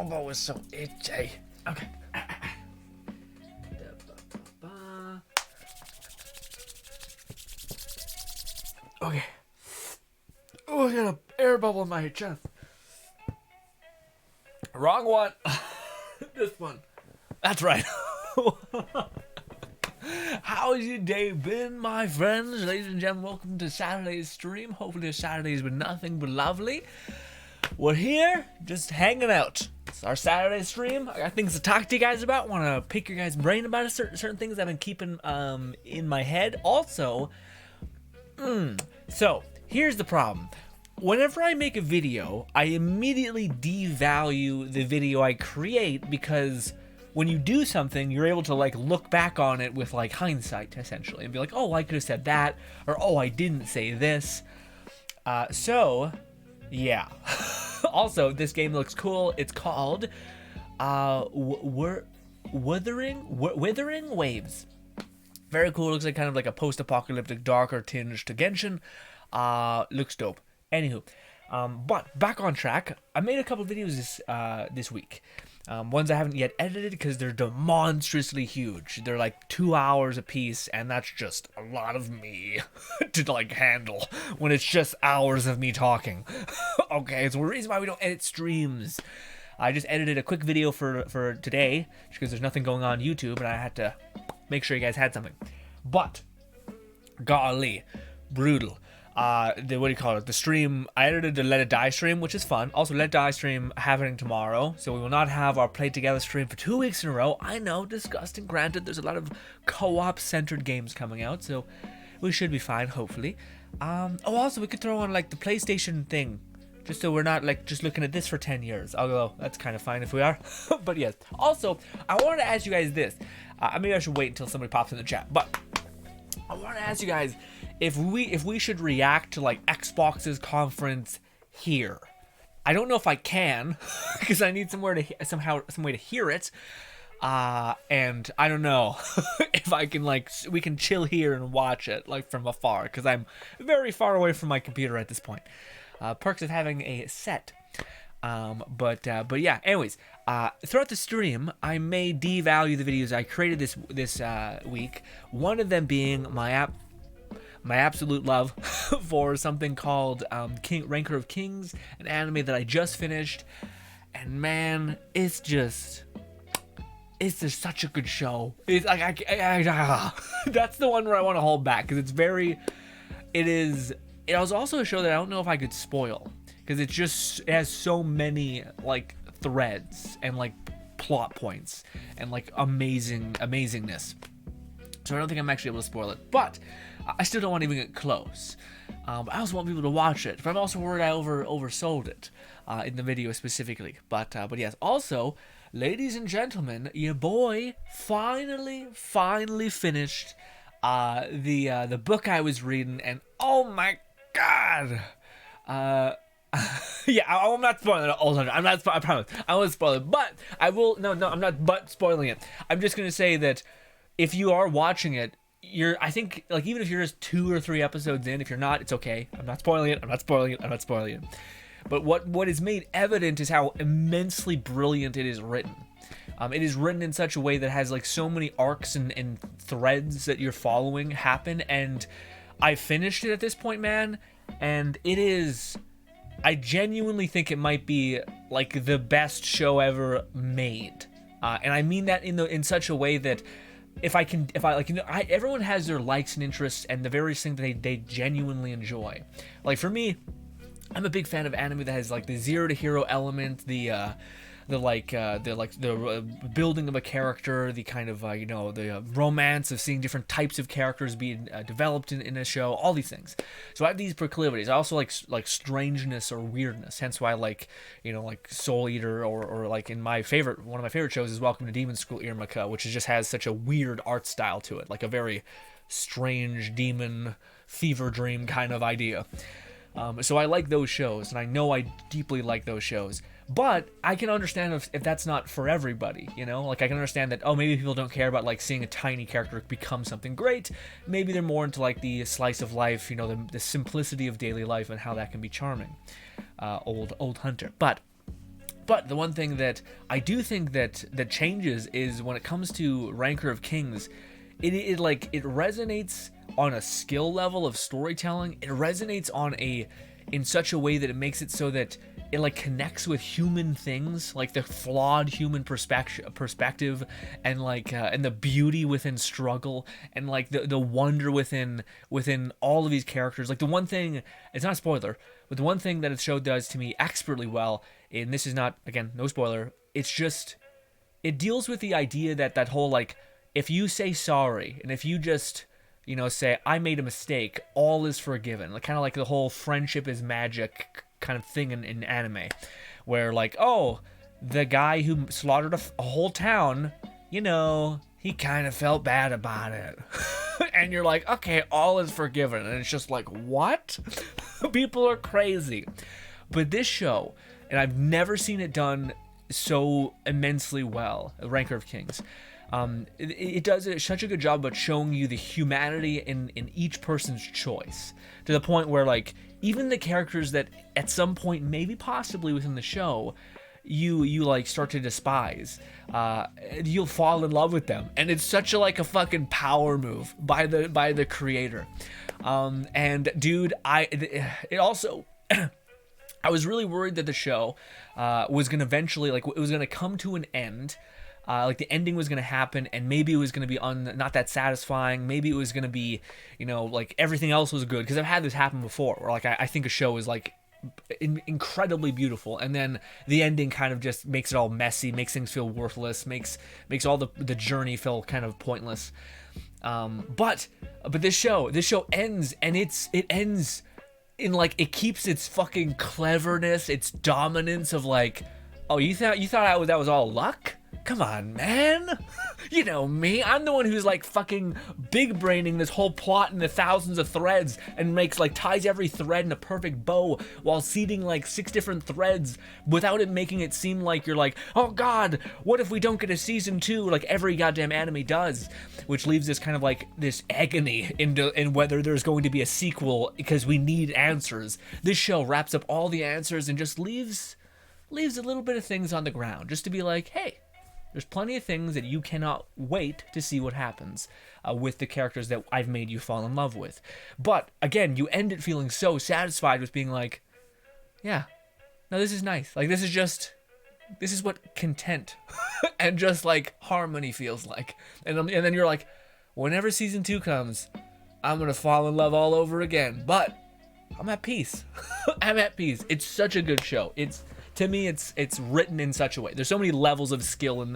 elbow is so itchy. Okay. Okay. Oh, I got an air bubble in my chest. Wrong one. This one. That's right. How's your day been, my friends? Ladies and gentlemen, welcome to Saturday's stream. Hopefully your Saturday's been nothing but lovely. We're here, just hanging out. It's our Saturday stream. I got things to talk to you guys about. Want to pick your guys' brain about certain things I've been keeping in my head. Also, so here's the problem. Whenever I make a video, I immediately devalue the video I create because when you do something, you're able to like look back on it with like hindsight essentially and be like, oh, I could have said that, or oh, I didn't say this. So yeah. Also, this game looks cool. It's called Withering Waves. Very cool. Looks like kind of like a post-apocalyptic, darker tinge to Genshin. Looks dope. Anywho, but back on track. I made a couple videos this week. Ones I haven't yet edited because they're demonstrously huge. They're like 2 hours a piece, and that's just a lot of me to like handle when it's just hours of me talking. Okay, so the reason why we don't edit streams. I just edited a quick video for today because there's nothing going on YouTube, and I had to make sure you guys had something. But golly, brutal. What do you call it? The stream, I edited the Let It Die stream, which is fun. Also, Let It Die stream happening tomorrow, so we will not have our Play Together stream for 2 weeks in a row. I know, disgusting. Granted, there's a lot of co-op centered games coming out, so we should be fine, hopefully. Also, we could throw on like the PlayStation thing, just so we're not like just looking at this for 10 years. Although that's kind of fine if we are. But yes. Also, I wanted to ask you guys this. Maybe I should wait until somebody pops in the chat, but I want to ask you guys if we should react to like Xbox's conference here. I don't know if I can because I need some way to hear it. And I don't know if I can we can chill here and watch it like from afar because I'm very far away from my computer at this point. Perks of having a set. But yeah, anyways, throughout the stream, I may devalue the videos I created this week. One of them being my absolute love for something called Ranker of Kings, an anime that I just finished, and man, it's just such a good show. It's like that's the one where I want to hold back because it was also a show that I don't know if I could spoil. Because it has so many like threads and like plot points and like amazingness. So I don't think I'm actually able to spoil it. But I still don't want to even get close. I also want people to watch it. But I'm also worried I oversold it in the video specifically. But yes. Also, ladies and gentlemen, your boy finally finished the book I was reading, and oh my god. Yeah, I'm not spoiling it all. I promise. I won't spoil it, but I will. No, I'm not. But spoiling it. I'm just gonna say that if you are watching it, I think, like, even if you're just 2 or 3 episodes in, if you're not, it's okay. I'm not spoiling it. But what is made evident is how immensely brilliant it is written. It is written in such a way that has like so many arcs and threads that you're following happen, and I finished it at this point, man, and it is. I genuinely think it might be like the best show ever made, and I mean that in such a way that everyone has their likes and interests and the various things that they genuinely enjoy. Like for me, I'm a big fan of anime that has like the zero to hero element, the building of a character, the kind of the romance of seeing different types of characters being developed in a show, all these things. So I have these proclivities. I also like strangeness or weirdness, hence why I like Soul Eater or like one of my favorite shows is Welcome to Demon School Irmika, which just has such a weird art style to it, like a very strange demon fever dream kind of idea. So I like those shows, and I know I deeply like those shows. But I can understand if that's not for everybody, Like, I can understand that, maybe people don't care about, like, seeing a tiny character become something great. Maybe they're more into, like, the slice of life, the simplicity of daily life and how that can be charming. Old hunter. But But the one thing that I do think that changes is when it comes to Ranker of Kings, it resonates on a skill level of storytelling. It resonates in such a way that it makes it so that it like connects with human things, like the flawed human perspective, and like and the beauty within struggle, and like the wonder within all of these characters. Like the one thing, it's not a spoiler, but the one thing that the show does to me expertly well, and this is not, again, no spoiler, it's just, it deals with the idea that whole like, if you say sorry, and if you just, you know, say, I made a mistake, all is forgiven. Like kind of like the whole friendship is magic kind of thing in anime, where like, oh, the guy who slaughtered a whole town, you know, he kind of felt bad about it. And you're like, okay, all is forgiven. And it's just like, what? People are crazy. But this show, and I've never seen it done so immensely well, Ranker of Kings, it does such a good job about showing you the humanity in each person's choice, to the point where like even the characters that at some point, maybe possibly within the show, you like start to despise, you'll fall in love with them, and it's such a like a fucking power move by the creator. And dude, it also I was really worried that the show was gonna eventually, like, it was gonna come to an end. Like the ending was going to happen, and maybe it was going to be not that satisfying. Maybe it was going to be, you know, like everything else was good. Because I've had this happen before, where like I think a show is like incredibly beautiful, and then the ending kind of just makes it all messy, makes things feel worthless, makes all the journey feel kind of pointless. But this show ends, and it ends in like, it keeps its fucking cleverness, its dominance of like, oh, you thought that was all luck? Come on, man. You know me. I'm the one who's like fucking big braining this whole plot into thousands of threads, and ties every thread in a perfect bow while seeding like 6 different threads without it making it seem like you're like, oh god, what if we don't get a season 2 like every goddamn anime does, which leaves this kind of like this agony in whether there's going to be a sequel, because we need answers. This show wraps up all the answers and just leaves a little bit of things on the ground, just to be like, hey, there's plenty of things that you cannot wait to see what happens with the characters that I've made you fall in love with. But again, you end it feeling so satisfied with being like, yeah, no, this is nice. Like, this is what content and just like harmony feels like. And then you're like, whenever season 2 comes, I'm gonna fall in love all over again. But I'm at peace. I'm at peace. It's such a good show. To me, it's written in such a way. There's so many levels of skill in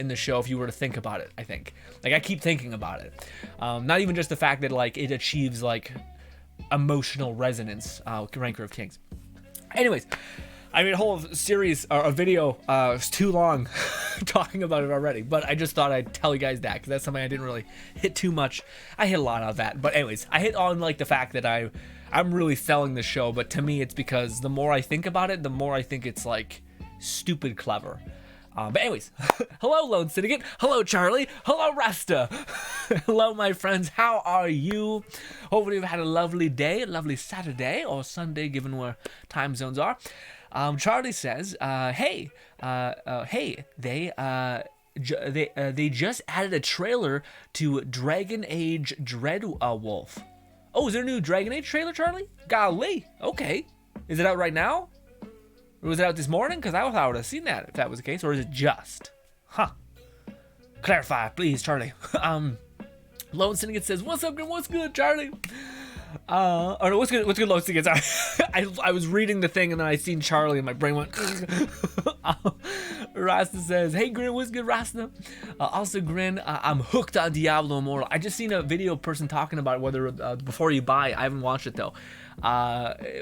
the show if you were to think about it, I think. Like, I keep thinking about it. Not even just the fact that, like, it achieves, like, emotional resonance, Ranker of Kings. Anyways, I made a whole series, or a video, it's too long talking about it already, but I just thought I'd tell you guys that, because that's something I didn't really hit too much. I hit a lot of that, but anyways, I hit on, like, the fact that I'm really selling the show, but to me it's because the more I think about it, the more I think it's like stupid clever. But anyways, hello Lone Syndicate, hello Charlie, hello Rasta, hello my friends, how are you? Hopefully you've had a lovely day, a lovely Saturday or Sunday, given where time zones are. Charlie says, hey, they just added a trailer to Dragon Age Dreadwolf. Oh, is there a new Dragon Age trailer, Charlie? Golly, okay. Is it out right now? Or was it out this morning? Because I thought I would have seen that if that was the case. Or is it just? Huh. Clarify, please, Charlie. Lone Syndicate says, what's up, what's good, Charlie? Oh no, what's good, Lone Syndicate? I was reading the thing and then I seen Charlie and my brain went. Rasta says, hey Grin, what's good, Rasta? Also Grin, I'm hooked on Diablo Immortal. I just seen a video person talking about whether before you buy. I haven't watched it though.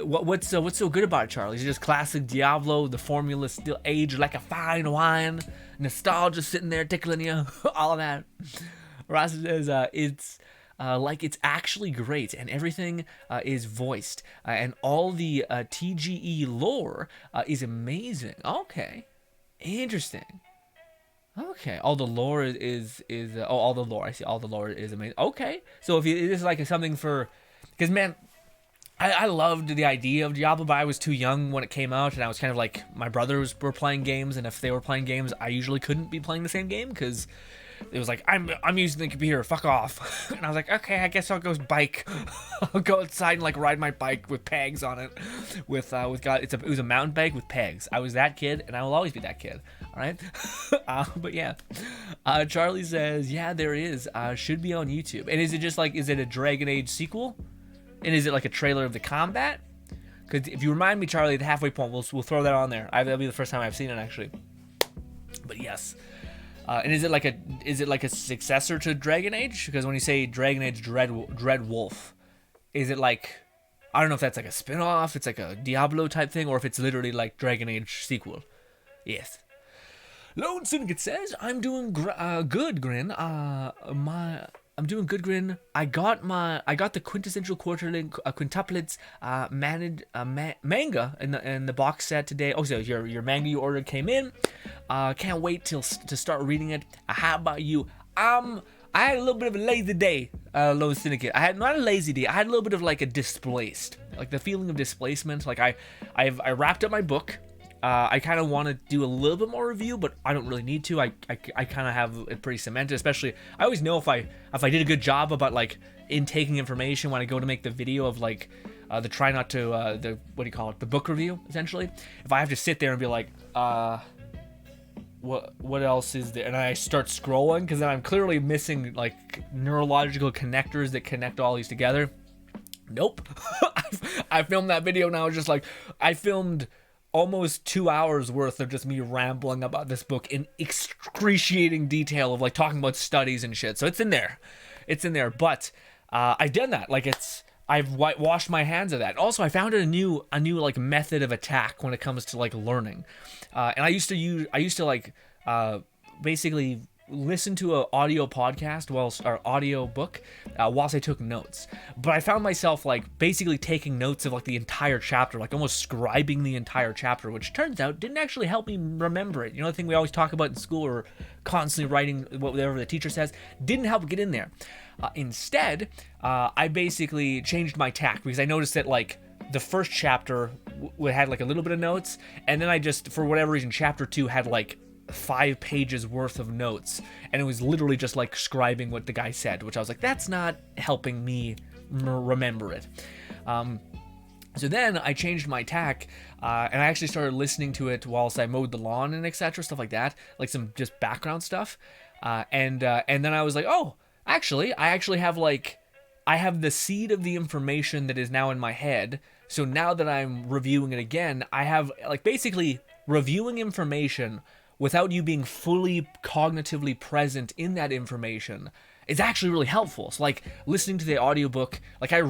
What's so good about it, Charlie? Is it just classic Diablo? The formula still aged like a fine wine, nostalgia sitting there tickling you, all of that. Rasta says, it's actually great, and everything is voiced, and all the TGE lore is amazing. Okay, interesting. Okay, all the lore is all the lore. I see, all the lore is amazing. Okay, so if it is like something for, because man, I loved the idea of Diablo, but I was too young when it came out, and I was kind of like, my brothers were playing games, and if they were playing games, I usually couldn't be playing the same game, because it was like, I'm using the computer, fuck off. And I was like, okay, I guess I'll go bike. I'll go outside and like ride my bike with pegs on it, with God, it was a mountain bike with pegs. I was that kid, and I will always be that kid. All right. But yeah, Charlie says, yeah, there is, should be on YouTube. And is it just like, is it a Dragon Age sequel? And is it like a trailer of the combat? Because if you remind me, Charlie, at the halfway point, we'll throw that on there. That'll be the first time I've seen it, actually. But yes. And is it like a successor to Dragon Age? Because when you say Dragon Age Dread Wolf, is it like, I don't know if that's like a spin-off, it's like a Diablo type thing, or if it's literally like Dragon Age sequel. Yes. Lone Syndicate says, I'm doing good, Grin. I'm doing good, Grin. I got the quintessential quarterly quintuplets manga in the box set today. Oh, so your manga you ordered came in. Can't wait to start reading it. How about you? I had a little bit of a lazy day, Lone Syndicate. I had not a lazy day. I had a little bit of like a displaced, like the feeling of displacement. Like I wrapped up my book. I kind of want to do a little bit more review, but I don't really need to. I kind of have it pretty cemented. Especially, I always know if I did a good job about like intaking information when I go to make the video of like the try not to the what do you call it, the book review essentially. If I have to sit there and be like what else is there, and I start scrolling, because then I'm clearly missing like neurological connectors that connect all these together. Nope. I filmed that video now. Just like I filmed almost 2 hours worth of just me rambling about this book in excruciating detail of like talking about studies and shit. So it's in there, but I've done that. Like I've washed my hands of that. Also, I found a new like method of attack when it comes to like learning. And I used to like basically listen to an audio podcast or audio book whilst I took notes. But I found myself like basically taking notes of like the entire chapter, like almost scribing the entire chapter, which turns out didn't actually help me remember it. You know, the thing we always talk about in school, or constantly writing whatever the teacher says, didn't help get in there. Instead, I basically changed my tack, because I noticed that like the first chapter had like a little bit of notes, and then I just, for whatever reason, chapter 2 had like 5 pages worth of notes, and it was literally just like scribing what the guy said, which I was like, that's not helping me remember it. So then I changed my tack, and I actually started listening to it whilst I mowed the lawn and etc., stuff like that, like some just background stuff. And then I was like, oh, actually, I have the seed of the information that is now in my head. So now that I'm reviewing it again, I have like basically reviewing information without you being fully cognitively present in that information is actually really helpful. So like listening to the audiobook, like I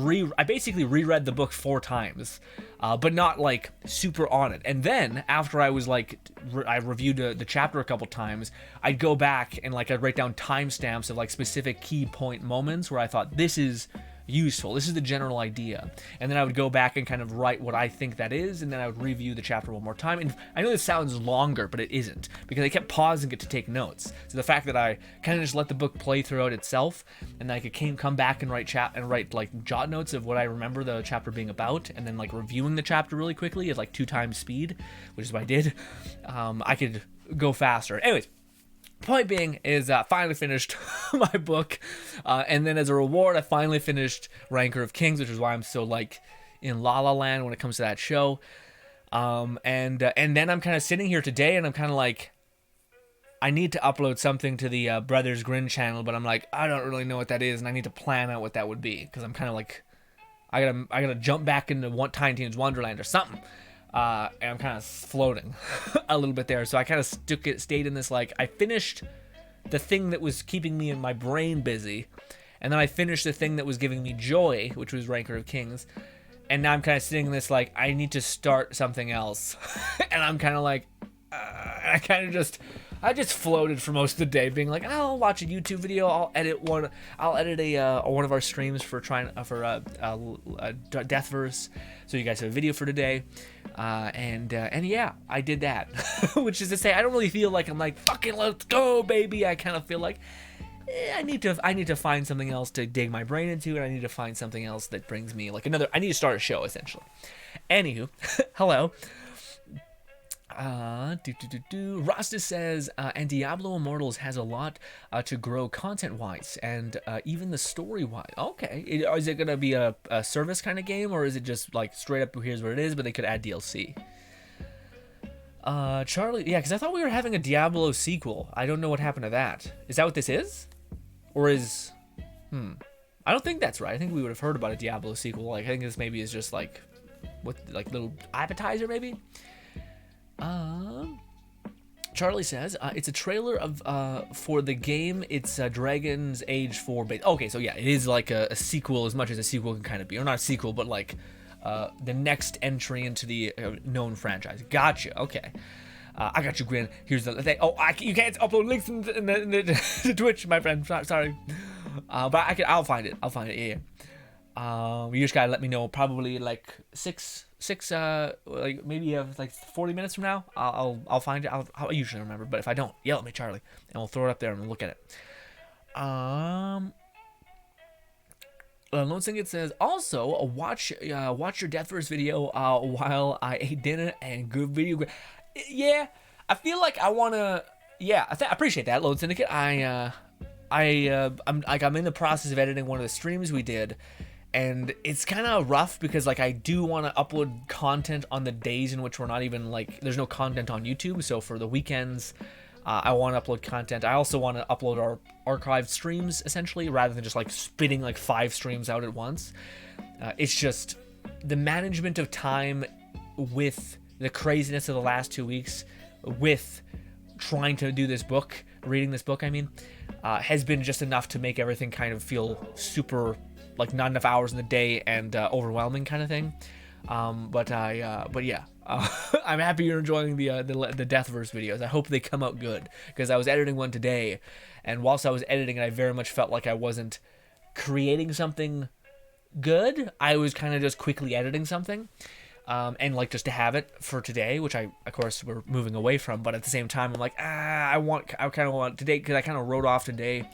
basically reread the book 4 times, but not like super on it. And then after I was like, I reviewed the chapter a couple times, I'd go back and like I'd write down timestamps of like specific key point moments where I thought this is useful, this is the general idea, and then I would go back and kind of write what I think that is, and then I would review the chapter one more time. And I know this sounds longer, but it isn't, because I kept pausing it to take notes. So the fact that I kind of just let the book play throughout itself, and I could come back and write like jot notes of what I remember the chapter being about, and then like reviewing the chapter really quickly at like 2 times speed, which is what I did. I could go faster. Anyways, point being is finally finished my book, and then as a reward I finally finished Ranker of Kings, which is why I'm so like in La La Land when it comes to that show. And then I'm kind of sitting here today and I'm kind of like, I need to upload something to the Brothers Grin channel, but I'm like, I don't really know what that is, and I need to plan out what that would be, because I'm kind of like, I gotta jump back into Tiny Tina's Wonderland or something. And I'm kind of floating a little bit there. So I kind of stayed in this, like, I finished the thing that was keeping me and my brain busy, and then I finished the thing that was giving me joy, which was Ranker of Kings, and now I'm kind of sitting in this, like, I need to start something else. And I'm kind of like, I just floated for most of the day, being like, I'll watch a YouTube video, I'll edit one of our streams for Deathverse, so you guys have a video for today, and yeah, I did that, which is to say, I don't really feel like I'm like, fucking let's go, baby. I kind of feel like, I need to find something else to dig my brain into, and I need to find something else that brings me like another. I need to start a show essentially. Anywho, hello. Rasta says, and Diablo Immortals has a lot to grow content-wise and even the story-wise. Okay, is it gonna be a service kind of game, or is it just like straight up here's what it is, but they could add DLC? Charlie, yeah, because I thought we were having a Diablo sequel. I don't know what happened to that. Is that what this is? Or is... I don't think that's right. I think we would have heard about a Diablo sequel. Like, I think this maybe is just like... what, like, little appetizer, maybe? Charlie says, it's a trailer of, for the game. It's Dragon's Age 4 base. Okay, so yeah, it is like a sequel as much as a sequel can kind of be. Or not a sequel, but like... the next entry into the known franchise. Gotcha. Okay. I got you, Grin. Here's the thing. Oh, you can't upload links in the Twitch, my friend. Sorry. But I'll find it. Yeah. You just gotta let me know. Probably like six. Like maybe like 40 minutes from now. I'll find it. I'll usually remember. But if I don't, yell at me, Charlie, and we'll throw it up there and we'll look at it. Lone Singlet says, also, watch your Deathverse video while I ate dinner and good video. Yeah, I feel like I want to, yeah, I appreciate that, Lone Syndicate. I'm in the process of editing one of the streams we did, and it's kind of rough because, like, I do want to upload content on the days in which we're not even, like, there's no content on YouTube, so for the weekends, I want to upload content. I also want to upload our archived streams, essentially, rather than just, like, spitting, like, 5 streams out at once. It's just the management of time with the craziness of the last 2 weeks, with trying to do this book, reading this book, I mean, has been just enough to make everything kind of feel super, like, not enough hours in the day and overwhelming kind of thing. But yeah. I'm happy you're enjoying the Deathverse videos. I hope they come out good, because I was editing one today, and whilst I was editing it, I very much felt like I wasn't creating something good. I was kind of just quickly editing something, and like just to have it for today, which I, of course, we're moving away from. But at the same time, I'm like, I kind of want today, because I kind of wrote off today.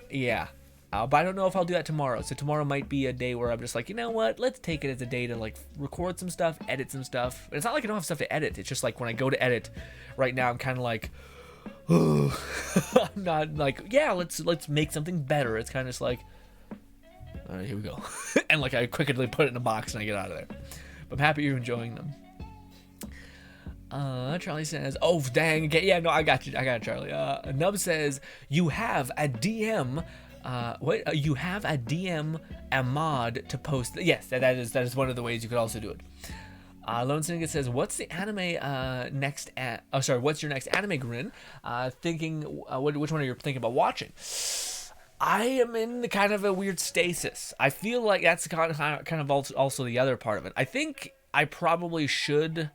Yeah. But I don't know if I'll do that tomorrow. So tomorrow might be a day where I'm just like, you know what? Let's take it as a day to like record some stuff, edit some stuff. And it's not like I don't have stuff to edit. It's just like when I go to edit right now, I'm kind of like, oh, I'm not like, yeah, let's make something better. It's kind of just like, all right, here we go. And like I quickly put it in a box and I get out of there. But I'm happy you're enjoying them. Charlie says, oh, dang. Okay, yeah, no, I got you. I got it, Charlie. Nub says, you have a DM... you have a DM a mod to post. Yes, that is one of the ways you could also do it. Lone Syndicate says, what's the anime what's your next anime, Grin? Thinking which one are you thinking about watching? I am in the kind of a weird stasis. I feel like that's kind of also the other part of it. I think I probably should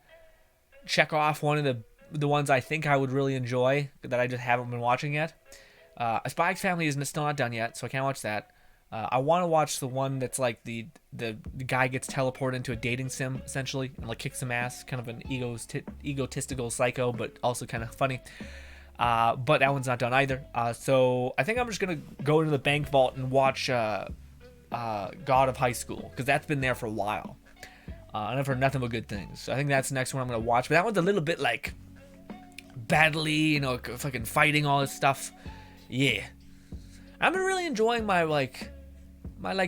check off one of the ones I think I would really enjoy that I just haven't been watching yet. A Spy X Family is still not done yet, so I can't watch that. I want to watch the one that's like the guy gets teleported into a dating sim, essentially, and like kicks some ass, kind of an egotistical psycho, but also kind of funny. But that one's not done either. So I think I'm just going to go into the bank vault and watch God of High School, because that's been there for a while. And I've heard nothing but good things. So I think that's the next one I'm going to watch. But that one's a little bit like badly, fucking fighting all this stuff. Yeah, I've been really enjoying my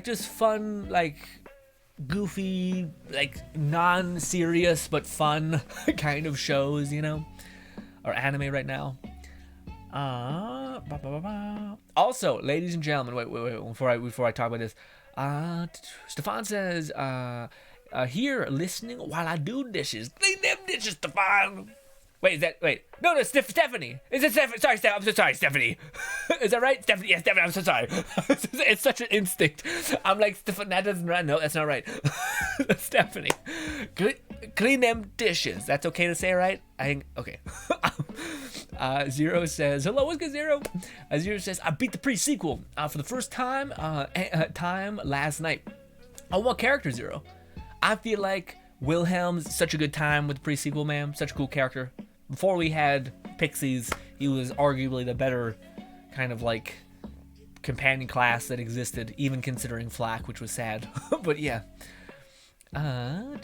just fun, like goofy, like non-serious but fun kind of shows, or anime right now. Also, ladies and gentlemen, wait, before I talk about this, Stefan says, here listening while I do dishes. Clean them dishes, Stefan. Wait, no, Stephanie. Is it Stephanie? Sorry, I'm so sorry, Stephanie. Is that right? Stephanie, yes, Stephanie, I'm so sorry. It's such an instinct. I'm like, Stephanie, that doesn't right. No, that's not right. Stephanie. Clean them dishes. That's okay to say, right? I think, okay. Zero says, hello, what's good, Zero? Zero says, I beat the pre-sequel for the first time last night. Oh, what character, Zero? I feel like Wilhelm's such a good time with the pre-sequel, man. Such a cool character. Before we had Pixies, he was arguably the better kind of like companion class that existed, even considering Flak, which was sad. But yeah. Lone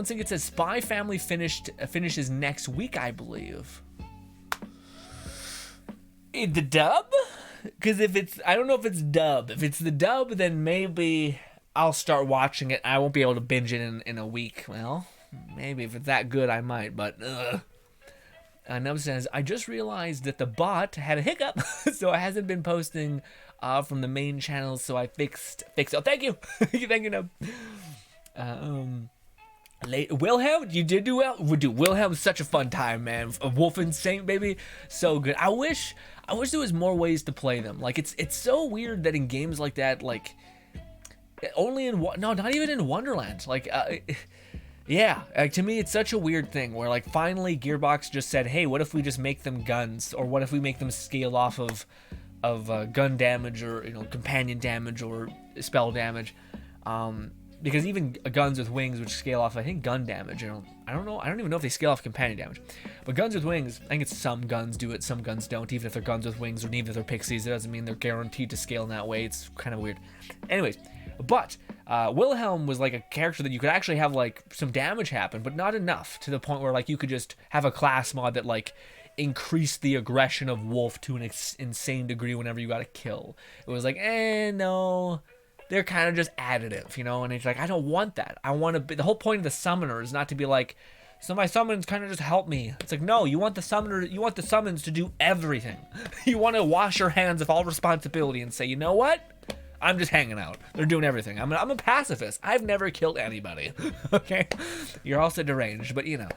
Singlet says Spy Family finishes next week, I believe. In the dub? Because I don't know if it's dub. If it's the dub, then maybe I'll start watching it. I won't be able to binge it in a week. Well, maybe if it's that good, I might, but Nub says, I just realized that the bot had a hiccup, so it hasn't been posting from the main channel, so I fixed it. Oh, thank you. Thank you, Nub. Wilhelm, you did do well. Dude, Wilhelm's such a fun time, man. A Wolfen Saint, baby, so good. I wish there was more ways to play them. Like, it's so weird that in games like that, like, not even in Wonderland. Like, yeah, to me, it's such a weird thing where, like, finally Gearbox just said, hey, what if we just make them guns, or what if we make them scale off of gun damage, or, you know, companion damage, or spell damage. Because even guns with wings, which scale off, I think, gun damage. I don't even know if they scale off companion damage. But guns with wings, I think it's some guns do it, some guns don't. Even if they're guns with wings, or even if they're pixies, it doesn't mean they're guaranteed to scale in that way. It's kind of weird. Anyways, but Wilhelm was like a character that you could actually have like some damage happen, but not enough to the point where like you could just have a class mod that like increased the aggression of Wolf to an insane degree whenever you got a kill. It was like, no. They're kind of just additive, you know, and it's like, I don't want that. I want to be, the whole point of the summoner is not to be like, so my summons kind of just help me. It's like, no, you want the summons to do everything. You want to wash your hands of all responsibility and say, you know what? I'm just hanging out. They're doing everything. I'm a pacifist. I've never killed anybody. Okay? You're also deranged, but you know.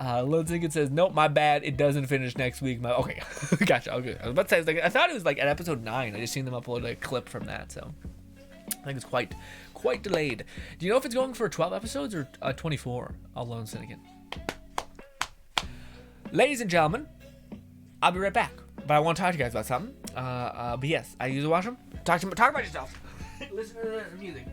Lone Singlet says, nope, my bad. It doesn't finish next week. Okay. Gotcha. Okay. I was about to say, I thought it was like at episode 9. I just seen them upload a clip from that, so. I think it's quite delayed. Do you know if it's going for 12 episodes or 24? Lone Singlet. Ladies and gentlemen, I'll be right back. But I want to talk to you guys about something. But yes, I use the washroom. Talk about yourself. Listen to the music.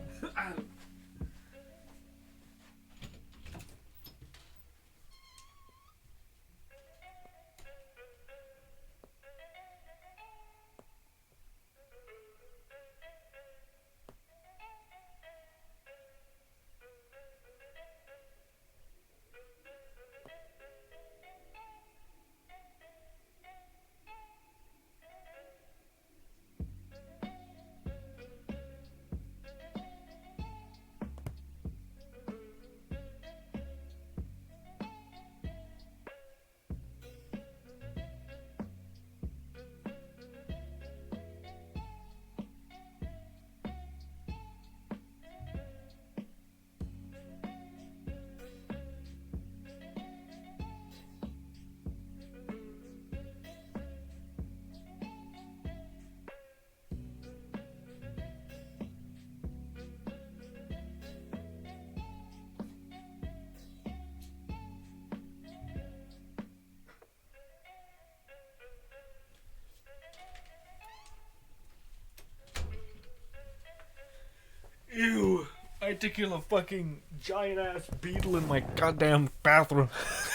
Ew, I had to kill a fucking giant ass beetle in my goddamn bathroom.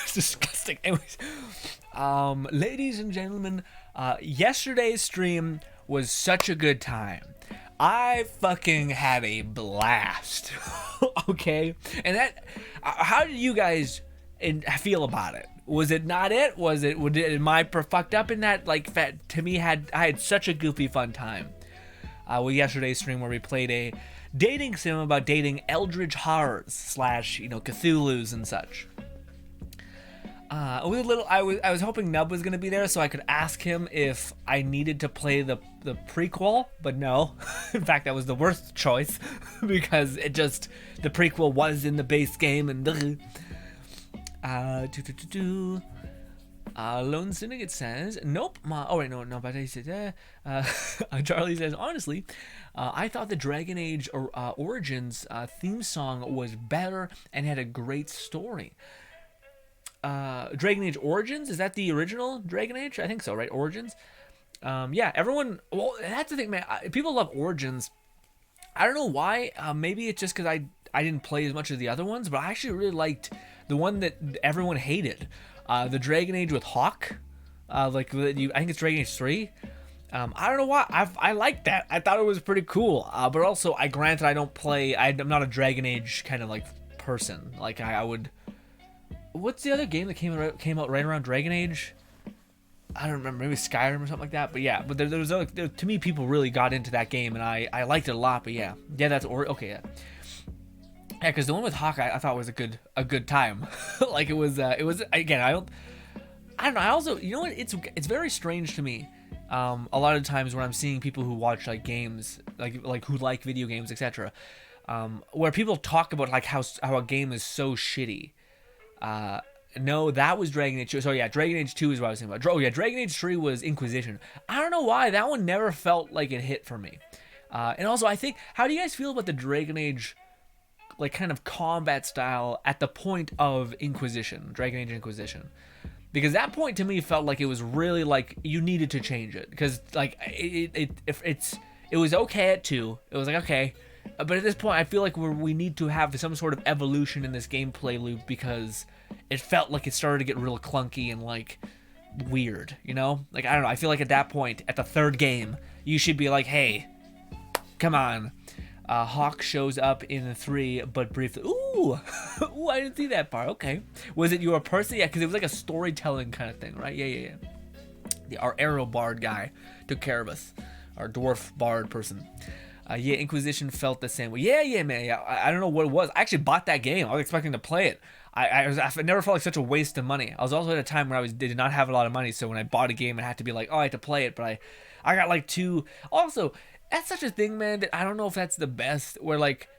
It's disgusting. Anyways, ladies and gentlemen, yesterday's stream was such a good time. I fucking had a blast. Okay? And that, how did you guys feel about it? Was it not it? Am I fucked up in that? Like, to me, I had such a goofy fun time with yesterday's stream where we played a dating sim about dating eldritch horrors / Cthulhu's and such. I was hoping Nub was gonna be there so I could ask him if I needed to play the prequel, but no. In fact, that was the worst choice because the prequel was in the base game and Lone Syndicate says, nope. But he said, Charlie says, honestly, I thought the Dragon Age Origins theme song was better and had a great story. Dragon Age Origins, is that the original Dragon Age? I think so, right? Origins. Yeah, everyone. Well, that's the thing, man. People love Origins. I don't know why. Maybe it's just because I didn't play as much as the other ones, but I actually really liked the one that everyone hated. The Dragon Age with Hawk. Like I think it's Dragon Age 3. I don't know why. I like that. I thought it was pretty cool. But also, granted I don't play. I'm not a Dragon Age kind of like person. Like I would. What's the other game that came out right around Dragon Age? I don't remember. Maybe Skyrim or something like that. But yeah. But there was to me, people really got into that game, and I liked it a lot. But yeah, that's okay. Yeah. Yeah, because the one with Hawkeye I thought was a good time. Like it was again. I don't know. I also, you know what? It's very strange to me. A lot of times when I'm seeing people who watch like games, like who like video games, etc., where people talk about like how a game is so shitty. No, that was Dragon Age 2. So yeah, Dragon Age 2 is what I was thinking about. Oh yeah, Dragon Age 3 was Inquisition. I don't know why that one never felt like it hit for me. And also, I think, how do you guys feel about the Dragon Age, like kind of combat style at the point of Inquisition, Dragon Age Inquisition? Because that point to me felt like it was really like you needed to change it, because like it was okay at 2. It was like okay, but at this point I feel like we need to have some sort of evolution in this gameplay loop, because it felt like it started to get real clunky and like weird, you know? Like I don't know, I feel like at that point, at the 3rd game, you should be like, hey, come on. Hawk shows up in 3, but briefly. Ooh, ooh, I didn't see that part. Okay, was it your person? Yeah, because it was like a storytelling kind of thing, right? Yeah. Our arrow bard guy took care of us. Our dwarf bard person. Yeah, Inquisition felt the same way. Yeah, man. Yeah, I don't know what it was. I actually bought that game. I was expecting to play it. I never felt like such a waste of money. I was also at a time where did not have a lot of money, so when I bought a game, I had to be like, oh, I had to play it. But I got like 2. Also, that's such a thing, man, that I don't know if that's the best, where like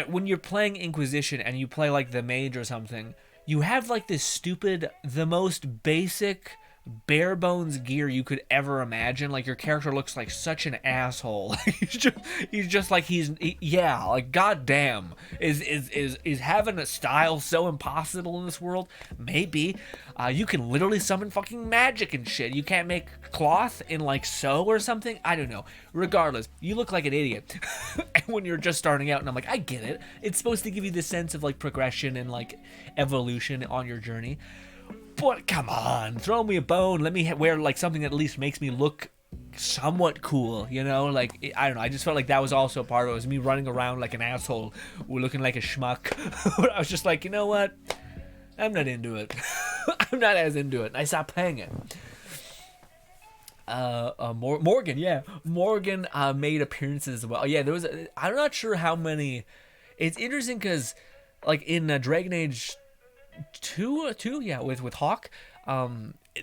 when you're playing Inquisition and you play like the mage or something, you have like this stupid, the most basic, bare bones gear you could ever imagine. Like your character looks like such an asshole. he's just like yeah, like goddamn, is having a style so impossible in this world? Maybe. You can literally summon fucking magic and shit. You can't make cloth in like sew or something. I don't know. Regardless, you look like an idiot when you're just starting out, and I'm like, I get it. It's supposed to give you this sense of like progression and like evolution on your journey. But come on, throw me a bone. Let me wear like something that at least makes me look somewhat cool, you know? Like, I don't know. I just felt like that was also part of it. It was me running around like an asshole, looking like a schmuck. I was just like, you know what? I'm not into it. I'm not as into it. I stopped playing it. Morgan, yeah. Morgan made appearances as well. Yeah, there was. I'm not sure how many. It's interesting because, like in Dragon Age 2, yeah, with Hawk,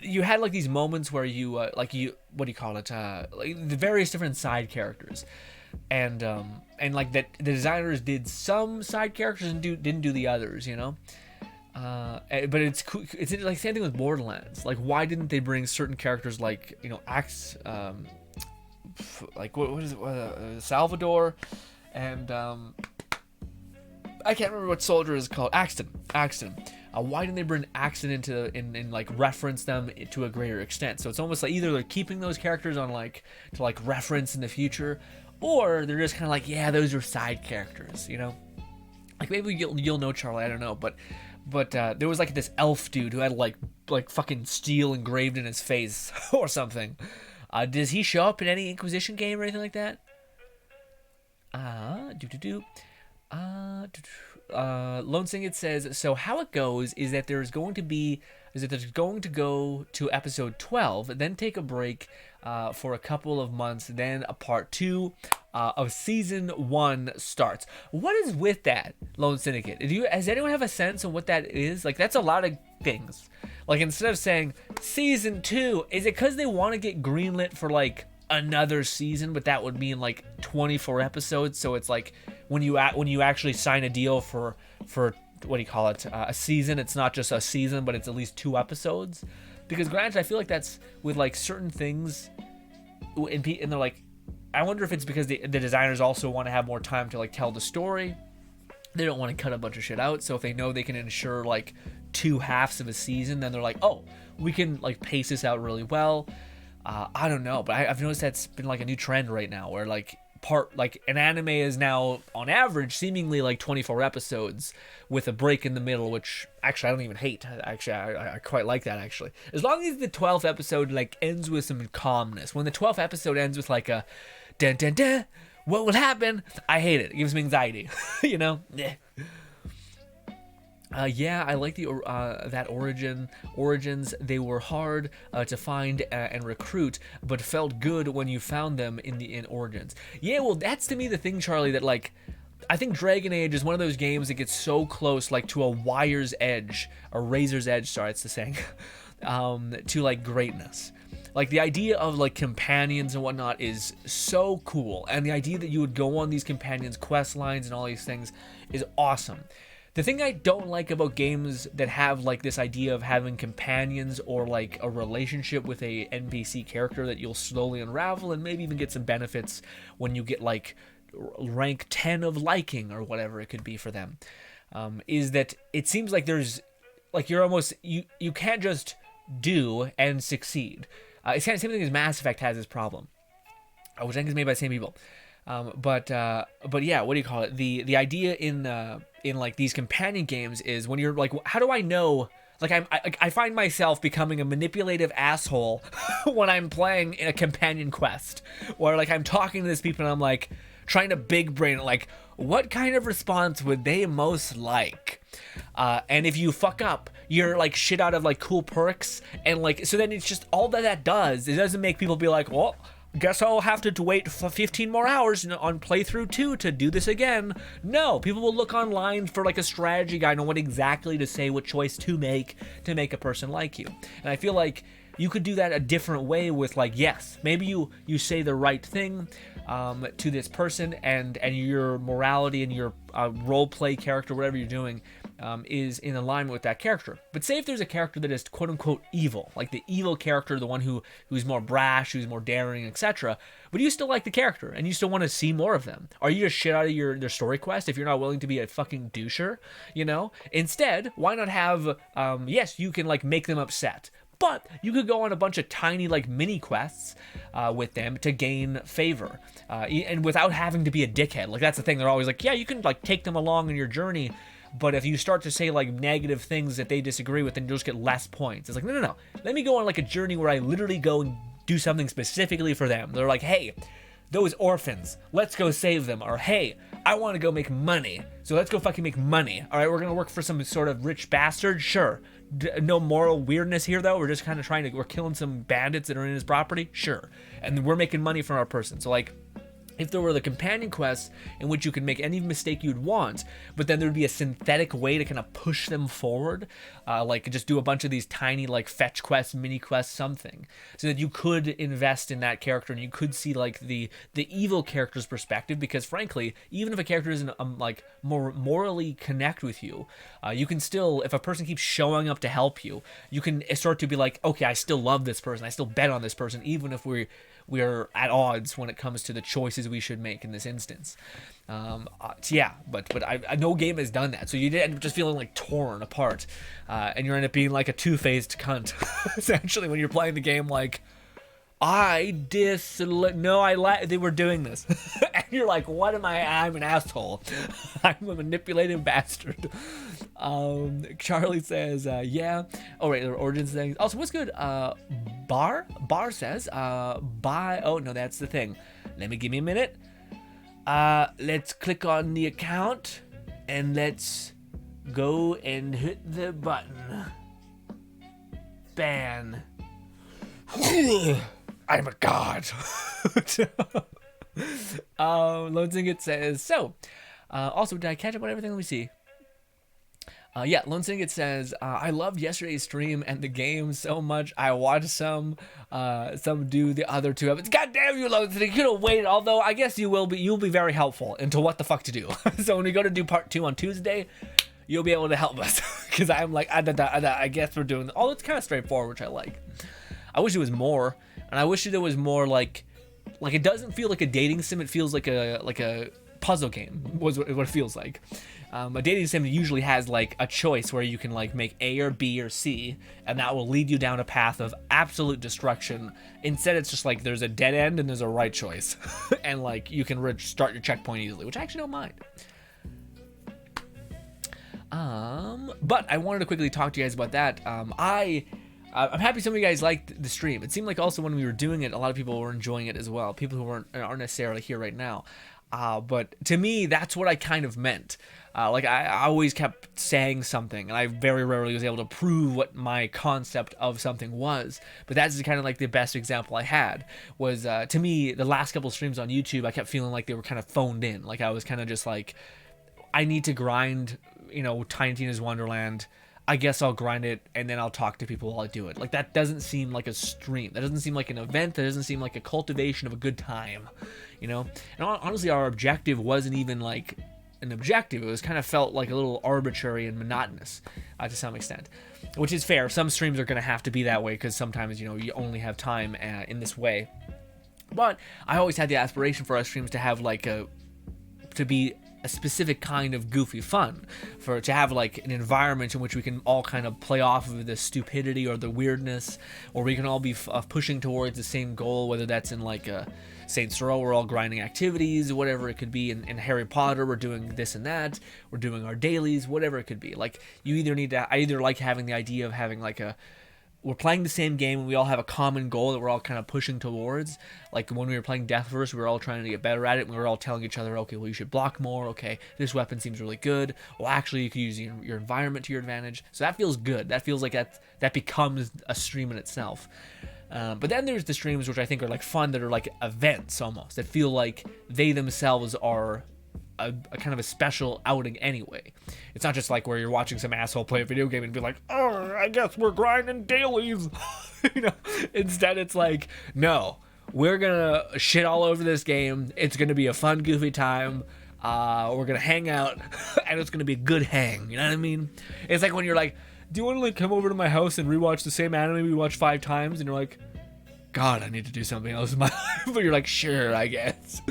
you had like these moments where you what do you call it, like the various different side characters, and like that the designers did some side characters and didn't do the others, you know. But it's like same thing with Borderlands. Like, why didn't they bring certain characters like, you know, like what is it, Salvador, and I can't remember what soldier is called. Axton. Why didn't they bring Axton in like reference them to a greater extent? So it's almost like either they're keeping those characters on like to like reference in the future, or they're just kind of like, yeah, those are side characters, you know. Like maybe you'll know Charlie, I don't know, but there was like this elf dude who had like fucking steel engraved in his face or something. Does he show up in any Inquisition game or anything like that? Lone Singed says, so how it goes is that there's going to go to episode 12, then take a break for a couple of months, then a part 2 of season 1 starts. What is with that, Lone Syndicate? Does anyone have a sense of what that is? Like, that's a lot of things. Like, instead of saying season 2, is it because they want to get greenlit for like another season, but that would mean like 24 episodes? So it's like when you actually sign a deal for what do you call it, a season, it's not just a season, but it's at least 2 episodes. Because granted, I feel like that's with like certain things, and they're like, I wonder if it's because the designers also want to have more time to like tell the story. They don't want to cut a bunch of shit out. So if they know they can ensure like 2 halves of a season, then they're like, oh, we can like pace this out really well. I don't know, but I've noticed that's been like a new trend right now, where like an anime is now on average seemingly like 24 episodes with a break in the middle, which actually I don't even hate. Actually, I quite like that, actually. As long as the 12th episode like ends with some calmness. When the 12th episode ends with like a dun dun dun, what will happen? I hate it. It gives me anxiety. You know? Yeah. Yeah, I like the that origins. They were hard to find and recruit, but felt good when you found them in Origins. Yeah, well, that's to me the thing, Charlie. That like, I think Dragon Age is one of those games that gets so close, like to a wire's edge, a razor's edge. Sorry, it's the saying. To like greatness. Like the idea of like companions and whatnot is so cool, and the idea that you would go on these companions' quest lines and all these things is awesome. The thing I don't like about games that have like this idea of having companions or like a relationship with a NPC character that you'll slowly unravel and maybe even get some benefits when you get like rank 10 of liking or whatever it could be for them, is that it seems like there's like you're almost you can't just do and succeed. It's kind of the same thing as Mass Effect has this problem, which I think is made by the same people. But yeah, what do you call it? The idea in like these companion games is when you're like, how do I know? Like I find myself becoming a manipulative asshole when I'm playing in a companion quest, where like I'm talking to these people and I'm like trying to big brain it, like what kind of response would they most like? And if you fuck up, you're like shit out of like cool perks, and like so then it's just all that does. It doesn't make people be like, well, guess I'll have to wait for 15 more hours on playthrough 2 to do this again. No, people will look online for like a strategy guide on what exactly to say, what choice to make a person like you. And I feel like you could do that a different way with like, yes, maybe you say the right thing to this person, and your morality and your role play character, whatever you're doing, is in alignment with that character. But say if there's a character that is quote unquote evil, like the evil character, the one who's more brash, who's more daring, etc., but you still like the character and you still want to see more of them. Are you just shit out of their story quest if you're not willing to be a fucking doucher, you know? Instead, why not have yes, you can like make them upset, but you could go on a bunch of tiny like mini quests with them to gain favor, and without having to be a dickhead. Like that's the thing, they're always like, yeah, you can like take them along in your journey, but if you start to say like negative things that they disagree with, then you'll just get less points. It's like, no, let me go on like a journey where I literally go and do something specifically for them. They're like, hey, those orphans, let's go save them. Or hey, I want to go make money, so let's go fucking make money. All right, we're gonna work for some sort of rich bastard, sure. No moral weirdness here though. We're just kind of we're killing some bandits that are in his property, sure, and we're making money from our person. So like, if there were the companion quests in which you could make any mistake you'd want, but then there would be a synthetic way to kind of push them forward, like just do a bunch of these tiny like fetch quests, mini quests, something, so that you could invest in that character and you could see like the evil character's perspective. Because frankly, even if a character doesn't like more morally connect with you, you can still, if a person keeps showing up to help you, you can start to be like, okay, I still love this person, I still bet on this person, even if we're at odds when it comes to the choices we should make in this instance. Yeah, but no game has done that, so you end up just feeling like torn apart, and you end up being like a two-faced cunt essentially when you're playing the game. Like, they were doing this. And you're like, what am I? I'm an asshole. I'm a manipulative bastard. Charlie says, yeah. Oh, right, there are origins things. Also, what's good? Bar says, buy. Oh, no, that's the thing. Give me a minute. Let's click on the account and let's go and hit the button. Ban. I'm a god. Lone Singlet says, so, also, did I catch up on everything? Let me see. Yeah, Lone Singlet says, I loved yesterday's stream and the game so much. I watched some do the other two episodes. God damn you, Lone Singlet, you could have waited. Although I guess you'll be very helpful into what the fuck to do. So when we go to do part 2 on Tuesday, you'll be able to help us. Because I'm like, I guess we're doing. Oh, it's kind of straightforward, which I like. I wish it was more, and I wish there was more like it doesn't feel like a dating sim. It feels like a puzzle game was what it feels like. A dating sim usually has like a choice where you can like make A or B or C, and that will lead you down a path of absolute destruction. Instead, it's just like there's a dead end and there's a right choice, and like you can start your checkpoint easily, which I actually don't mind. But I wanted to quickly talk to you guys about that. I'm happy some of you guys liked the stream. It seemed like also when we were doing it, a lot of people were enjoying it as well. People who aren't necessarily here right now. But to me, that's what I kind of meant. Like I always kept saying something, and I very rarely was able to prove what my concept of something was. But that's kind of like the best example I had was, to me, the last couple streams on YouTube, I kept feeling like they were kind of phoned in. Like I was kind of just like, I need to grind, Tiny Tina's Wonderland. I guess I'll grind it and then I'll talk to people while I do it. Like that doesn't seem like a stream. That doesn't seem like an event. That doesn't seem like a cultivation of a good time, And honestly, our objective wasn't even like an objective. It was kind of felt like a little arbitrary and monotonous to some extent, which is fair. Some streams are going to have to be that way because sometimes, you only have time in this way. But I always had the aspiration for our streams to have like to be a specific kind of goofy fun, to have like an environment in which we can all kind of play off of the stupidity or the weirdness, or we can all be pushing towards the same goal, whether that's in like Saints Row, we're all grinding activities, whatever it could be. In Harry Potter, we're doing this and that, we're doing our dailies, whatever it could be. Like I either like having the idea of having like we're playing the same game and we all have a common goal that we're all kind of pushing towards. Like when we were playing Deathverse, we were all trying to get better at it, and we were all telling each other, okay, well, you should block more. Okay, this weapon seems really good. Well, actually, you could use your environment to your advantage. So that feels good. That feels like that becomes a stream in itself. But then there's the streams which I think are like fun, that are like events almost, that feel like they themselves are a kind of a special outing anyway. It's not just like where you're watching some asshole play a video game and be like, oh, I guess we're grinding dailies. Instead it's like, no, we're gonna shit all over this game. It's gonna be a fun, goofy time. We're gonna hang out and it's gonna be a good hang. You know what I mean? It's like when you're like, do you want to like come over to my house and rewatch the same anime we watched 5 times? And you're like, God, I need to do something else in my life. But you're like, sure, I guess.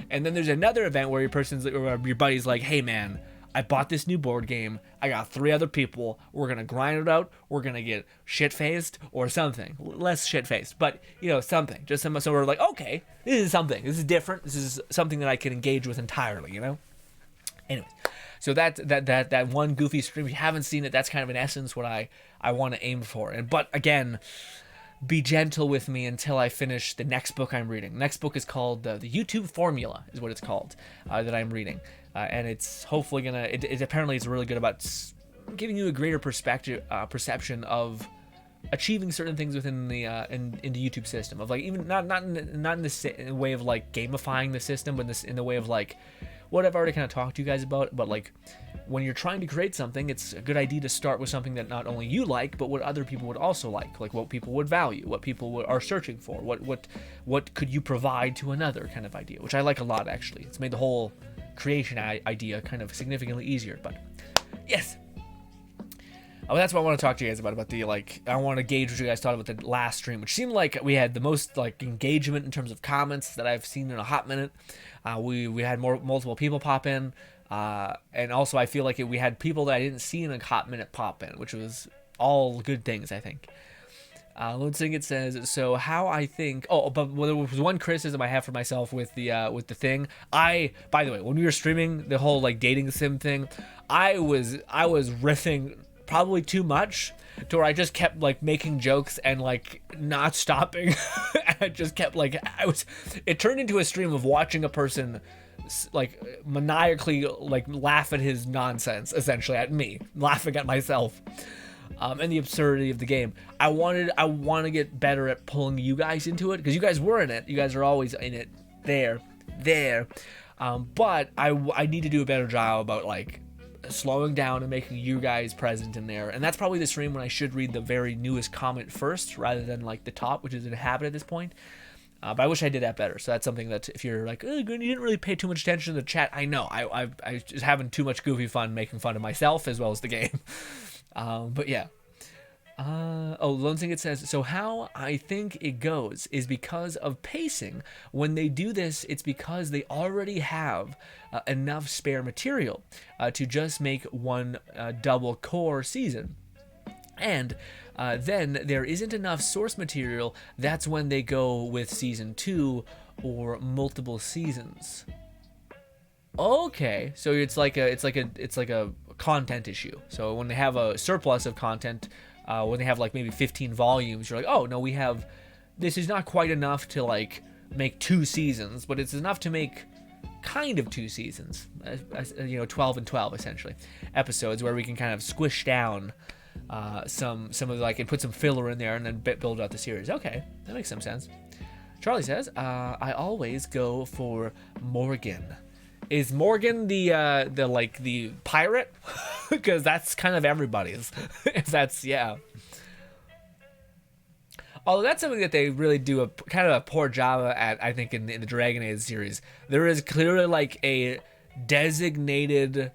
And then there's another event where your buddy's like, hey man, I bought this new board game. I got 3 other people. We're going to grind it out. We're going to get shit-faced or something. Less shit-faced, but, something. Just so we're like, okay, this is something. This is different. This is something that I can engage with entirely, Anyways, so that one goofy stream, if you haven't seen it, that's kind of in essence what I want to aim for. But again, be gentle with me until I finish the next book I'm reading. Next book is called the YouTube Formula, is what it's called, that I'm reading, and it's hopefully gonna. It apparently is really good about giving you a greater perception of achieving certain things within the in the YouTube system, of like even not in this way of like gamifying the system, but in the way of like what I've already kind of talked to you guys about. But like when you're trying to create something, it's a good idea to start with something that not only you like, but what other people would also like what people would value, what people are searching for, what could you provide to another kind of idea, which I like a lot actually. It's made the whole creation idea kind of significantly easier. But yes. Oh, that's what I want to talk to you guys about the, like, I want to gauge what you guys thought about the last stream, which seemed like we had the most, like, engagement in terms of comments that I've seen in a hot minute. We had multiple people pop in, and also I feel like we had people that I didn't see in a hot minute pop in, which was all good things, I think. Let's think. It says, so how I think, but there was one criticism I have for myself with the thing. By the way, when we were streaming the whole, like, dating sim thing, I was riffing probably too much, to where I just kept like making jokes and like not stopping. I just kept like, it turned into a stream of watching a person like maniacally like laugh at his nonsense, essentially at me, laughing at myself, and the absurdity of the game. I want to get better at pulling you guys into it, because you guys were in it. You guys are always in it there. But I need to do a better job about like slowing down and making you guys present in there. And that's probably the stream when I should read the very newest comment first, rather than like the top, which is in a habit at this point. But I wish I did that better. So that's something that if you're like, oh, you didn't really pay too much attention to the chat, I know. I just having too much goofy fun making fun of myself as well as the game. But yeah. Lone Singlet says, so how I think it goes is because of pacing. When they do this, it's because they already have enough spare material to just make one double core season. And then there isn't enough source material. That's when they go with season 2 or multiple seasons. Okay, so it's like a content issue. So when they have a surplus of content, when they have like maybe 15 volumes, you're like, oh no, this is not quite enough to like make 2 seasons, but it's enough to make kind of 2 seasons, 12 and 12 essentially episodes, where we can kind of squish down some of like, and put some filler in there and then build out the series. Okay, that makes some sense. Charlie says, I always go for Morgan. Is Morgan the pirate? Because that's kind of everybody's. If that's, yeah. Although that's something that they really do a kind of a poor job at, I think, in the Dragon Age series. There is clearly like a designated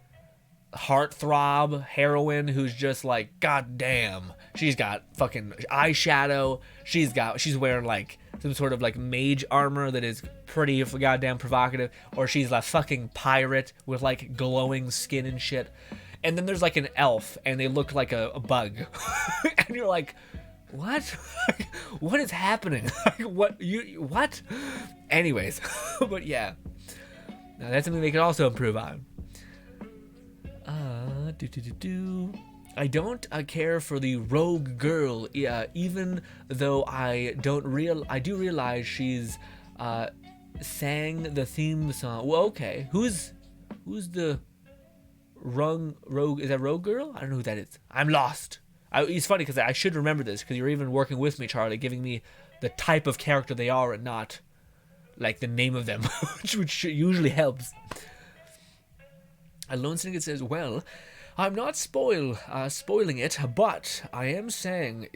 heartthrob heroine who's just like, god damn, she's got fucking eyeshadow, she's wearing like some sort of like mage armor that is pretty goddamn provocative, or she's a fucking pirate with like glowing skin and shit. And then there's like an elf and they look like a bug. And you're like, what? What is happening? What? Anyways, but yeah, now that's something they could also improve on. I don't care for the rogue girl, even though I do realize she's sang the theme song. Well, okay, who's the rogue? Is that rogue girl? I don't know who that is. I'm lost. It's funny because I should remember this, because you're even working with me, Charlie, giving me the type of character they are and not like the name of them, which usually helps. Lone Singlet says, well, I'm not spoiling it, but I am saying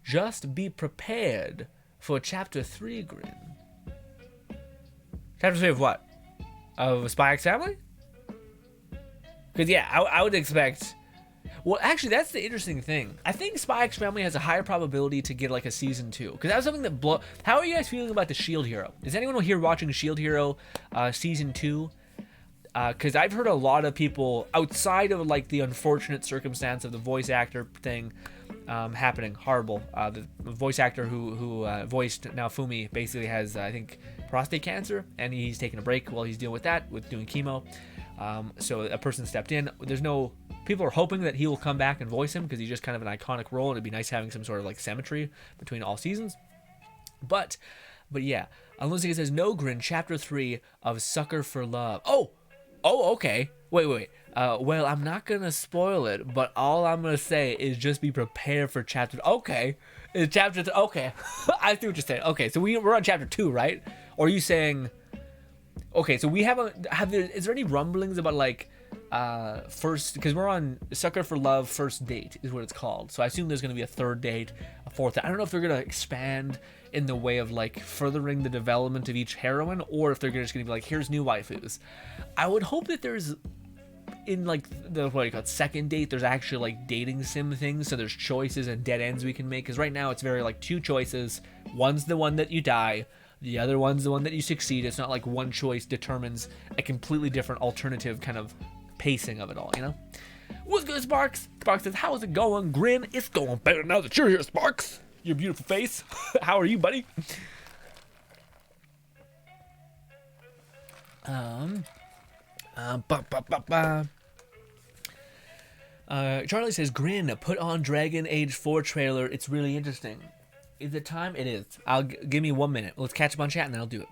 just be prepared for chapter 3, Grin. Chapter 3 of what? Of Spy X Family? Because yeah, I would expect. Well, actually, that's the interesting thing. I think Spy X Family has a higher probability to get like a season 2, because that was something that How are you guys feeling about the Shield Hero? Is anyone here watching Shield Hero season 2? Because I've heard a lot of people, outside of like the unfortunate circumstance of the voice actor thing happening, horrible. The voice actor who voiced Naofumi basically has, I think, prostate cancer, and he's taking a break while he's dealing with that, with doing chemo. So a person stepped in. People are hoping that he will come back and voice him, because he's just kind of an iconic role, and it'd be nice having some sort of like symmetry between all seasons. But yeah, Unless says, no, Grin, chapter 3 of Sucker for Love. Oh, okay. Wait. Well, I'm not gonna spoil it, but all I'm gonna say is just be prepared for chapter. Okay, is chapter. Okay, I see what you're saying. Okay, so we're on chapter 2, right? Or are you saying? Okay, so we is there any rumblings about like first? Because we're on Sucker for Love First Date is what it's called. So I assume there's gonna be a 3rd date, a 4th. I don't know if they're gonna expand in the way of like furthering the development of each heroine, or if they're just gonna be like, here's new waifus. I would hope that there's, in like the what do you call it, 2nd date, there's actually like dating sim things, so there's choices and dead ends we can make. Because right now it's very like 2 choices, one's the one that you die, the other one's the one that you succeed. It's not like one choice determines a completely different alternative kind of pacing of it all, you know? What's good, Sparks? Sparks says, how's it going, Grin? It's going better now that you're here, Sparks. Your beautiful face. How are you, buddy? Charlie says, Grin, put on Dragon Age 4 trailer. It's really interesting. Is it time? It is. Give me 1 minute. Let's catch up on chat and then I'll do it.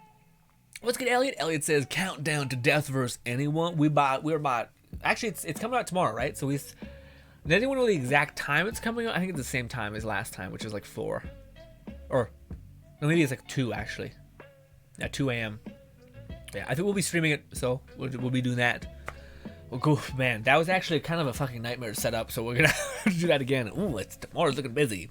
What's good, Elliot? Elliot says, countdown to Death vs. Anyone. We're about. Actually, it's coming out tomorrow, right? So does anyone know the exact time it's coming out? I think it's the same time as last time, which is like 4. Or, no, maybe it's like 2, actually. Yeah, 2 a.m. Yeah, I think we'll be streaming it, so we'll be doing that. Well, cool, man. That was actually kind of a fucking nightmare to set up, so we're gonna have to do that again. Ooh, tomorrow's looking busy.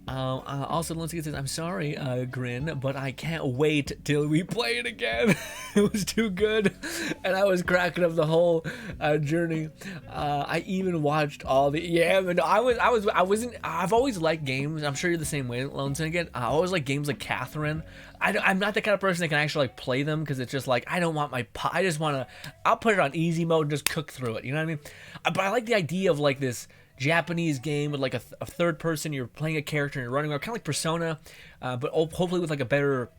Also, Linsky says, I'm sorry, Grin, but I can't wait till we play it again. It was too good, and I was cracking up the whole journey. I even watched all the but I've always liked games. I'm sure you're the same way, Lone Syndicate. I always like games like Catherine. I'm not the kind of person that can actually like play them because it's just like I don't want I just want to. I'll put it on easy mode and just cook through it. You know what I mean? But I like the idea of like this Japanese game with like a third person, you're playing a character and you're running around, kind of like Persona, but hopefully with like a better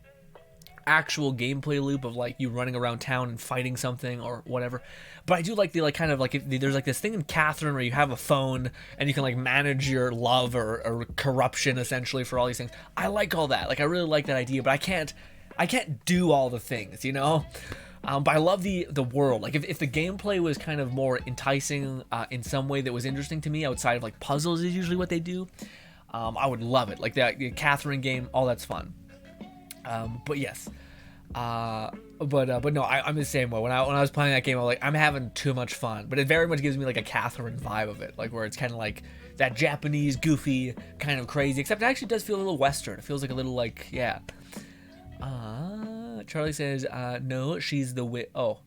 actual gameplay loop of like you running around town and fighting something or whatever. But I do like the like kind of like there's like this thing in Catherine where you have a phone and you can like manage your love or corruption essentially for all these things. I like all that. Like I really like that idea, but I can't do all the things, you know. But I love the world. Like if the gameplay was kind of more enticing in some way that was interesting to me outside of like puzzles is usually what they do, I would love it. Like the Catherine game, all that's fun. But yes, but no, I'm the same way. When I was playing that game, I was like, I'm having too much fun. But it very much gives me like a Catherine vibe of it, like where it's kind of like that Japanese goofy kind of crazy. Except it actually does feel a little Western. It feels like a little like yeah. Charlie says, no, she's the oh,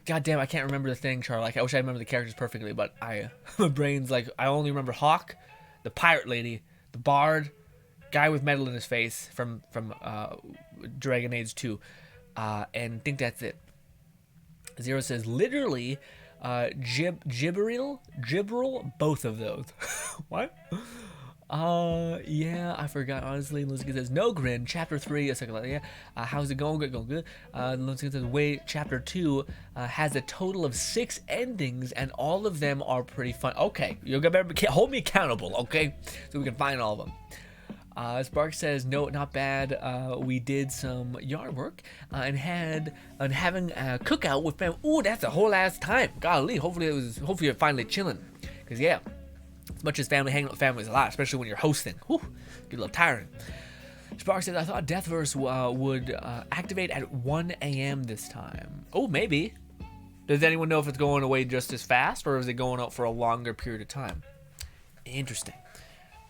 goddamn, I can't remember the thing, Charlie. Like, I wish I remember the characters perfectly, but my brain's like, I only remember Hawk, the pirate lady, the bard, guy with metal in his face from Dragon Age 2, and think that's it. Zero says, literally, Gibberil, both of those. What? Yeah, I forgot, honestly. Linsky says, no, Grin, chapter 3, a second, yeah, how's it going? Going good. Linsky says, wait, chapter 2, has a total of 6 endings, and all of them are pretty fun. Okay, you're gonna hold me accountable, okay? So we can find all of them. Spark says, no, not bad. We did some yard work, and having a cookout with family. Ooh, that's a whole ass time. Golly, hopefully you're finally chilling. Cause yeah. As much as hanging out with family is a lot, especially when you're hosting. Whew, get a little tiring. Spark says, I thought Deathverse would activate at 1 a.m. this time. Oh, maybe. Does anyone know if it's going away just as fast, or is it going out for a longer period of time? Interesting.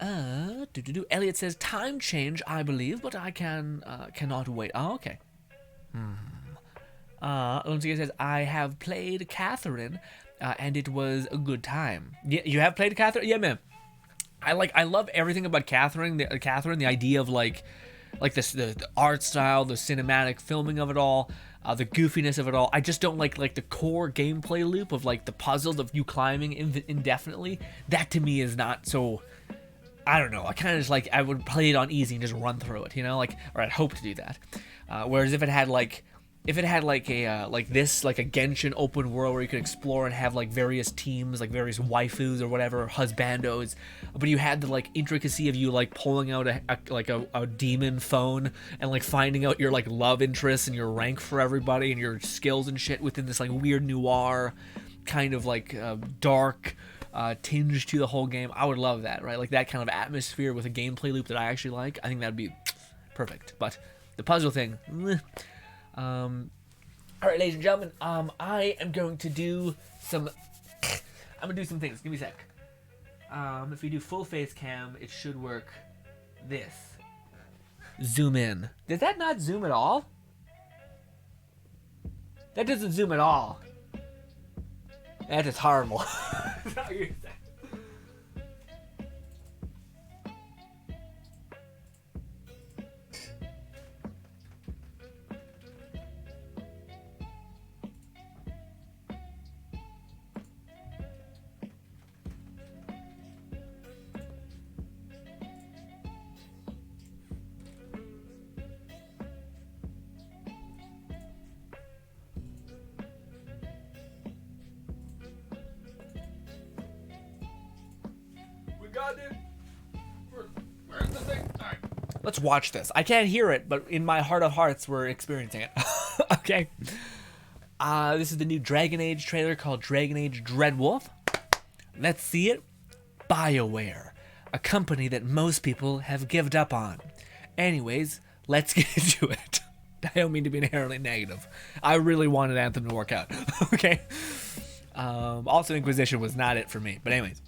Elliot says, time change, I believe, but I cannot wait. Oh, okay. Lindsay says, I have played Catherine, and it was a good time. Yeah, you have played Catherine? Yeah, man. I love everything about Catherine. The idea of like this, the art style, the cinematic filming of it all, the goofiness of it all. I just don't like the core gameplay loop of like the puzzles of you climbing indefinitely. That to me is not so. I don't know. I kind of just like I would play it on easy and just run through it, you know, like, or I'd hope to do that. Whereas if it had like a Genshin open world where you could explore and have like various teams, like various waifus or whatever, husbandos, but you had the like intricacy of you like pulling out a demon phone and like finding out your like love interests and your rank for everybody and your skills and shit within this like weird noir kind of like dark tinge to the whole game. I would love that, right? Like that kind of atmosphere with a gameplay loop that I actually like. I think that'd be perfect. But the puzzle thing, all right, ladies and gentlemen, I am going to do some things. Give me a sec. If we do full face cam, it should work. This. Zoom in. Did that not zoom at all? That doesn't zoom at all. That is horrible. Where's the thing? All right. Let's watch this. I can't hear it, but in my heart of hearts, we're experiencing it. Okay. This is the new Dragon Age trailer called Dragon Age Dreadwolf. Let's see it. BioWare, a company that most people have given up on. Anyways, let's get into it. I don't mean to be inherently negative. I really wanted Anthem to work out. Okay. Also, Inquisition was not it for me. But anyways.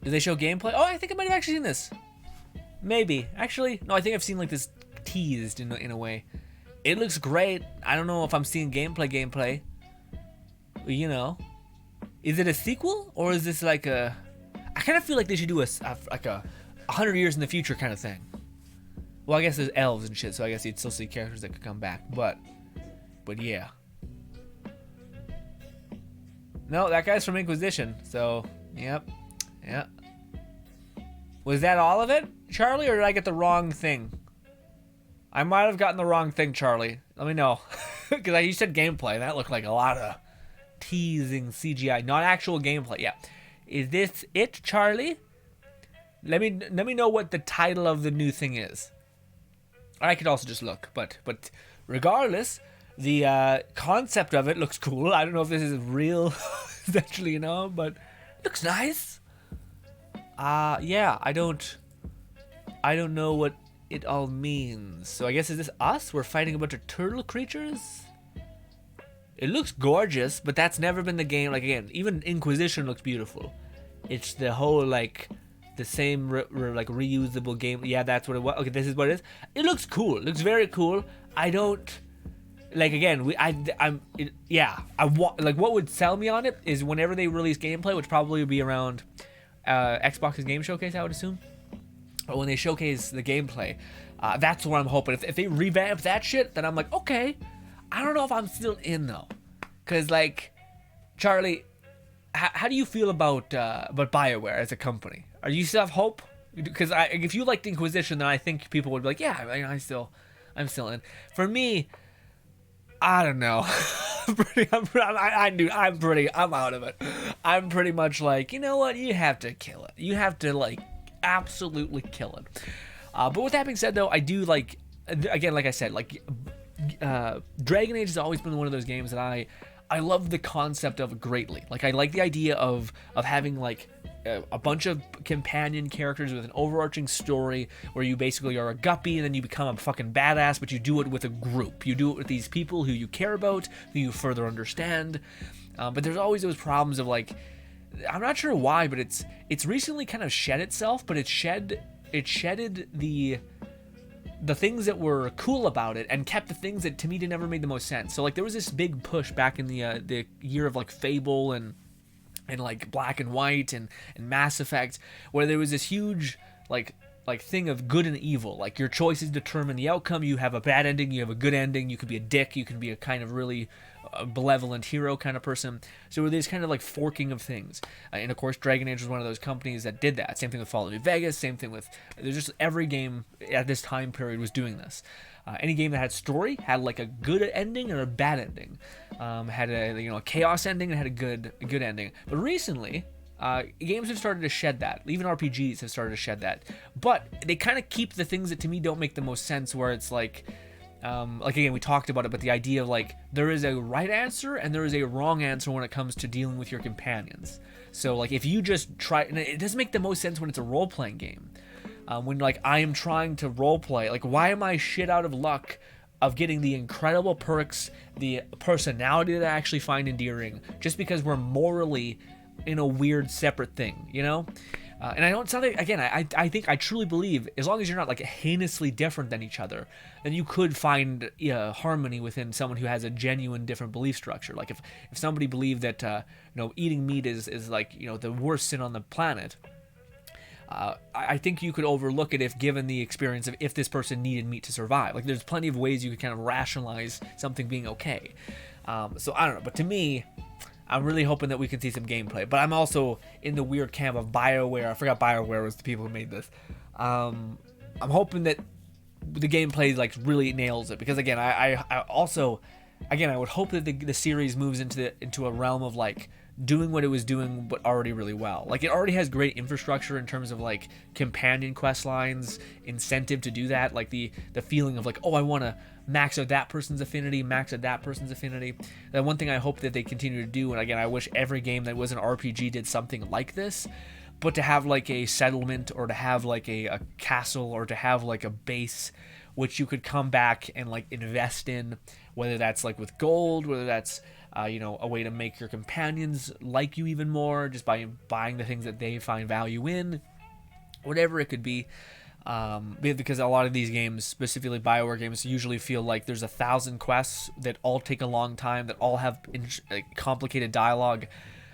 Did they show gameplay? Oh, I think I might have actually seen this. Maybe. Actually, no, I think I've seen like this teased in a way. It looks great. I don't know if I'm seeing gameplay. You know. Is it a sequel? Or is this like a... I kind of feel like they should do like a 100 years in the future kind of thing. Well, I guess there's elves and shit, so I guess you'd still see characters that could come back. But yeah. No, that guy's from Inquisition, so, yep. Was that all of it, Charlie, or did I get the wrong thing? I might have gotten the wrong thing, Charlie. Let me know. Because you said gameplay, that looked like a lot of teasing CGI, not actual gameplay. Yeah. Is this it, Charlie? Let me know what the title of the new thing is. I could also just look, but regardless, the concept of it looks cool. I don't know if this is real, essentially, you know, but it looks nice. Yeah, I don't know what it all means. So I guess, is this us? We're fighting a bunch of turtle creatures? It looks gorgeous, but that's never been the game. Like, again, even Inquisition looks beautiful. It's the whole, like, the same like reusable game. Yeah, that's what it was. Okay, this is what it is. It looks cool. It looks very cool. I don't like, again, like, what would sell me on it is whenever they release gameplay, which probably would be around Xbox's Game Showcase, I would assume, or when they showcase the gameplay. That's what I'm hoping. If they revamp that shit, then I'm like, okay. I don't know if I'm still in though, cause like, Charlie, how do you feel about BioWare as a company? Are you still have hope? Because if you liked Inquisition, then I think people would be like, yeah, I'm still in. For me, I don't know. I'm out of it. I'm pretty much like, you know what? You have to kill it. You have to, like, absolutely kill it. But with that being said, though, I do like, again, like I said, like, Dragon Age has always been one of those games that I love the concept of greatly. Like, I like the idea of having, like, a bunch of companion characters with an overarching story where you basically are a guppy and then you become a fucking badass, but you do it with a group. You do it with these people who you care about, who you further understand. But there's always those problems of, like, I'm not sure why, but it's recently kind of shed itself, but it shedded the things that were cool about it and kept the things that to me never made the most sense. So, like, there was this big push back in the year of, like, Fable and like Black and White and Mass Effect, where there was this huge like thing of good and evil. Like, your choices determine the outcome. You have a bad ending, you have a good ending. You could be a dick, you can be a kind of really benevolent hero kind of person. So there's kind of like forking of things. And of course, Dragon Age was one of those companies that did that. Same thing with Fallout New Vegas. Same thing with, there's just every game at this time period was doing this. Any game that had story had like a good ending or a bad ending. Had a chaos ending and had a good ending. But recently, games have started to shed that. Even RPGs have started to shed that. But they kind of keep the things that to me don't make the most sense, where it's like again, we talked about it, but the idea of like, there is a right answer and there is a wrong answer when it comes to dealing with your companions. So like, if you just try, and it doesn't make the most sense when it's a role-playing game. When like, I am trying to roleplay, like, why am I shit out of luck of getting the incredible perks, the personality that I actually find endearing, just because we're morally in a weird separate thing, you know? And I don't sound like, again, I think, I truly believe, as long as you're not like heinously different than each other, then you could find harmony within someone who has a genuine different belief structure. Like, if somebody believed that eating meat is like, the worst sin on the planet, I think you could overlook it if given the experience of if this person needed meat to survive. Like, there's plenty of ways you could kind of rationalize something being okay. So I don't know, but to me, I'm really hoping that we can see some gameplay. But I'm also in the weird camp of BioWare. I forgot BioWare was the people who made this. I'm hoping that the gameplay like really nails it, because again, I also, again, I would hope that the series moves into a realm of like doing what it was doing, but already really well. Like, it already has great infrastructure in terms of like companion quest lines, incentive to do that, like the feeling of like, oh, I want to max out that person's affinity, max out that person's affinity. The one thing I hope that they continue to do, and again, I wish every game that was an RPG did something like this, but to have like a settlement, or to have like a castle, or to have like a base which you could come back and like invest in, whether that's like with gold, whether that's you know, a way to make your companions like you even more just by buying the things that they find value in, whatever it could be. Because a lot of these games, specifically BioWare games, usually feel like there's 1,000 quests that all take a long time, that all have complicated dialogue,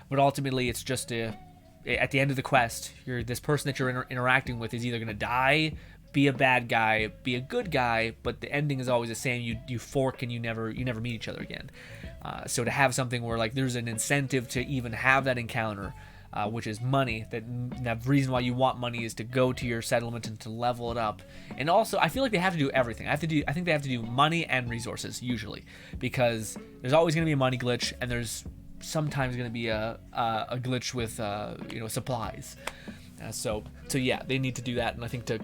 but ultimately it's just at the end of the quest, this person that you're interacting with is either going to die, be a bad guy, be a good guy, but the ending is always the same. You fork and you never meet each other again. So to have something where like there's an incentive to even have that encounter, which is money, that the reason why you want money is to go to your settlement and to level it up. And also, I feel like they have to do everything. I think they have to do money and resources usually, because there's always going to be a money glitch, and there's sometimes going to be a glitch with supplies. So yeah, they need to do that, and I think to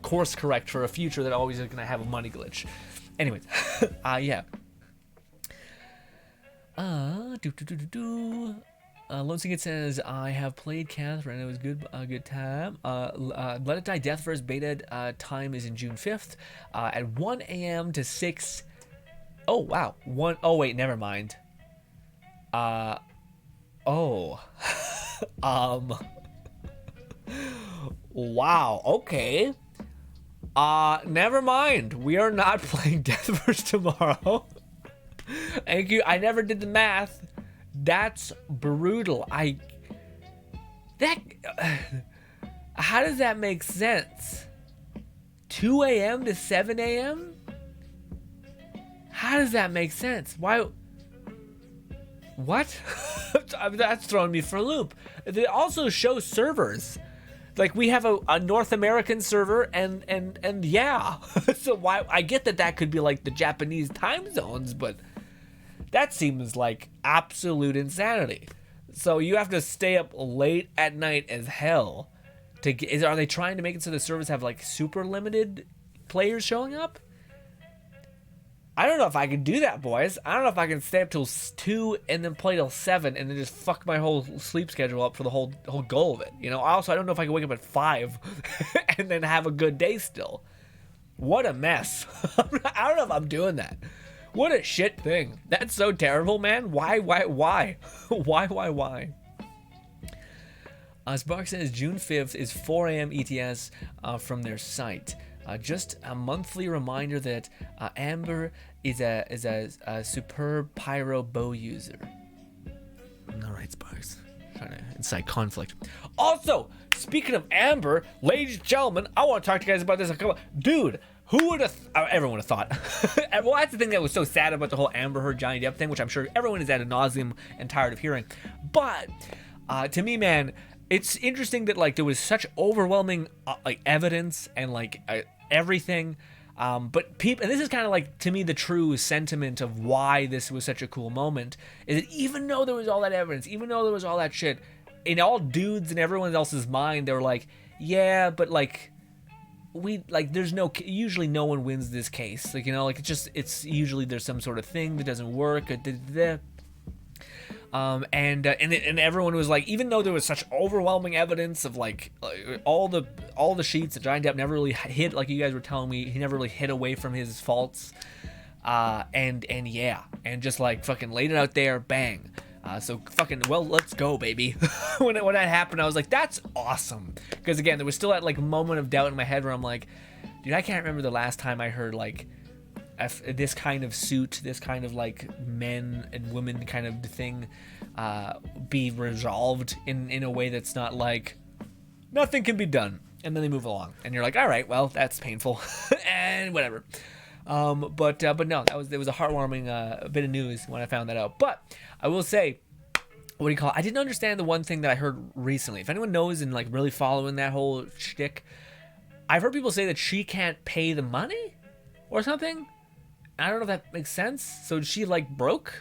course correct for a future that always is going to have a money glitch. Anyways, yeah. Lone Singed says, I have played Catherine. It was a good time. Let It Die Death Verse beta time is in June 5th at 1 a.m. to 6. Oh, wow. Oh, wait, never mind. Wow, okay. Never mind. We are not playing Death Verse tomorrow. Thank you. I never did the math. That's brutal. How does that make sense? 2 a.m. to 7 a.m.? How does that make sense? Why? What? That's throwing me for a loop. They also show servers. Like, we have a North American server, and yeah. So why? I get that could be like the Japanese time zones, but that seems like absolute insanity. So you have to stay up late at night as hell are they trying to make it so the servers have like super limited players showing up? I don't know if I can do that, boys. I don't know if I can stay up till 2 and then play till 7 and then just fuck my whole sleep schedule up for the whole goal of it. You know, also I don't know if I can wake up at 5 and then have a good day still. What a mess. I don't know if I'm doing that. What a shit thing. That's so terrible, man. Why? Why? Spark says June 5th is 4 a.m. ETS from their site. Just a monthly reminder that Amber is a superb pyro bow user. All right, Sparks. Trying to incite conflict. Also, speaking of Amber, ladies and gentlemen, I want to talk to you guys about this. Dude, who would have... everyone would have thought. Well, that's the thing that was so sad about the whole Amber Heard Johnny Depp thing, which I'm sure everyone is ad nauseum and tired of hearing. But to me, man, it's interesting that like there was such overwhelming like evidence and like everything. But people, and this is kind of like, to me, the true sentiment of why this was such a cool moment, is that even though there was all that evidence, even though there was all that shit, in all dudes and everyone else's mind, they were like, yeah, but like, there's usually no one wins this case. Like, you know, like it's usually there's some sort of thing that doesn't work. And everyone was like, even though there was such overwhelming evidence of like all the sheets that Johnny Depp never really hid, like you guys were telling me, he never really hid away from his faults, and just like fucking laid it out there, bang. So fucking, well, let's go, baby. when that happened, I was like, that's awesome, because again, there was still that like moment of doubt in my head where I'm like, dude, I can't remember the last time I heard like this kind of suit, this kind of like men and women kind of thing be resolved in a way that's not like nothing can be done, and then they move along and you're like, all right, well, that's painful and whatever. But no, it was a heartwarming bit of news when I found that out. But I will say, I didn't understand the one thing that I heard recently. If anyone knows and like really following that whole shtick, I've heard people say that she can't pay the money or something. I don't know if that makes sense. So she like broke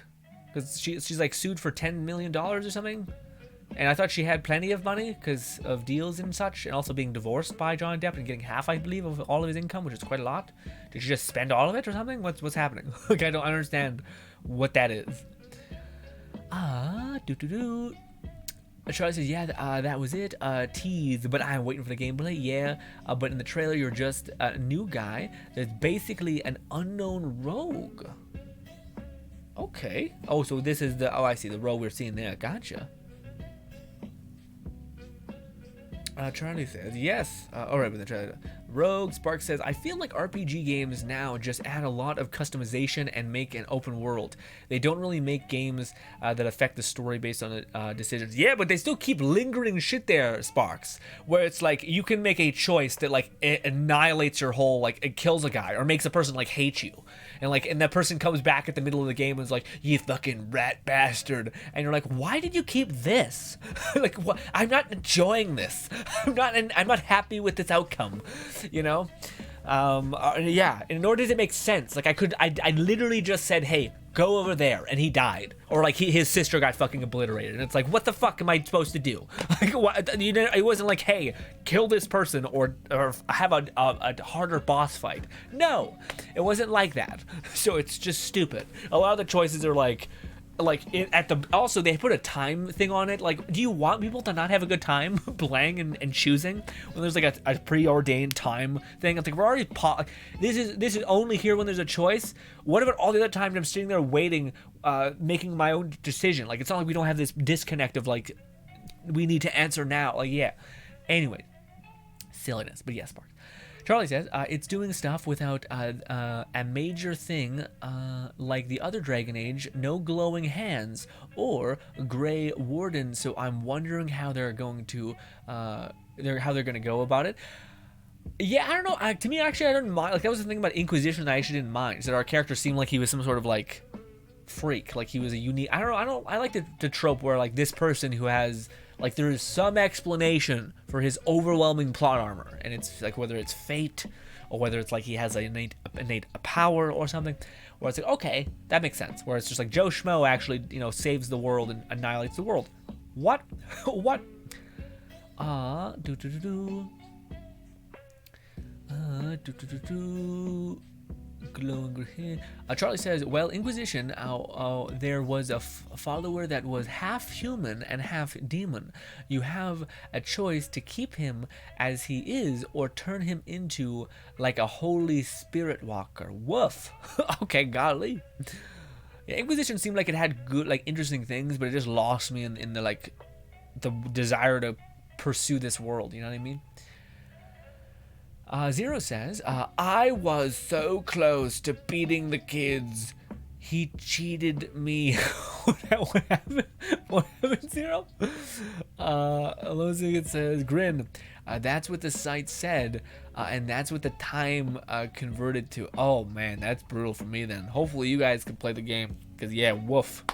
because she's like sued for $10 million or something. And I thought she had plenty of money because of deals and such, and also being divorced by Johnny Depp and getting half, I believe, of all of his income, which is quite a lot. Did she just spend all of it or something? What's happening? Like, I don't understand what that is. Charlie says, yeah, that was it. Tease, but I'm waiting for the gameplay. Yeah, but in the trailer, you're just a new guy that's basically an unknown rogue. Okay. Oh, so this is the, oh, I see, the row we're seeing there. Gotcha. Charlie says, yes. Alright, but then Rogue Spark says, I feel like RPG games now just add a lot of customization and make an open world. They don't really make games that affect the story based on decisions. Yeah, but they still keep lingering shit there, Sparks. Where it's like, you can make a choice that, like, it annihilates your whole, like, it kills a guy or makes a person, like, hate you. And that person comes back at the middle of the game and is like, you fucking rat bastard. And you're like, why did you keep this? Like, what? I'm not enjoying this. I'm not happy with this outcome, you know? Yeah, in order to make sense, like I literally just said, hey, go over there, and he died, or like his sister got fucking obliterated, and it's like, what the fuck am I supposed to do? Like, what? You know, it wasn't like, hey, kill this person or have a harder boss fight. No, it wasn't like that. So it's just stupid. A lot of the choices are like also they put a time thing on it. Like, do you want people to not have a good time playing and choosing when there's like a preordained time thing? It's like, we're already this is only here when there's a choice. What about all the other times I'm sitting there waiting, making my own decision? Like, it's not like we don't have this disconnect of like, we need to answer now. Like, yeah. Anyway, silliness. But yes, Spark. Charlie says, it's doing stuff without a major thing like the other Dragon Age, no glowing hands or gray warden, so I'm wondering how they're going to go about it. Yeah, I don't know. To me, actually, I don't mind. Like, that was the thing about Inquisition that I actually didn't mind. Is that our character seemed like he was some sort of like freak, like he was a unique. I don't know. I like the trope where like this person who has, like, there is some explanation for his overwhelming plot armor, and it's like whether it's fate or whether it's like he has an innate power or something, where it's like, okay, that makes sense. Where it's just like Joe Schmo actually, you know, saves the world and annihilates the world. What? What? Glowing green. Charlie says, well, Inquisition, there was a follower that was half human and half demon. You have a choice to keep him as he is or turn him into like a holy spirit walker. Woof. Okay, golly. Yeah, Inquisition seemed like it had good, like, interesting things, but it just lost me in the, like, the desire to pursue this world, you know what I mean? Zero says, I was so close to beating the kids. He cheated me. What happened? What happened, Zero? Losing it says, GRINN. That's what the site said, and that's what the time converted to. Oh, man, that's brutal for me then. Hopefully you guys can play the game, because, yeah, woof.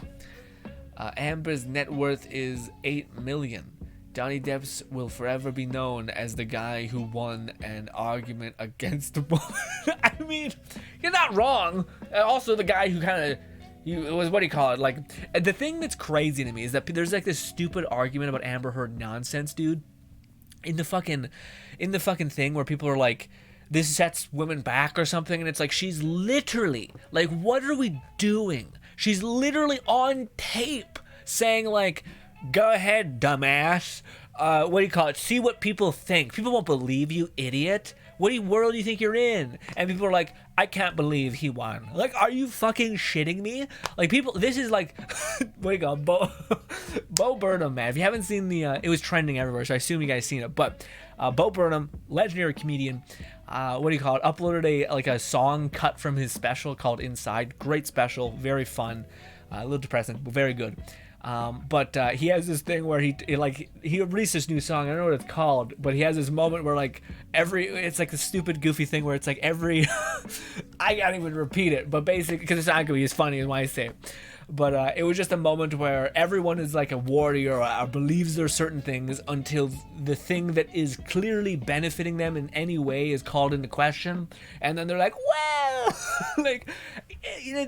Amber's net worth is 8 million. Johnny Depp's will forever be known as the guy who won an argument against the woman. I mean, you're not wrong. Also, the guy who kind of, it was, what do you call it? Like, the thing that's crazy to me is that there's like this stupid argument about Amber Heard nonsense, dude. In the fucking thing where people are like, this sets women back or something, and it's like, she's literally, like, what are we doing? She's literally on tape saying, like, go ahead, dumbass. What do you call it? See what people think. People won't believe you, idiot. What world do you think you're in? And people are like, I can't believe he won. Like, are you fucking shitting me? Like, people, this is like, what do you call it? Bo Burnham, man. If you haven't seen it was trending everywhere, so I assume you guys seen it. But Bo Burnham, legendary comedian, what do you call it? Uploaded a song cut from his special called Inside. Great special, very fun, a little depressing, but very good. But he has this thing where he released this new song. I don't know what it's called, but he has this moment where like it's like the stupid goofy thing where it's like I can't even repeat it, but basically, because it's not gonna be as funny as when I say it. But it was just a moment where everyone is like a warrior or believes there are certain things until the thing that is clearly benefiting them in any way is called into question, and then they're like, well, like,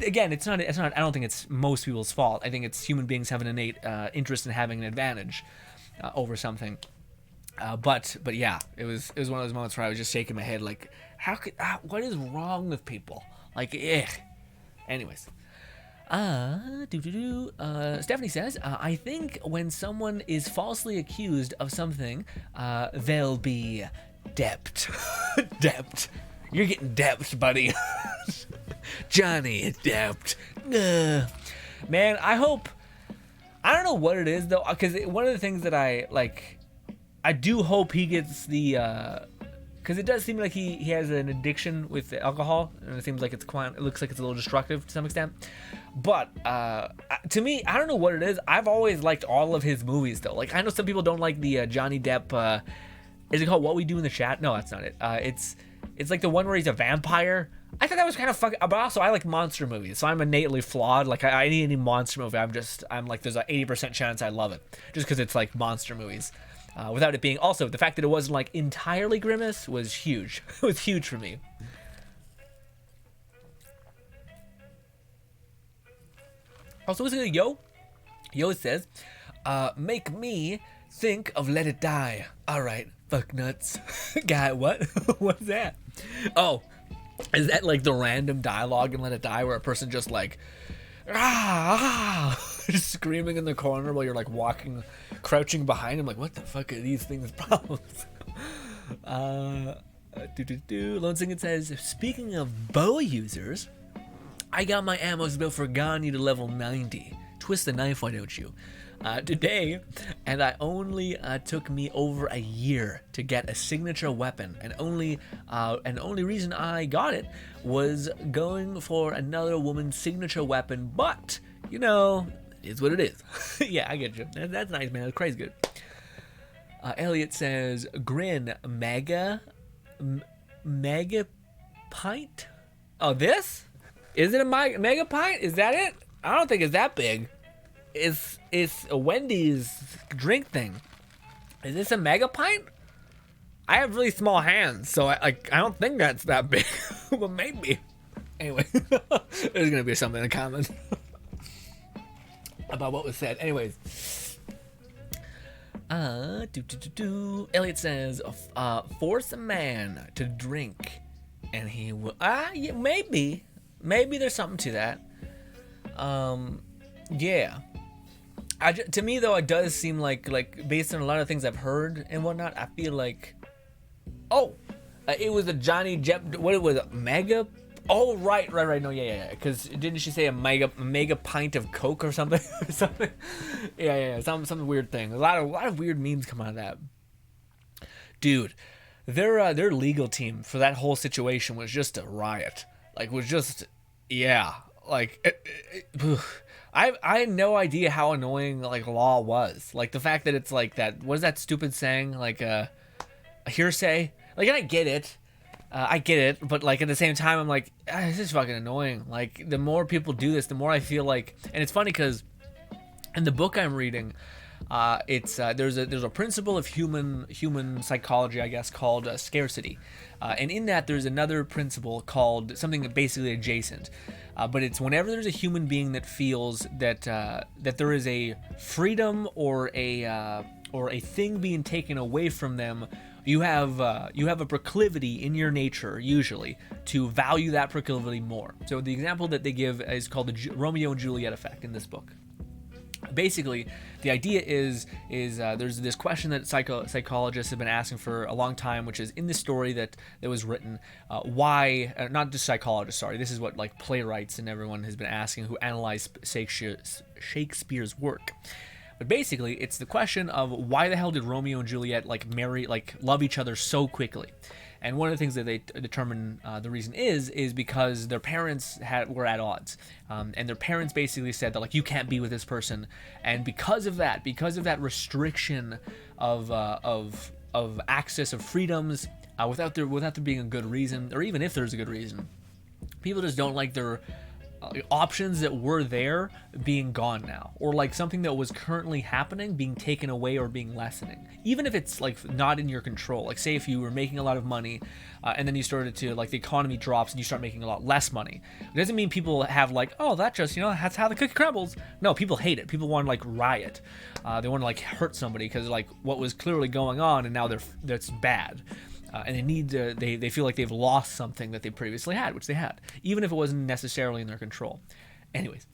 again, it's not. I don't think it's most people's fault. I think it's human beings have an innate interest in having an advantage over something. But yeah, it was one of those moments where I was just shaking my head, like, what is wrong with people? Like, anyways. Stephanie says, I think when someone is falsely accused of something, they'll be depped. Depped. You're getting depped, buddy. Johnny Depped. Man, I don't know what it is though, because one of the things that I like, I do hope he gets the, because it does seem like he has an addiction with alcohol, and it seems like it looks like it's a little destructive to some extent. But to me, I don't know what it is. I've always liked all of his movies though. Like I know some people don't like the Johnny Depp. Is it called What We Do in the Chat? No, that's not it. It's like the one where he's a vampire. I thought that was kind of fucking, but also I like monster movies, so I'm innately flawed. Like I need any monster movie. I'm like there's a 80% chance I love it just because it's like monster movies. Without it being, also the fact that it wasn't like entirely Grimace was huge. It was huge for me. Also, listen to Yo. Yo says, make me think of Let It Die. All right, fuck nuts. Guy, what? What's that? Oh, is that like the random dialogue in Let It Die where a person just like, just screaming in the corner while you're like walking, crouching behind him, like, what the fuck are these things' problems? Lone Singing says, speaking of bow users, I got my ammo built for Gani to level 90. Twist the knife, why don't you? Today, and I only took me over a year to get a signature weapon, and only reason I got it was going for another woman's signature weapon, but you know, it's what it is. Yeah, I get you. That's nice, man. That's crazy good. Elliot says, GRINN mega pint. Oh, this? Is it a mega pint? Is that it? I don't think it's that big. It's a Wendy's drink thing. Is this a mega pint? I have really small hands, so I don't think that's that big. But maybe. Anyway, there's gonna be something in the comments about what was said. Anyways, Elliot says, force a man to drink, and he will. Yeah, maybe there's something to that. Yeah. To me though, it does seem like based on a lot of things I've heard and whatnot, I feel like, it was a Johnny Depp. What it was, a mega? Oh, right. No, yeah. Because didn't she say a mega pint of Coke or something? Something. Yeah. Some weird thing. A lot of weird memes come out of that. Dude, their legal team for that whole situation was just a riot. Like, was just, yeah. Like, I had no idea how annoying like law was. Like the fact that it's like that. What is that stupid saying? Like a hearsay. Like, and I get it, but like at the same time, I'm like, this is fucking annoying. Like the more people do this, the more I feel like, and it's funny because in the book I'm reading, there's a principle of human psychology, I guess, called scarcity, and in that there's another principle called something basically adjacent, but it's whenever there's a human being that feels that there is a freedom or a thing being taken away from them, you have a proclivity in your nature usually to value that proclivity more. So the example that they give is called the Romeo and Juliet effect in this book. Basically, the idea is there's this question that psychologists have been asking for a long time, which is in this story that was written. Why? Not just psychologists. Sorry, this is what like playwrights and everyone has been asking who analyze Shakespeare's work. But basically, it's the question of why the hell did Romeo and Juliet love each other so quickly? And one of the things that they determine the reason is because their parents were at odds, and their parents basically said that like you can't be with this person, and because of that restriction of access of freedoms, without there being a good reason, or even if there's a good reason, people just don't like their options that were there being gone now, or like something that was currently happening being taken away or being lessening, even if it's like not in your control. Like say if you were making a lot of money and then you started to like the economy drops and you start making a lot less money, it doesn't mean people have like, oh, that just, that's how the cookie crumbles. No, people hate it. People want to like riot. They want to like hurt somebody because like what was clearly going on and now that's bad. And they need to, they feel like they've lost something that they previously had, which they had, even if it wasn't necessarily in their control. Anyways,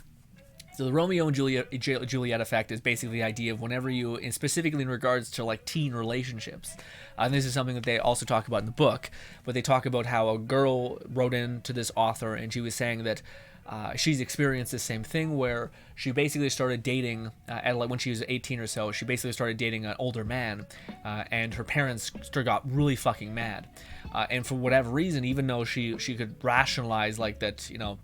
so the Romeo and Juliet effect is basically the idea of whenever you, and specifically in regards to like teen relationships, and this is something that they also talk about in the book, but they talk about how a girl wrote in to this author and she was saying that she's experienced the same thing where she basically started dating at like when she was 18 or so. She basically started dating an older man, and her parents got really fucking mad. And for whatever reason, even though she could rationalize like that, you know,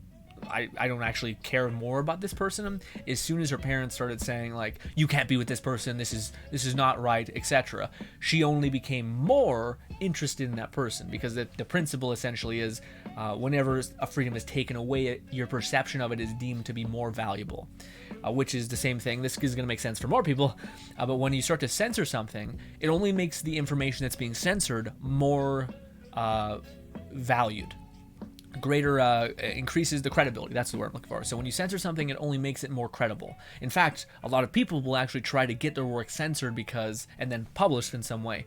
I don't actually care more about this person. As soon as her parents started saying like, you can't be with this person, this is not right, etc., she only became more interested in that person, because the principle essentially is whenever a freedom is taken away, your perception of it is deemed to be more valuable, which is the same thing. This is going to make sense for more people, but when you start to censor something, it only makes the information that's being censored more valued. Greater increases the credibility. That's the word I'm looking for. So when you censor something, it only makes it more credible. In fact, a lot of people will actually try to get their work censored and then published in some way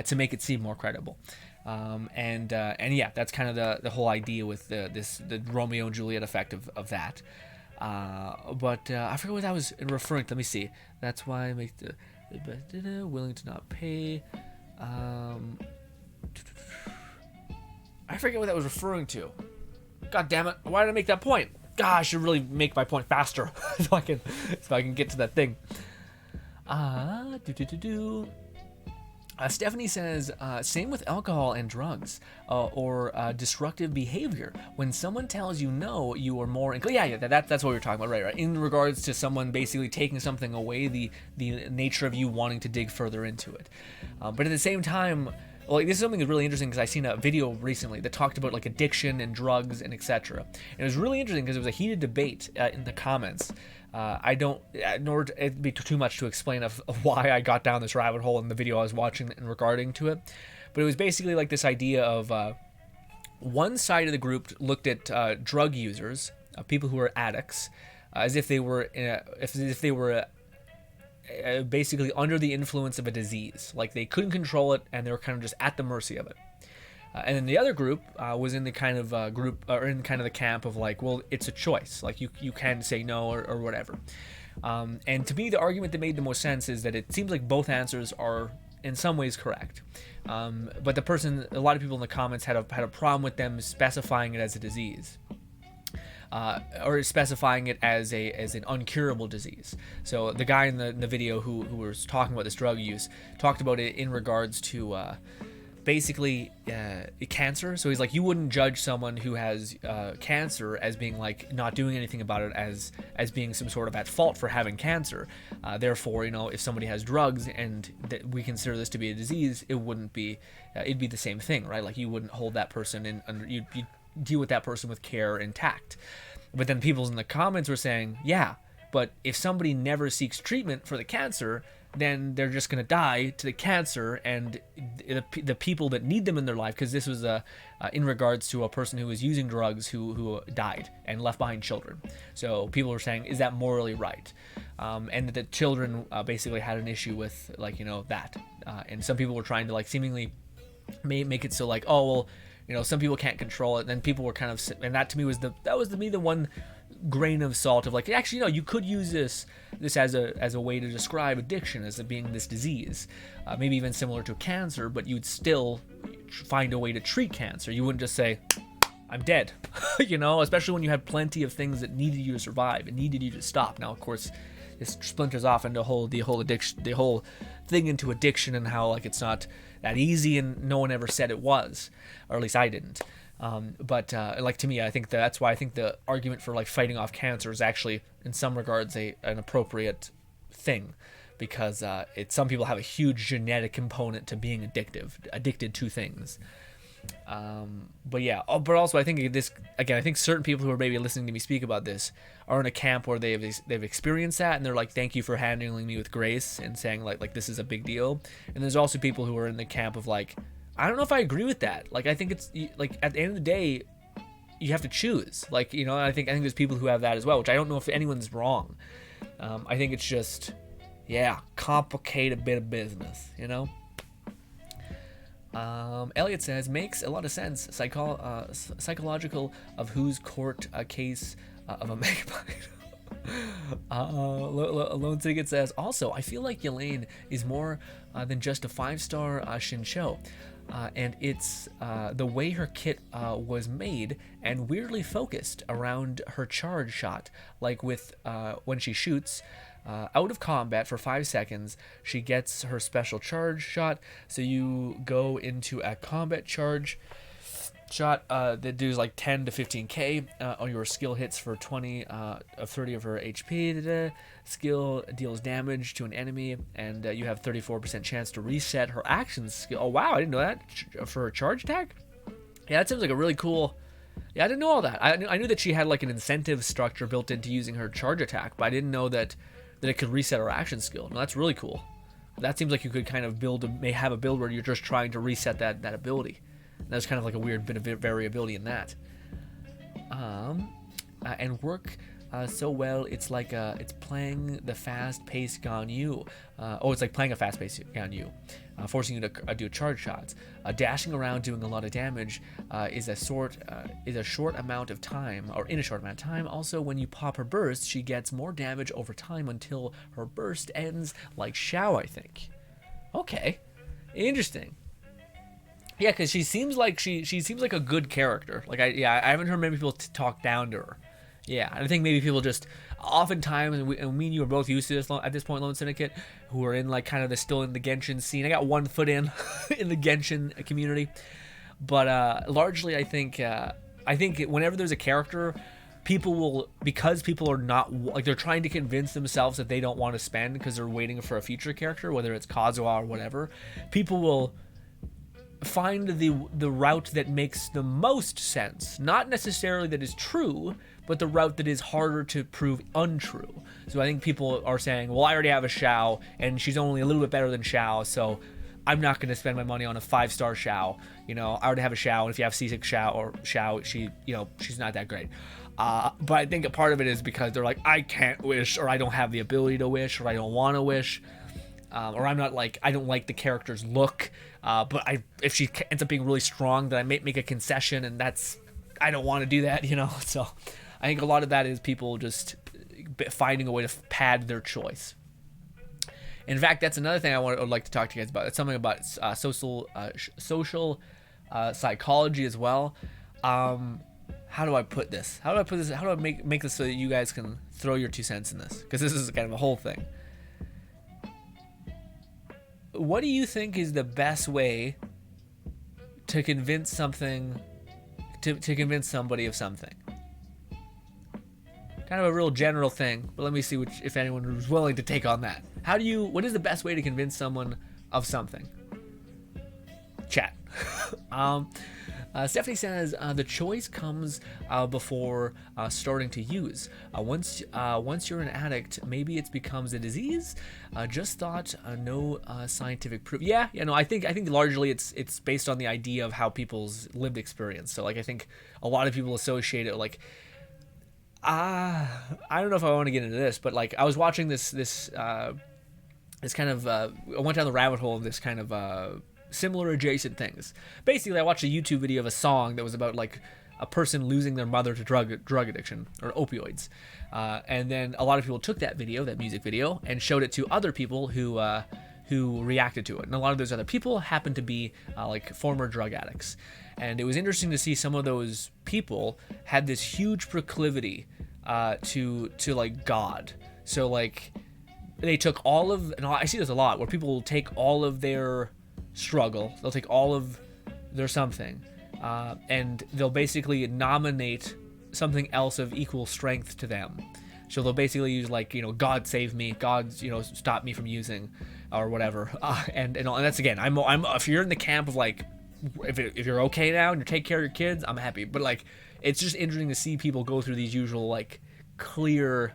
to make it seem more credible. And yeah, that's kind of the whole idea with the Romeo and Juliet effect of that. But I forget what that was referring to. Let me see. That's why I make the willing to not pay. I forget what that was referring to. God damn it! Why did I make that point? God, I should really make my point faster so I can get to that thing. Stephanie says, same with alcohol and drugs, or destructive behavior. When someone tells you no, you are more yeah, that's what we were talking about, right? In regards to someone basically taking something away, the nature of you wanting to dig further into it. But at the same time, well, this is something that's really interesting because I seen a video recently that talked about like addiction and drugs and etc. And it was really interesting because it was a heated debate in the comments. Nor it'd be too much to explain of why I got down this rabbit hole in the video I was watching in regarding to it. But it was basically like this idea of one side of the group looked at drug users, people who are addicts, as if they were basically under the influence of a disease, like they couldn't control it and they were kind of just at the mercy of it. And then the other group was in the kind of the camp of like, well, it's a choice, like you can say no or whatever. And to me, the argument that made the most sense is that it seems like both answers are in some ways correct. But a lot of people in the comments had a problem with them specifying it as a disease. Or specifying it as an uncurable disease. So the guy in the video who was talking about this drug use talked about it in regards to basically cancer. So he's like, you wouldn't judge someone who has cancer as being like not doing anything about it as being some sort of at fault for having cancer. Therefore, you know, if somebody has drugs and we consider this to be a disease, it wouldn't be. It'd be the same thing, right? Like you wouldn't hold that person in under you deal with that person with care and tact. But then people in the comments were saying, yeah, but if somebody never seeks treatment for the cancer, then they're just going to die to the cancer, and the people that need them in their life, because this was in regards to a person who was using drugs who died and left behind children. So people were saying, is that morally right? And the children basically had an issue with, like, you know, that. And some people were trying to, like, seemingly make it so, like, oh, well, you know, some people can't control it. And then people were kind of, and that to me was the one grain of salt of like, actually, no, you could use this as a way to describe addiction as being this disease, maybe even similar to cancer, but you'd still find a way to treat cancer. You wouldn't just say, I'm dead, you know, especially when you had plenty of things that needed you to survive and needed you to stop. Now, of course, this splinters off into the whole addiction, the whole thing into addiction, and how like it's not that easy, and no one ever said it was, or at least I didn't. But like, to me, I think that's why I think the argument for like fighting off cancer is actually in some regards an appropriate thing, because some people have a huge genetic component to being addicted to things. But yeah, but also I think I think certain people who are maybe listening to me speak about this are in a camp where they've experienced that, and they're like, thank you for handling me with grace and saying like this is a big deal. And there's also people who are in the camp of like, I don't know if I agree with that. Like, I think it's like at the end of the day, you have to choose. Like, you know, I think there's people who have that as well, which I don't know if anyone's wrong. I think it's just, complicated bit of business, you know. Elliot says, makes a lot of sense. Psychological of whose court a case of a magpie. Lone Ticket says, also, I feel like Elaine is more than just a 5-star Shincho. and it's the way her kit was made and weirdly focused around her charge shot. Like with when she shoots out of combat for 5 seconds, she gets her special charge shot. So you go into a combat charge shot that does like 10 to 15k on your skill hits for 20 of 30 of her HP. Skill deals damage to an enemy, and you have 34% chance to reset her action skill. Oh wow, I didn't know that. For her charge attack? Yeah, that seems like a really cool... Yeah, I didn't know all that. I knew that she had like an incentive structure built into using her charge attack, but I didn't know that it could reset her action skill. No, that's really cool. That seems like you could kind of may have a build where you're just trying to reset that ability. There's kind of like a weird bit of variability in that. And work so well, it's like it's playing the fast-paced Ganyu. It's like playing a fast-paced Ganyu, forcing you to do charge shots. Dashing around, doing a lot of damage is a short amount of time, or in a short amount of time. Also, when you pop her burst, she gets more damage over time until her burst ends, like Xiao, I think. Okay, interesting. Yeah, because she seems like she seems like a good character. Like I haven't heard many people talk down to her. Yeah, I think maybe people just oftentimes, and me and you are both used to this at this point, Lone Syndicate, who are in like kind of still in the Genshin scene. I got one foot in the Genshin community, but largely I think whenever there's a character, people will, because people are not like, they're trying to convince themselves that they don't want to spend because they're waiting for a future character, whether it's Kazuha or whatever. People will find the route that makes the most sense, not necessarily that is true, but the route that is harder to prove untrue. So I think people are saying, well, I already have a Xiao and she's only a little bit better than Xiao, so I'm not going to spend my money on a 5-star Xiao. You know, I already have a Xiao, and if you have C6 Xiao or Xiao, she's not that great. But I think a part of it is because they're like, I can't wish, or I don't have the ability to wish, or I don't want to wish. Or I'm not like, I don't like the character's look, but if she ends up being really strong, then I may make a concession, and I don't want to do that, you know. So I think a lot of that is people just finding a way to pad their choice. In fact, that's another thing I would like to talk to you guys about. It's something about social psychology as well. How do I put this? How do I make this so that you guys can throw your 2 cents in this? Because this is kind of a whole thing. What do you think is the best way to convince something, to convince somebody of something? Kind of a real general thing, but let me see if anyone is willing to take on that. What is the best way to convince someone of something? Chat. Stephanie says, the choice comes before starting to use. Once you're an addict, maybe it becomes a disease. Just thought, no scientific proof. Yeah, I think largely it's based on the idea of how people's lived experience. So like, I think a lot of people associate it like, I don't know if I want to get into this, but like I was watching this kind of I went down the rabbit hole of this kind of similar adjacent things. Basically, I watched a YouTube video of a song that was about like a person losing their mother to drug addiction or opioids, and then a lot of people took that music video, and showed it to other people who reacted to it, and a lot of those other people happened to be like former drug addicts. And it was interesting to see some of those people had this huge proclivity to like God. So like they took all of, and I see this a lot, where people will take all of their struggle, they'll take all of their something, and they'll basically nominate something else of equal strength to them. So they'll basically use like, God save me, God, stop me from using, or whatever. And that's, again, I'm if you're in the camp of like, if you're okay now and you take care of your kids, I'm happy. But like, it's just interesting to see people go through these usual like clear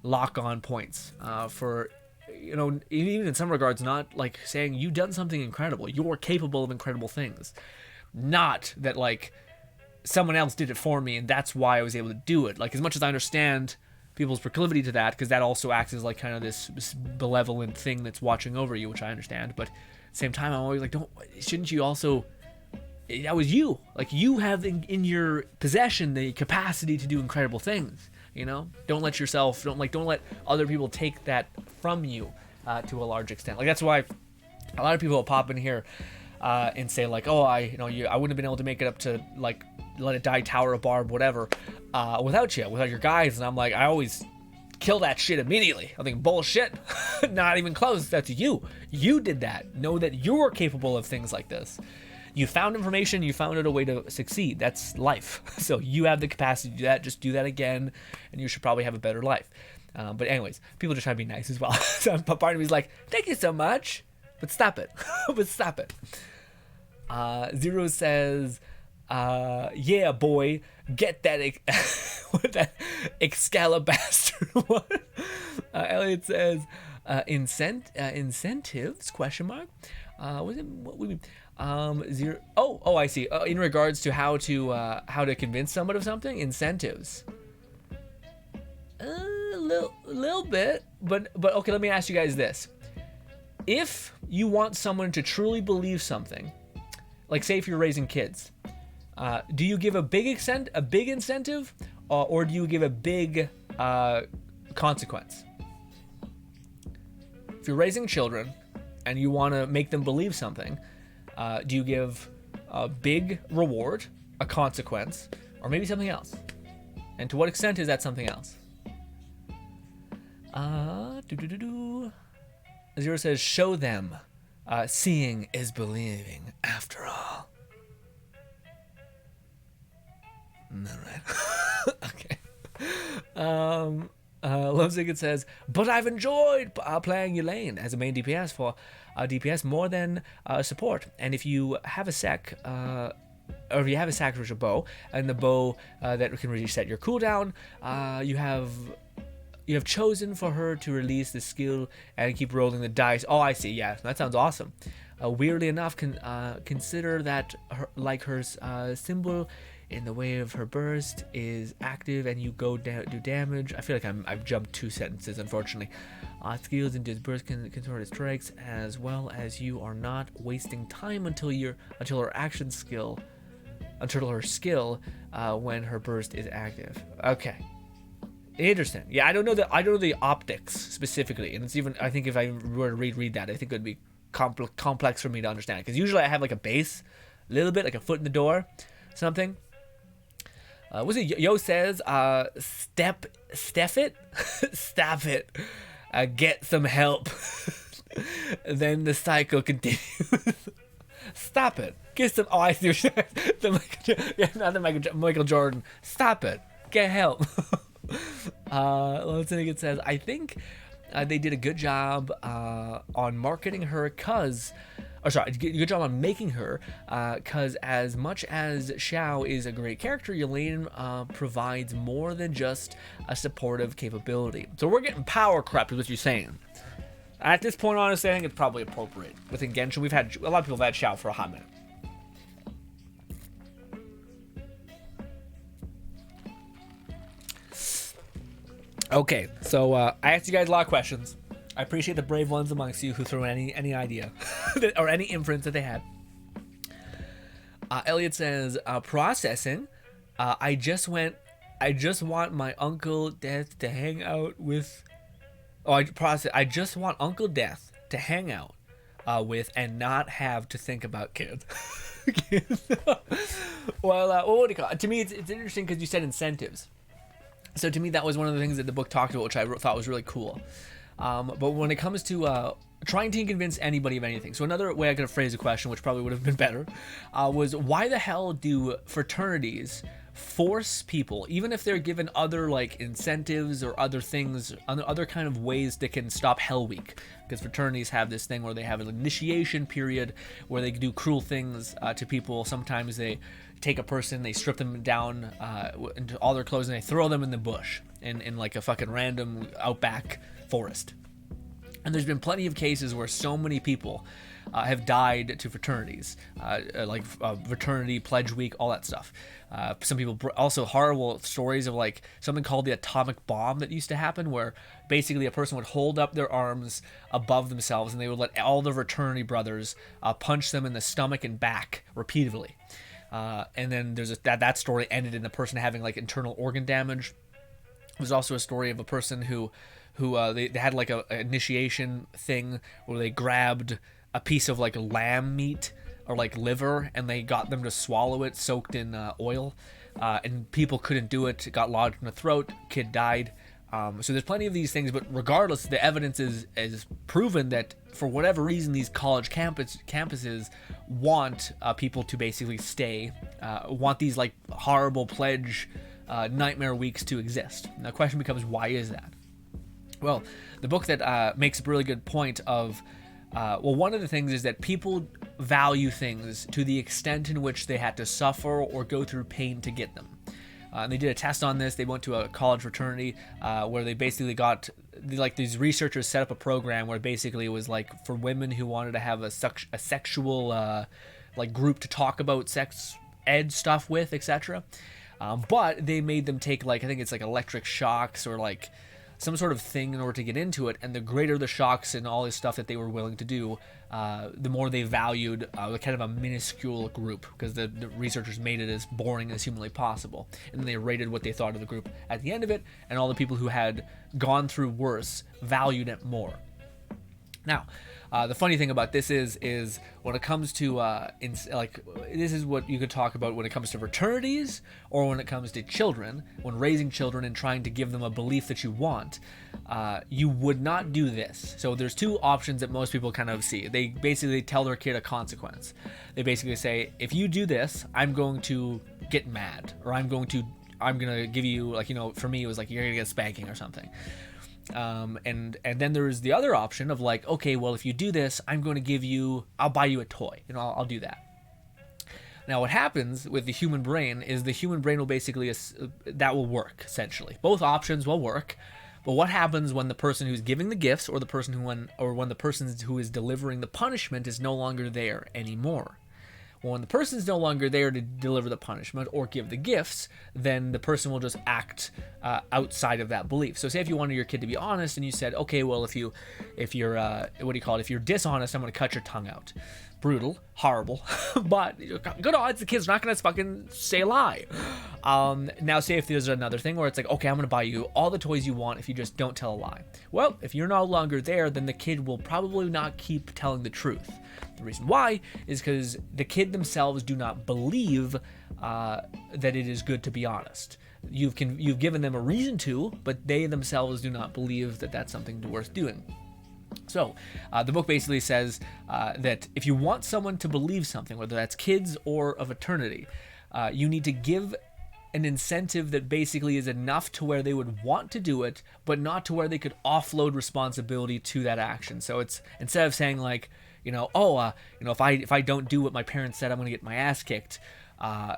lock-on points for, even in some regards, not like saying you've done something incredible, you're capable of incredible things, not that like someone else did it for me and that's why I was able to do it. Like, as much as I understand people's proclivity to that, because that also acts as like kind of this benevolent thing that's watching over you, which I understand, but at the same time I'm always like, shouldn't you also, that was you, like you have in your possession the capacity to do incredible things. Don't let other people take that from you to a large extent. Like, that's why a lot of people will pop in here and say like, oh, I wouldn't have been able to make it up to like Let It Die, Tower of Barb, whatever, without your guys. And I'm like, I always kill that shit immediately. I think bullshit. Not even close. That's you. You did that. Know that you are capable of things like this. You found information, you found a way to succeed. That's life. So you have the capacity to do that. Just do that again, and you should probably have a better life. But anyways, people just try to be nice as well. So part of me is like, thank you so much, but stop it. But stop it. Zero says, yeah, boy, get that what that Excalibur. What? Elliot says, incentives? Question mark. What do you mean? Zero. Oh, I see. In regards to how to convince someone of something, incentives. A little bit, but okay. Let me ask you guys this: if you want someone to truly believe something, like say if you're raising kids, do you give a big incentive, or do you give a big consequence? If you're raising children and you want to make them believe something, do you give a big reward, a consequence, or maybe something else? And to what extent is that something else? Zero says, show them. Seeing is believing, after all. All right. Okay. Lovesick says, but I've enjoyed playing Elaine as a main DPS for DPS more than support. And if you have a sac, or if you have a sacrificial bow, and the bow that can reset your cooldown, you have chosen for her to release the skill and keep rolling the dice. Oh, I see. Yeah, that sounds awesome. Weirdly enough, consider that her symbol in the way of her burst is active, and you go do damage. I feel like I've jumped 2 sentences, unfortunately. Skills into his burst can sort of strikes, as well as you are not wasting time until her skill when her burst is active. Okay. Interesting. Yeah, I don't know the optics specifically, and it's even, I think if I were to read that, I think it would be complex for me to understand, because usually I have like a base, a little bit like a foot in the door, something. Was it Yo says, step it, stop it, get some help. Then the cycle continues. Stop it. Get some. Oh, I see. Not the Michael Jordan. Stop it. Get help. It says, I think they did a good job on marketing her, good job on making her, because as much as Xiao is a great character, Elaine provides more than just a supportive capability. So we're getting power crept, is what you're saying. At this point, honestly, I think it's probably appropriate. Within Genshin, we've had a lot of people have had Xiao for a hot minute. Okay, so I asked you guys a lot of questions. I appreciate the brave ones amongst you who threw any idea or any inference that they had. Elliot says, processing. I just want my Uncle Death to hang out with. I just want Uncle Death to hang out with and not have to think about kids. Well, what do you call it? To me, it's interesting because you said incentives. So to me, that was one of the things that the book talked about, which I thought was really cool. But when it comes to trying to convince anybody of anything, so another way I could have phrased the question, which probably would have been better, was why the hell do fraternities force people, even if they're given other like incentives or other things, other kind of ways that can stop Hell Week? Because fraternities have this thing where they have an initiation period where they do cruel things to people. Sometimes they take a person, they strip them down into all their clothes, and they throw them in the bush in like a fucking random outback forest. And there's been plenty of cases where so many people have died to fraternities, like fraternity, pledge week, all that stuff. Some people also horrible stories of like something called the atomic bomb that used to happen, where basically a person would hold up their arms above themselves and they would let all the fraternity brothers punch them in the stomach and back repeatedly. And then there's that story ended in the person having like internal organ damage. There's also a story of a person who they had like a initiation thing where they grabbed a piece of like lamb meat or like liver, and they got them to swallow it soaked in oil, and people couldn't do it. It got lodged in the throat. Kid died. So there's plenty of these things, but regardless, the evidence is proven that for whatever reason, these college campuses want people to basically stay, want these like horrible pledge nightmare weeks to exist. Now, the question becomes, why is that? Well, the book that makes a really good point of, one of the things is that people value things to the extent in which they had to suffer or go through pain to get them. And they did a test on this. They went to a college fraternity where they basically got, like, these researchers set up a program where basically it was like for women who wanted to have a sexual like group to talk about sex ed stuff with, etc. But they made them take, like, I think it's like electric shocks or like some sort of thing in order to get into it, and the greater the shocks and all this stuff that they were willing to do, the more they valued kind of a minuscule group, because the researchers made it as boring as humanly possible, and then they rated what they thought of the group at the end of it, and all the people who had gone through worse valued it more. Now, the funny thing about this is when it comes to this is what you could talk about when it comes to fraternities or when it comes to children. When raising children and trying to give them a belief that you want, you would not do this. So there's two options that most people kind of see. They basically tell their kid a consequence. They basically say, if you do this, I'm going to get mad, or I'm gonna give you, like, you know, for me it was like, you're gonna get spanking or something. And then there's the other option of like, okay, well, if you do this, I'll buy you a toy, and I'll do that. Now, what happens with the human brain is the human brain will basically, that will work, essentially. Both options will work, but what happens when the person who's giving the gifts or when the person who is delivering the punishment is no longer there anymore? Well, when the person's no longer there to deliver the punishment or give the gifts, then the person will just act outside of that belief. So say if you wanted your kid to be honest and you said, okay, well, if you're if you're dishonest, I'm going to cut your tongue out. Brutal, horrible, but good odds the kid's not going to fucking say a lie. Now say if there's another thing where it's like, okay, I'm going to buy you all the toys you want if you just don't tell a lie. Well, if you're no longer there, then the kid will probably not keep telling the truth. The reason why is because the kid themselves do not believe that it is good to be honest. You've given them a reason to, but they themselves do not believe that that's something worth doing. So the book basically says that if you want someone to believe something, whether that's kids or of eternity, you need to give an incentive that basically is enough to where they would want to do it, but not to where they could offload responsibility to that action. So it's, instead of saying like, if I don't do what my parents said, I'm going to get my ass kicked.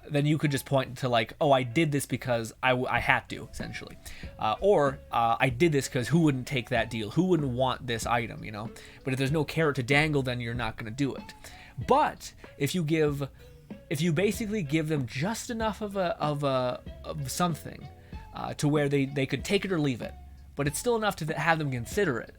Then you could just point to like, I did this because I had to, essentially. Or I did this because who wouldn't take that deal? Who wouldn't want this item, you know? But if there's no carrot to dangle, then you're not going to do it. But if you basically give them just enough of something to where they could take it or leave it, but it's still enough to have them consider it,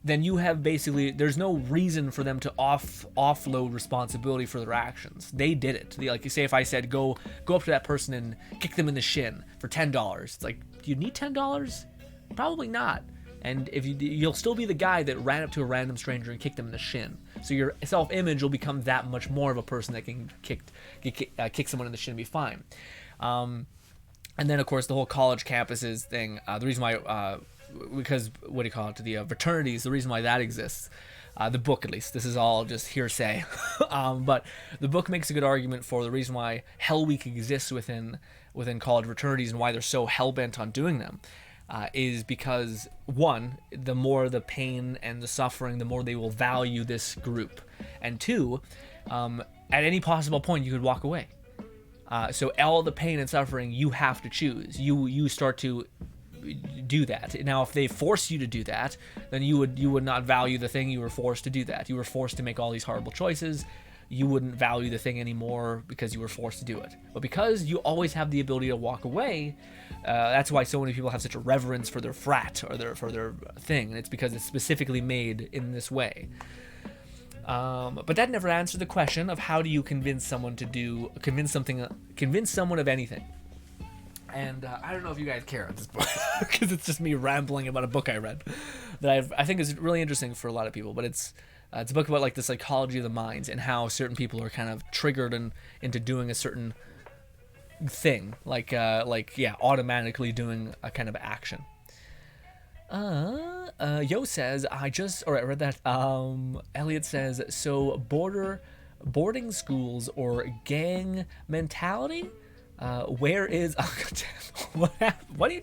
then you have basically, there's no reason for them to offload responsibility for their actions. They did it. Like you say, if I said, go up to that person and kick them in the shin for $10, it's like, do you need $10? Probably not. And if you'll still be the guy that ran up to a random stranger and kicked them in the shin. So your self-image will become that much more of a person that can kick someone in the shin and be fine. And then, of course, the whole college campuses thing. The reason why, because the fraternities, the reason why that exists, the book at least, this is all just hearsay, but the book makes a good argument for the reason why Hell Week exists within college fraternities and why they're so hell-bent on doing them, is because, one, the more the pain and the suffering, the more they will value this group, and two, at any possible point you could walk away. So all the pain and suffering, you have to choose. You start to do that. Now, if they force you to do that, then you would not value the thing you were forced to do that. You were forced to make all these horrible choices. You wouldn't value the thing anymore because you were forced to do it. But because you always have the ability to walk away, that's why so many people have such a reverence for their frat or for their thing. And it's because it's specifically made in this way. But that never answered the question of how do you convince someone of anything. And I don't know if you guys care at this point, because it's just me rambling about a book I read that I think is really interesting for a lot of people. But it's It's a book about like the psychology of the minds and how certain people are kind of triggered into doing a certain thing, like automatically doing a kind of action. Yo says I read that. Elliot says, so boarding schools or gang mentality. Where is what are you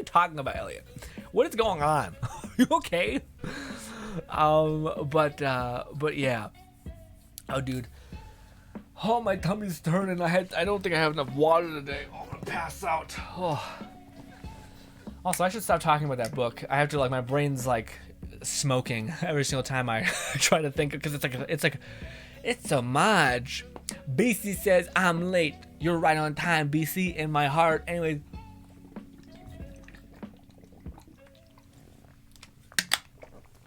talking about, Elliot? What is going on? Are you okay? But yeah. Oh, dude. Oh, my tummy's turning. I don't think I have enough water today. Oh, I'm gonna pass out. Oh. Also, I should stop talking about that book. I have to, like, my brain's like smoking every single time I try to think, because it's so much. BC says I'm late. You're right on time, BC, in my heart. Anyway.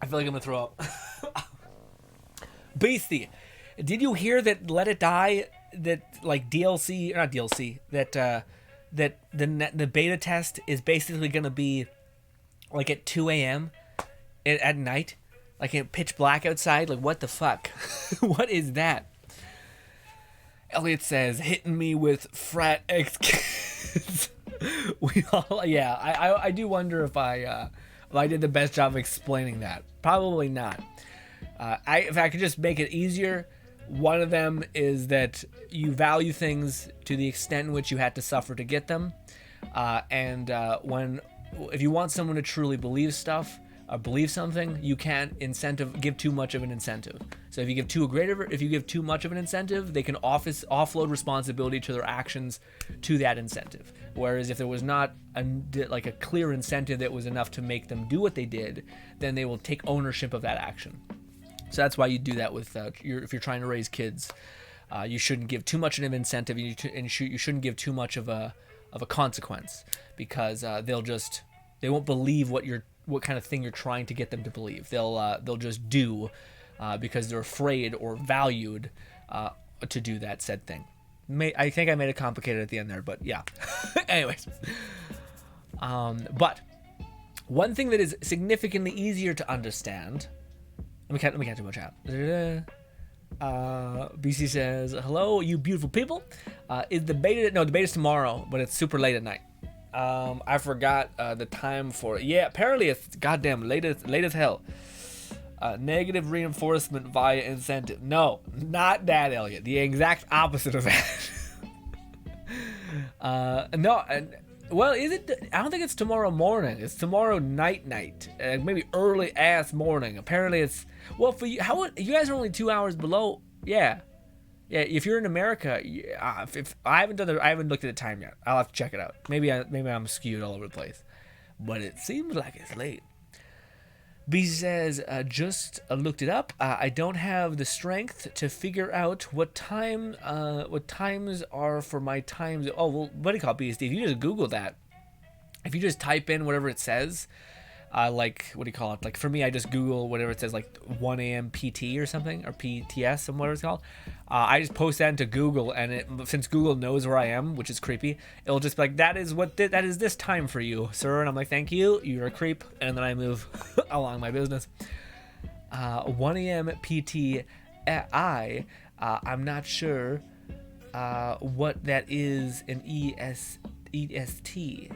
I feel like I'm gonna throw up. BC, did you hear that Let It Die, that like DLC, or not DLC, that the beta test is basically gonna be like at 2 a.m. at night, like in pitch black outside? Like, what the fuck? What is that? Elliot says, hitting me with frat ex kids. We all, yeah. I do wonder if I did the best job of explaining that. Probably not. If I could just make it easier, one of them is that you value things to the extent in which you had to suffer to get them, if you want someone to truly believe stuff or believe something, you can't give too much of an incentive. So if you give too much of an incentive, they can offload responsibility to their actions to that incentive. Whereas if there was not a clear incentive that was enough to make them do what they did, then they will take ownership of that action. So that's why you do that with if you're trying to raise kids. You shouldn't give too much of an incentive, and you shouldn't give too much of a consequence, because they won't believe what kind of thing you're trying to get them to believe. They'll just do because they're afraid or valued to do that said thing. I think I made it complicated at the end there, but yeah. Anyways, but one thing that is significantly easier to understand. Let me can't do much out. BC says, hello, you beautiful people. Is the beta? No, the beta's tomorrow, but it's super late at night. I forgot the time for it. Yeah, apparently it's goddamn late as hell. Negative reinforcement via incentive. No, not that, Elliot. The exact opposite of that. No, well, is it? I don't think it's tomorrow morning. It's tomorrow night. Maybe early ass morning. Apparently it's, well, for you, you guys are only 2 hours below. Yeah. If you're in America, if I haven't looked at the time yet. I'll have to check it out. Maybe I'm skewed all over the place, but it seems like it's late. B says, just looked it up. I don't have the strength to figure out what times are for my times. Oh, well, what do you call it, B? If you just Google that, if you just type in whatever it says, like, what do you call it? Like, for me, I just Google whatever it says, like 1 a.m. PT or something, or PTS, or whatever it's called. I just post that into Google, and since Google knows where I am, which is creepy, it'll just be like, that is this time for you, sir. And I'm like, thank you, you're a creep. And then I move along my business. 1 a.m. PT I'm not sure what that is in EST.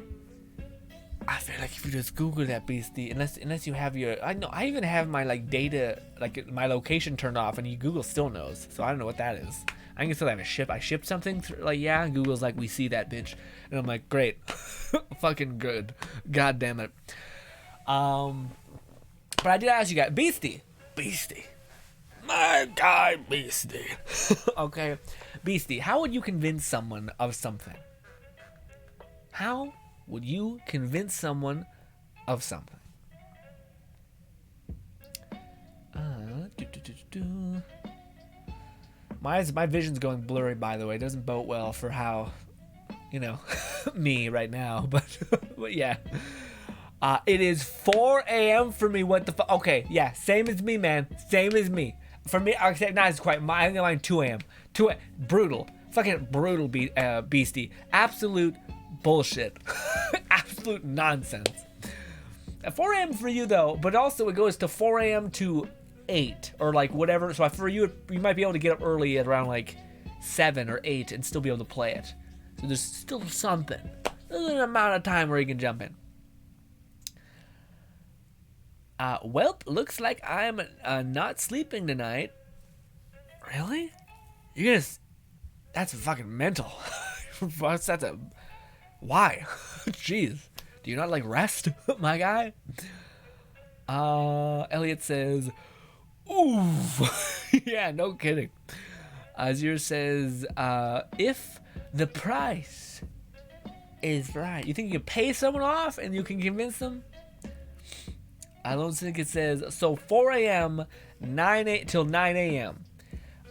I feel like if you just Google that, beastie, unless you have I even have my like data, like my location turned off, and Google still knows. So I don't know what that is. I can still have I shipped something like, yeah, and Google's like, we see that, bitch, and I'm like, great. Fucking good. God damn it. But I did ask you guys, beastie, my guy, beastie. Okay, beastie, how would you convince someone of something? How would you convince someone of something? My vision's going blurry, by the way. It doesn't bode well for how, me right now. But yeah. It is 4 a.m. for me. What the fuck? Okay, yeah, same as me, man. Same as me. For me, I say not as quite. I think mine 2 a.m. Brutal. Fucking brutal, beastie. Absolute bullshit. Absolute nonsense. At 4 a.m. for you, though, but also it goes to 4 a.m. to 8 or like whatever. So for you, you might be able to get up early at around like 7 or 8 and still be able to play it. So there's still something. There's an amount of time where you can jump in. Welp, looks like I'm not sleeping tonight. Really? You're gonna... That's fucking mental. That's a... Why? Jeez. Do you not like rest, my guy? Elliot says, ooh. Yeah, no kidding. Azir says, if the price is right. You think you can pay someone off and you can convince them? I don't think it says, so 4 a.m. till 9 a.m.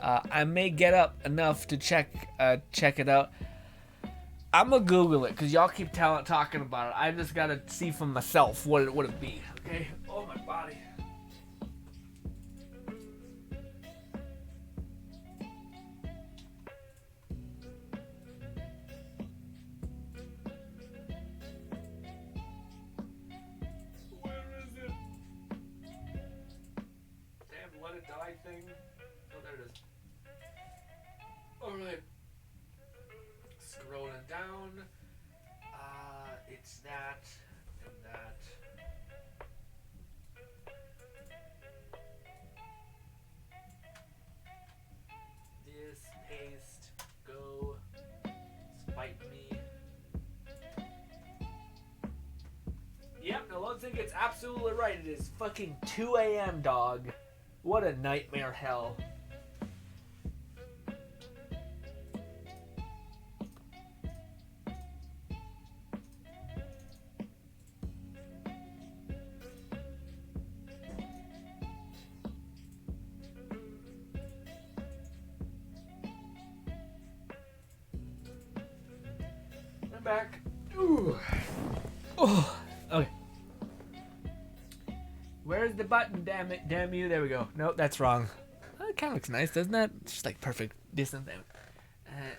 I may get up enough to check it out. I'm gonna Google it because y'all keep talking about it. I just gotta see for myself what it would be. Okay. Oh, my body. Let it die thing. Oh, there it is. Alright. Scrolling down. It's that and that. This paste. Go. Spite me. Yep, no, don't think it's absolutely right. It is fucking 2 a.m., dog. What a nightmare hell. I'm back. Ooh. Oh. Okay. Where's the button, damn it, damn you? There we go. Nope, that's wrong. Oh, it kind of looks nice, doesn't it? It's just like perfect distance.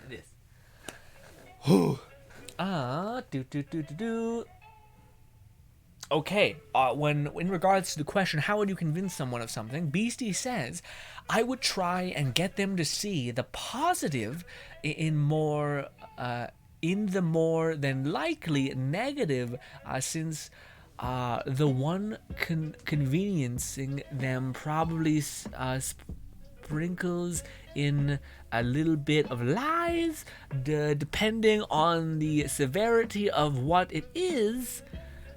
This. Whew. Okay, when in regards to the question, how would you convince someone of something? Beastie says, I would try and get them to see the positive in the more than likely negative, since the one conveniencing them probably sprinkles in a little bit of lies, depending on the severity of what it is.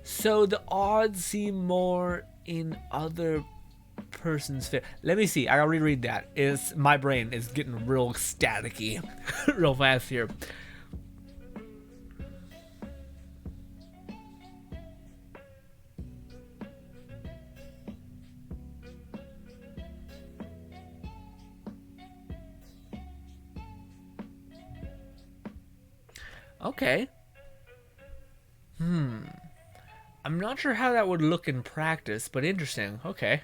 So the odds seem more in other person's favor. Let me see. I gotta reread that. My brain is getting real staticky, real fast here. Okay. I'm not sure how that would look in practice, but interesting. Okay.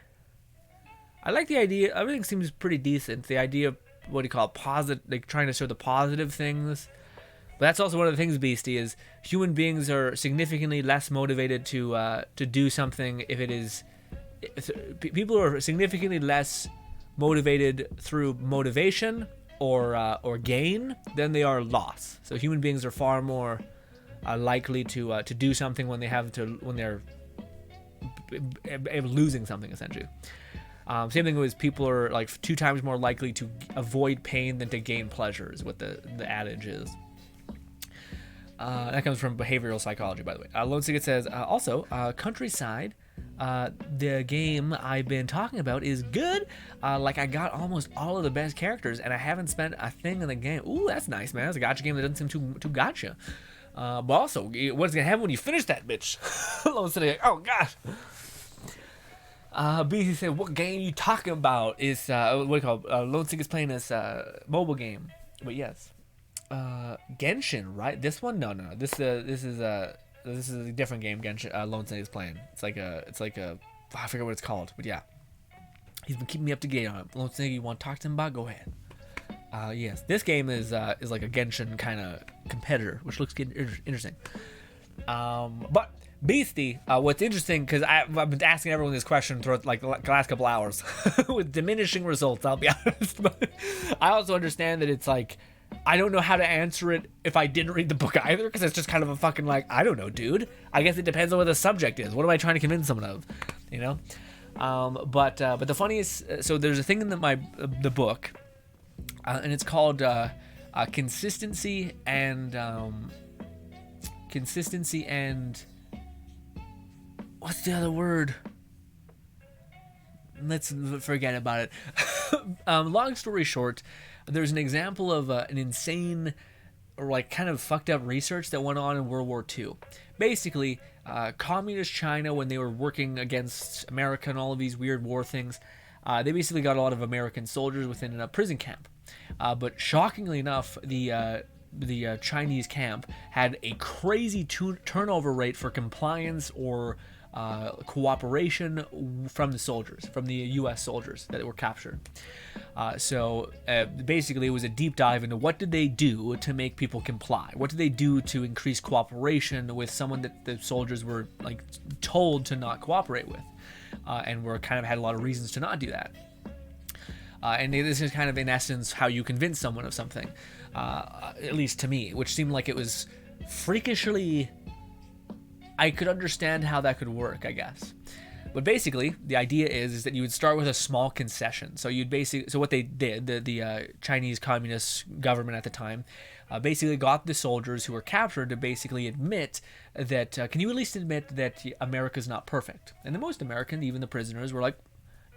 I like the idea. Everything seems pretty decent. The idea of what do you call it? Positive, like trying to show the positive things. But that's also one of the things, Beastie, is human beings are significantly less motivated to do something if it is. People are significantly less motivated through motivation or gain than they are loss. So human beings are far more likely to do something when they're losing something, essentially. Same thing with people are like 2 times more likely to avoid pain than to gain pleasure, is what the adage is. That comes from behavioral psychology, by the way. Lone Ticket says, also, Countryside, the game I've been talking about is good. Like, I got almost all of the best characters, and I haven't spent a thing in the game. Ooh, that's nice, man. That's a gacha game that doesn't seem too gacha. But also, what's going to happen when you finish that bitch? Lone Ticket, oh, gosh. BC said, what game you talking about? Is, what do you call it? Lone Ticket's playing this mobile game. But yes. Genshin, right? This one? No. This is a different game. Genshin. Lone Ticket is playing. It's like a. I forget what it's called, but yeah, he's been keeping me up to date on it. Lone Ticket, you want to talk to him about? Go ahead. Yes, this game is like a Genshin kind of competitor, which looks interesting. But Beastie, what's interesting, because I've been asking everyone this question throughout like the last couple hours with diminishing results, I'll be honest. But I also understand that it's like, I don't know how to answer it if I didn't read the book either, because it's just kind of a fucking like, I don't know, dude. I guess it depends on what the subject is. What am I trying to convince someone of, you know? But the funniest, so there's a thing in the book, and it's called consistency and what's the other word? Let's forget about it. Long story short, there's an example of an insane or like kind of fucked up research that went on in World War II. Basically, communist China, when they were working against America and all of these weird war things, they basically got a lot of American soldiers within a prison camp. But shockingly enough, the Chinese camp had a crazy turnover rate for compliance or cooperation from the soldiers, from the U.S. soldiers that were captured. So basically, it was a deep dive into what did they do to make people comply? What did they do to increase cooperation with someone that the soldiers were like told to not cooperate with, and were kind of had a lot of reasons to not do that. And this is kind of in essence how you convince someone of something, at least to me, which seemed like it was freakishly. I could understand how that could work, I guess. But basically, the idea is that you would start with a small concession. So what they did, the Chinese Communist government at the time, basically got the soldiers who were captured to basically admit that, can you at least admit that America's not perfect? And the most American, even the prisoners, were like,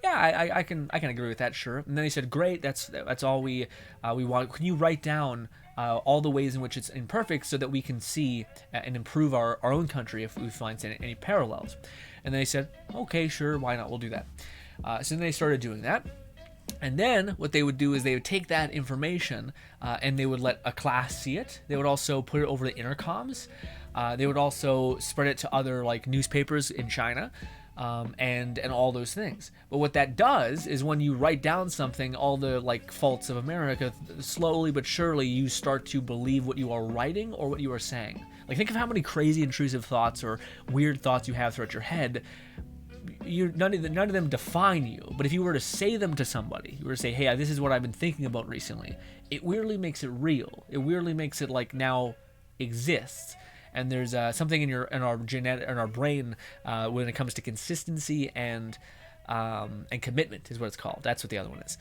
yeah, I can agree with that, sure. And then they said, great, that's all we want. Can you write down all the ways in which it's imperfect so that we can see and improve our own country if we find any parallels? And they said, okay, sure, why not? We'll do that. So then they started doing that. And then what they would do is they would take that information and they would let a class see it. They would also put it over the intercoms. They would also spread it to other like newspapers in China. And all those things. But what that does is when you write down something, all the like faults of America, slowly but surely you start to believe what you are writing or what you are saying. Like think of how many crazy intrusive thoughts or weird thoughts you have throughout your head. None of them define you, but if you were to say them to somebody, you were to say, hey, this is what I've been thinking about recently, it weirdly makes it real. It weirdly makes it like now exists. And there's something in our brain when it comes to consistency and commitment is what it's called. That's what the other one is,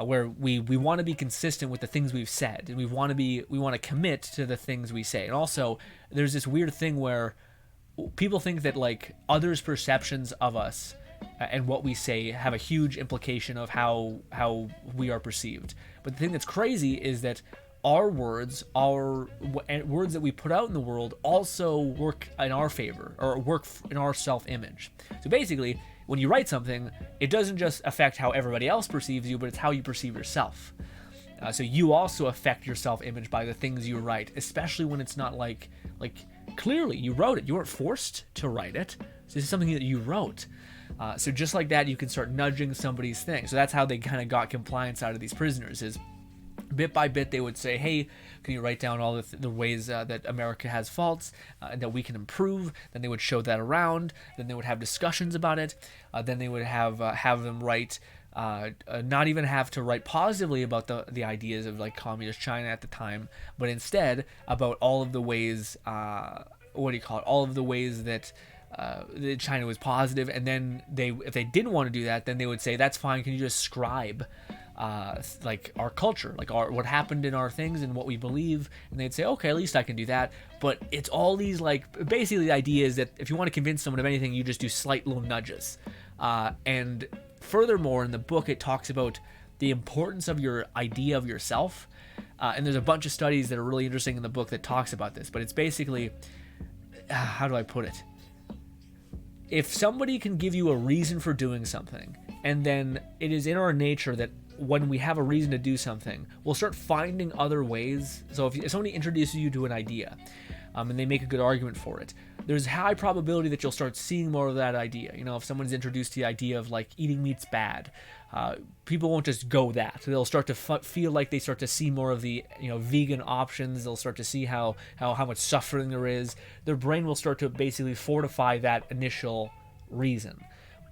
where we want to be consistent with the things we've said, and we want to commit to the things we say. And also, there's this weird thing where people think that like others' perceptions of us and what we say have a huge implication of how we are perceived. But the thing that's crazy is that our words that we put out in the world also work in our favor or work in our self-image. So basically, when you write something, it doesn't just affect how everybody else perceives you, but it's how you perceive yourself. So you also affect your self-image by the things you write, especially when it's not like clearly you wrote it. You weren't forced to write it. So this is something that you wrote. So just like that, you can start nudging somebody's thing. So that's how they kind of got compliance out of these prisoners is bit by bit, they would say, hey, can you write down all the ways that America has faults and that we can improve? Then they would show that around. Then they would have discussions about it. Then they would have them write, not even have to write positively about the ideas of like communist China at the time, but instead about all of the ways, all of the ways that China was positive. And then if they didn't want to do that, then they would say, that's fine, can you just describe like our culture, like what happened in our things and what we believe? And they'd say, okay, at least I can do that. But it's all these like basically the idea is that if you want to convince someone of anything, you just do slight little nudges. And furthermore, in the book, it talks about the importance of your idea of yourself. And there's a bunch of studies that are really interesting in the book that talks about this. But it's basically, how do I put it? If somebody can give you a reason for doing something, and then it is in our nature that when we have a reason to do something, we'll start finding other ways. So if somebody introduces you to an idea, and they make a good argument for it. There's high probability that you'll start seeing more of that idea. You know, if someone's introduced the idea of like eating meat's bad, people won't just go that. They'll start to feel like they start to see more of the, you know, vegan options. They'll start to see how much suffering there is. Their brain will start to basically fortify that initial reason.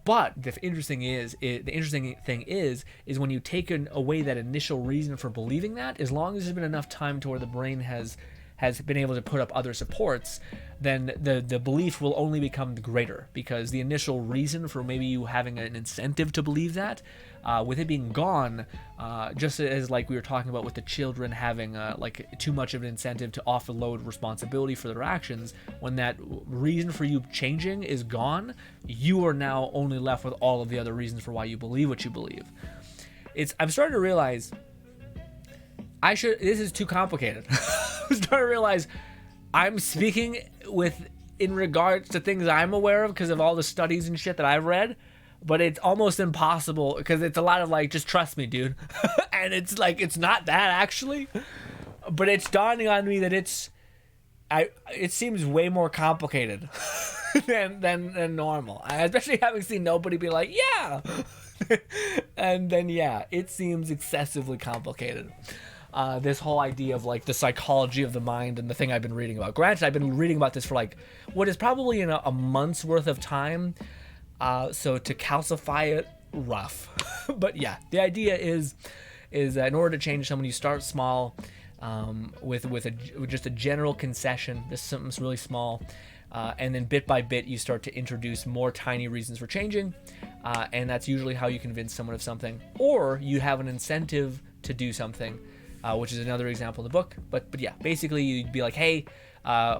But the interesting thing is when you take away that initial reason for believing that, as long as there's been enough time to where the brain has been able to put up other supports, then the belief will only become greater, because the initial reason for maybe you having an incentive to believe that, with it being gone, just as like we were talking about with the children having like too much of an incentive to offload responsibility for their actions, when that reason for you changing is gone, you are now only left with all of the other reasons for why you believe what you believe. I'm starting to realize this is too complicated. I'm starting to realize I'm speaking in regards to things I'm aware of because of all the studies and shit that I've read, but it's almost impossible because it's a lot of like, just trust me, dude. And it's like, it's not that actually, but it's dawning on me that it seems way more complicated than normal. Especially having seen nobody be like, yeah. And then, yeah, it seems excessively complicated. This whole idea of like the psychology of the mind and the thing I've been reading about. Granted, I've been reading about this for like what is probably in a month's worth of time. So to calcify it, rough. But yeah, the idea is in order to change someone, you start small, with just a general concession, just something really small, and then bit by bit you start to introduce more tiny reasons for changing, and that's usually how you convince someone of something, or you have an incentive to do something. Which is another example in the book, but yeah, basically you'd be like, hey,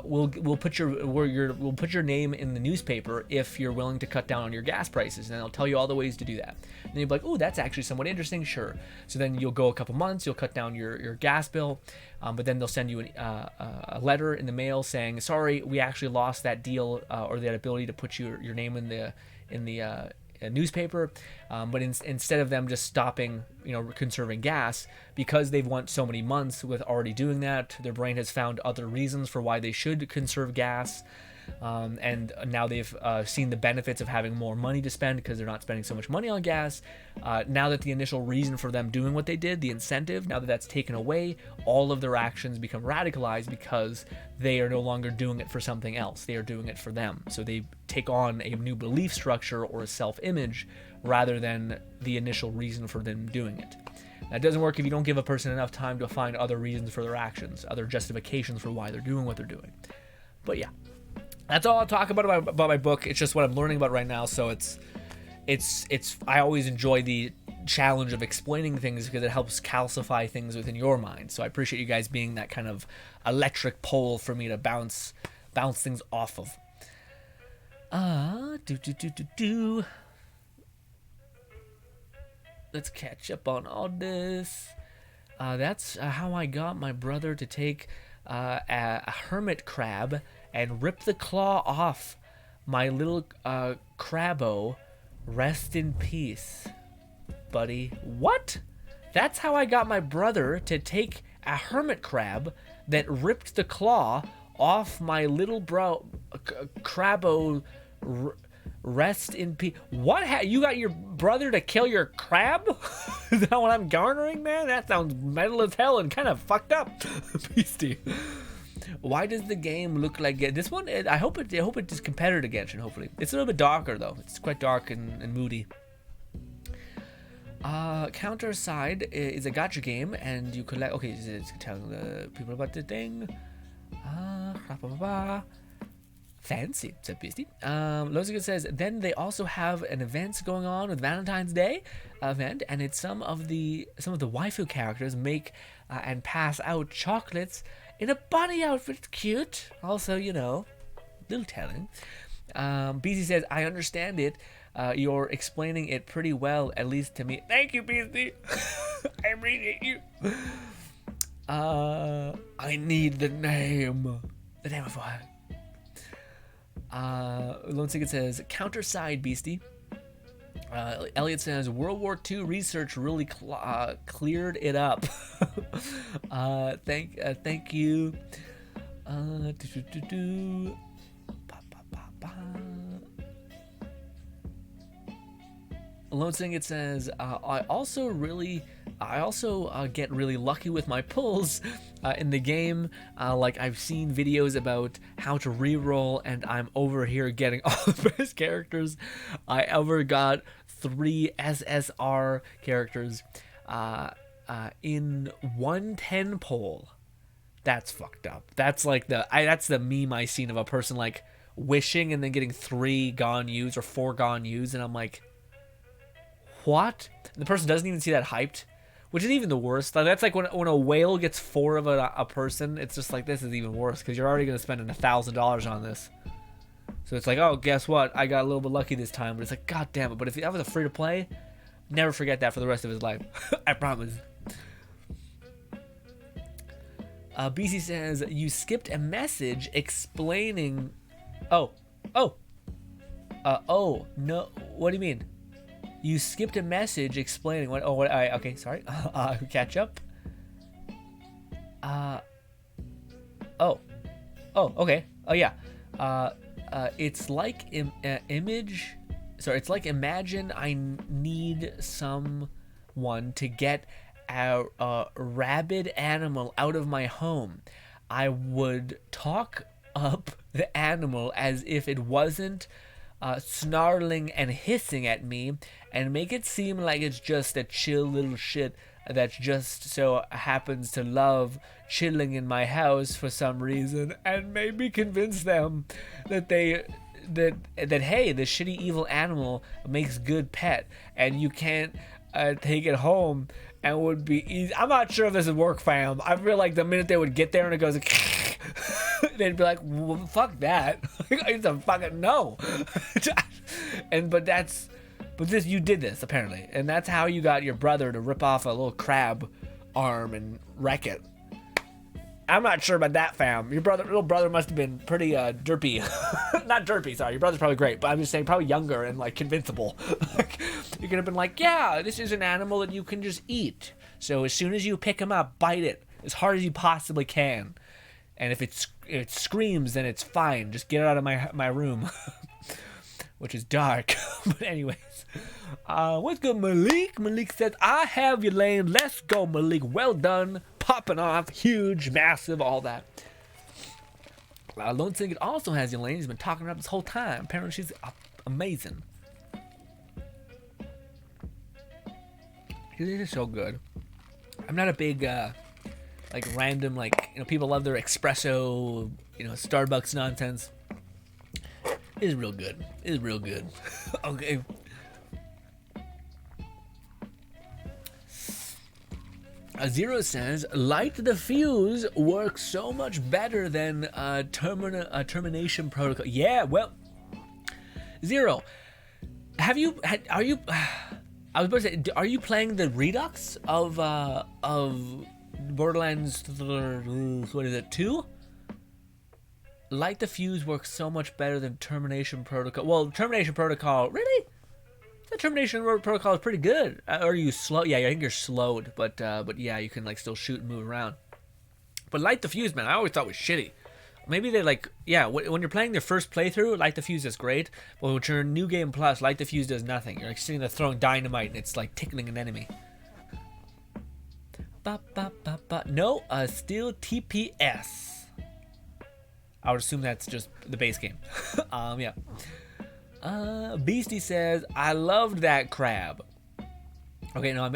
we'll put your name in the newspaper if you're willing to cut down on your gas prices, and they'll tell you all the ways to do that. And then you'll be like, oh, that's actually somewhat interesting, sure. So then you'll go a couple months, you'll cut down your gas bill, but then they'll send you a letter in the mail saying, sorry, we actually lost that deal or that ability to put your name in the newspaper, but instead of them just stopping, conserving gas, because they've went so many months with already doing that, their brain has found other reasons for why they should conserve gas, and now they've seen the benefits of having more money to spend because they're not spending so much money on gas. Now that the initial reason for them doing what they did, the incentive, now that that's taken away, all of their actions become radicalized because they are no longer doing it for something else. They are doing it for them. So they take on a new belief structure or a self-image rather than the initial reason for them doing it. That doesn't work if you don't give a person enough time to find other reasons for their actions, other justifications for why they're doing what they're doing. But yeah, that's all I'll talk about my book. It's just what I'm learning about right now. So it's I always enjoy the challenge of explaining things because it helps calcify things within your mind. So I appreciate you guys being that kind of electric pole for me to bounce things off of. Let's catch up on all this. That's how I got my brother to take a hermit crab and rip the claw off my little crabbo. Rest in peace, buddy. What? That's how I got my brother to take a hermit crab that ripped the claw off my little crabbo. Rest in peace. What? You got your brother to kill your crab? Is that what I'm garnering, man? That sounds metal as hell and kind of fucked up. Beastie. Why does the game look like this one? I hope it is competitive to Genshin. Hopefully, it's a little bit darker though. It's quite dark and moody. Counter side is a gacha game, and you collect. Okay, it's telling the people about the thing. Fancy, said Beastie. Losica says, then they also have an event going on with Valentine's Day event, and it's some of the waifu characters make and pass out chocolates in a bunny outfit. It's cute. Also, little telling. Beastie says, I understand it. You're explaining it pretty well, at least to me. Thank you, Beastie. I appreciate you. I need the name. The name of what? Lone Sicket says, counter side, Beastie. Elliot says, World War II research really cleared it up. Thank you. Do. Ba, ba, ba, ba. Lone Sing, it says, I also get really lucky with my pulls in the game. Like, I've seen videos about how to reroll, and I'm over here getting all the best characters. I ever got 3 SSR characters in 110 pull. That's fucked up. That's like that's the meme I seen of a person like wishing and then getting 3 Gone Yus or 4 Gone Yus, and I'm like, what? And the person doesn't even see that hyped, which is even the worst. Like, that's like when a whale gets 4 of a person. It's just like, this is even worse because you're already going to spend $1,000 on this. So it's like, oh, guess what? I got a little bit lucky this time. But it's like, god damn it. But if that was a free to play, never forget that for the rest of his life. I promise. BC says, you skipped a message explaining... Oh, no. What do you mean? You skipped a message explaining what... okay, sorry. Catch up. Okay. Oh, yeah. It's like image... Sorry, it's like imagine I need someone to get a rabid animal out of my home. I would talk up the animal as if it wasn't snarling and hissing at me, and make it seem like it's just a chill little shit that just so happens to love chilling in my house for some reason, and maybe convince them that hey, this shitty evil animal makes good pet, and you can't take it home and would be easy. I'm not sure if this would work, fam. I feel like the minute they would get there and it goes they'd be like, well, fuck that. It's a fucking no. But you did this apparently, and that's how you got your brother to rip off a little crab arm and wreck it. I'm not sure about that, fam. Your little brother must have been pretty derpy. Not derpy, sorry. Your brother's probably great, but I'm just saying probably younger and like convincible. You could have been like, yeah, this is an animal that you can just eat. So as soon as you pick him up, bite it as hard as you possibly can. And if it screams, then it's fine. Just get it out of my room, which is dark. But anyways, what's good, Malik? Malik says, I have your lane. Let's go, Malik. Well done. Popping off, huge, massive, all that. Lone Singed also has your lane. He's been talking about this whole time. Apparently, she's amazing. This is so good. I'm not a big like random people love their espresso, Starbucks nonsense. It is real good. It is real good. Okay. Zero says, Light the Fuse works so much better than Termination Protocol. Yeah, well, Zero, are you playing the Redux of Borderlands, what is it, 2? Light the Fuse works so much better than Termination Protocol. Well, Termination Protocol, really? The Termination Protocol is pretty good. Or are you slow? Yeah, I think you're slowed, but yeah, you can still shoot and move around. But Light the Fuse, man, I always thought was shitty. Maybe they when you're playing their first playthrough, Light the Fuse is great, but when you're in New Game Plus, Light the Fuse does nothing. You're sitting there throwing dynamite and it's like tickling an enemy. No, still TPS. I would assume that's just the base game. Yeah. Beastie says, I loved that crab. Okay, no,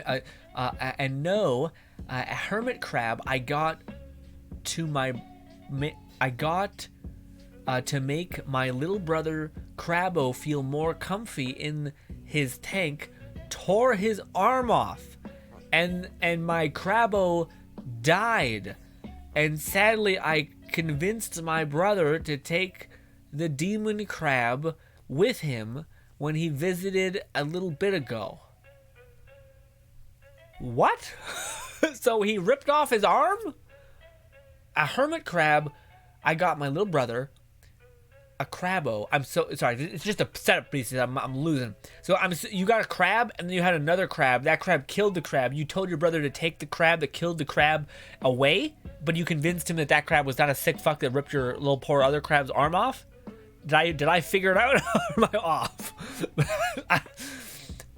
a hermit crab I got to make my little brother Crabbo feel more comfy in his tank, tore his arm off, and my Crabbo died. And sadly, I convinced my brother to take the demon crab with him when he visited a little bit ago. What? So he ripped off his arm? A hermit crab I got my little brother a crabbo. I'm so sorry. It's just a setup piece. I'm losing. So you got a crab, and then you had another crab. That crab killed the crab. You told your brother to take the crab that killed the crab away, but you convinced him that that crab was not a sick fuck that ripped your little poor other crab's arm off. Did I figure it out? Or am I off?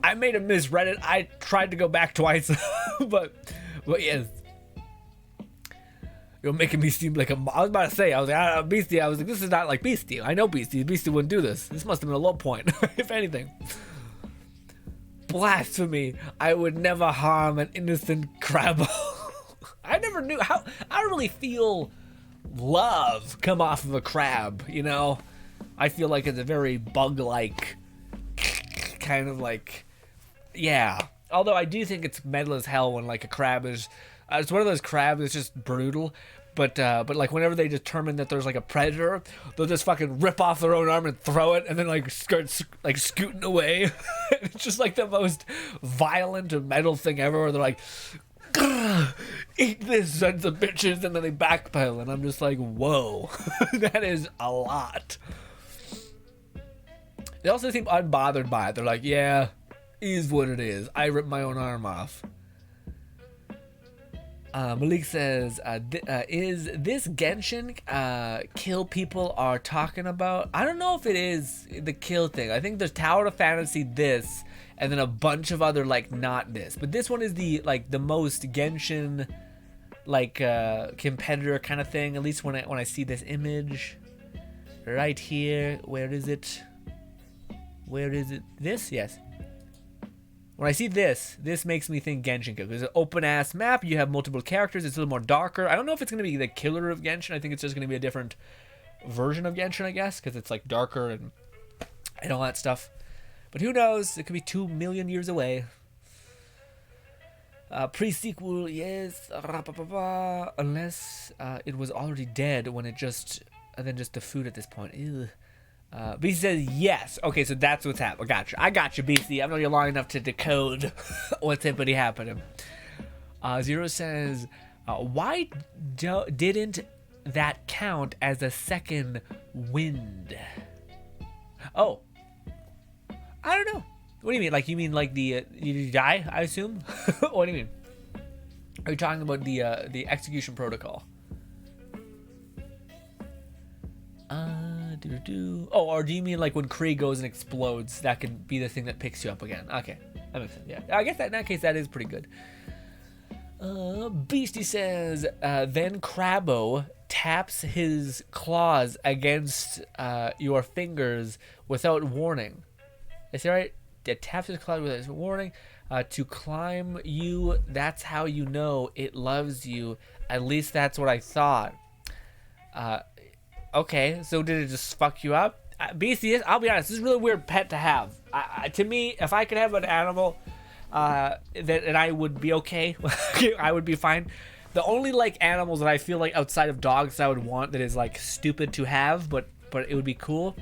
I may have misread it. I tried to go back twice, but yes. You're making me seem like I was about to say, I was like, Beastie. I was like, this is not like Beastie. I know Beastie. Beastie wouldn't do this. This must have been a low point, if anything. Blasphemy. I would never harm an innocent crab. I never knew how. I don't really feel love come off of a crab, you know? I feel like it's a very bug-like, kind of like, yeah. Although I do think it's metal as hell when like a crab is... it's one of those crabs that's just brutal, but like whenever they determine that there's like a predator, they'll just fucking rip off their own arm and throw it, and then like start like scooting away. It's just like the most violent metal thing ever. Where they're like, "Eat this, sons of bitches," and then they backpedal, and I'm just like, whoa, that is a lot. They also seem unbothered by it. They're like, yeah, is what it is. I ripped my own arm off. Malik says, is this Genshin kill people are talking about? I don't know if it is the kill thing. I think there's Tower of Fantasy this, and then a bunch of other like not this. But this one is the like the most Genshin like competitor kind of thing. At least when I see this image right here. Where is it? Where is it? This? Yes. When I see this makes me think Genshin, because it's an open-ass map, you have multiple characters, it's a little more darker. I don't know if it's going to be the killer of Genshin, I think it's just going to be a different version of Genshin, I guess, because it's like darker and all that stuff. But who knows, it could be 2 million years away. Pre-sequel, yes, unless it was already dead when it just, and then just the food at this point, ew. BC says yes. Okay, so that's what's happening. I got you, BC. I know you're long enough to decode what's hippity happening. Zero says, why didn't that count as a second wind? Oh, I don't know. What do you mean? Like, you mean like the you die? I assume. What do you mean? Are you talking about the execution protocol? Oh, or do you mean like when Kree goes and explodes, that could be the thing that picks you up again? Okay, that makes sense. Yeah, I guess that in that case that is pretty good. Beastie says, then Crabbo taps his claws against your fingers without warning. Is that right? It taps his claws without warning to climb you. That's how you know it loves you. At least that's what I thought. Okay, so did it just fuck you up? Beastie, I'll be honest, this is a really weird pet to have. To me, if I could have an animal, and I would be okay, I would be fine. The only like animals that I feel like outside of dogs that I would want that is like stupid to have, but it would be cool.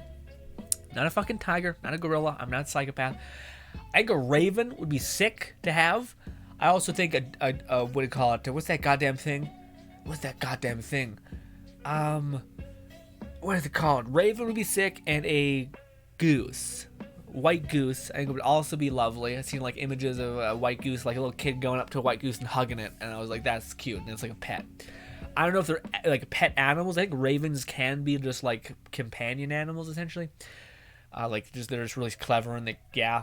Not a fucking tiger, not a gorilla. I'm not a psychopath. I think a raven would be sick to have. I also think a what do you call it? What's that goddamn thing? What is it called? Raven would be sick, and a goose. White goose, I think, would also be lovely. I've seen like images of a white goose, like a little kid going up to a white goose and hugging it, and I was like, that's cute, and it's like a pet. I don't know if they're like pet animals. I think ravens can be just like companion animals, essentially. Like just they're just really clever, and yeah.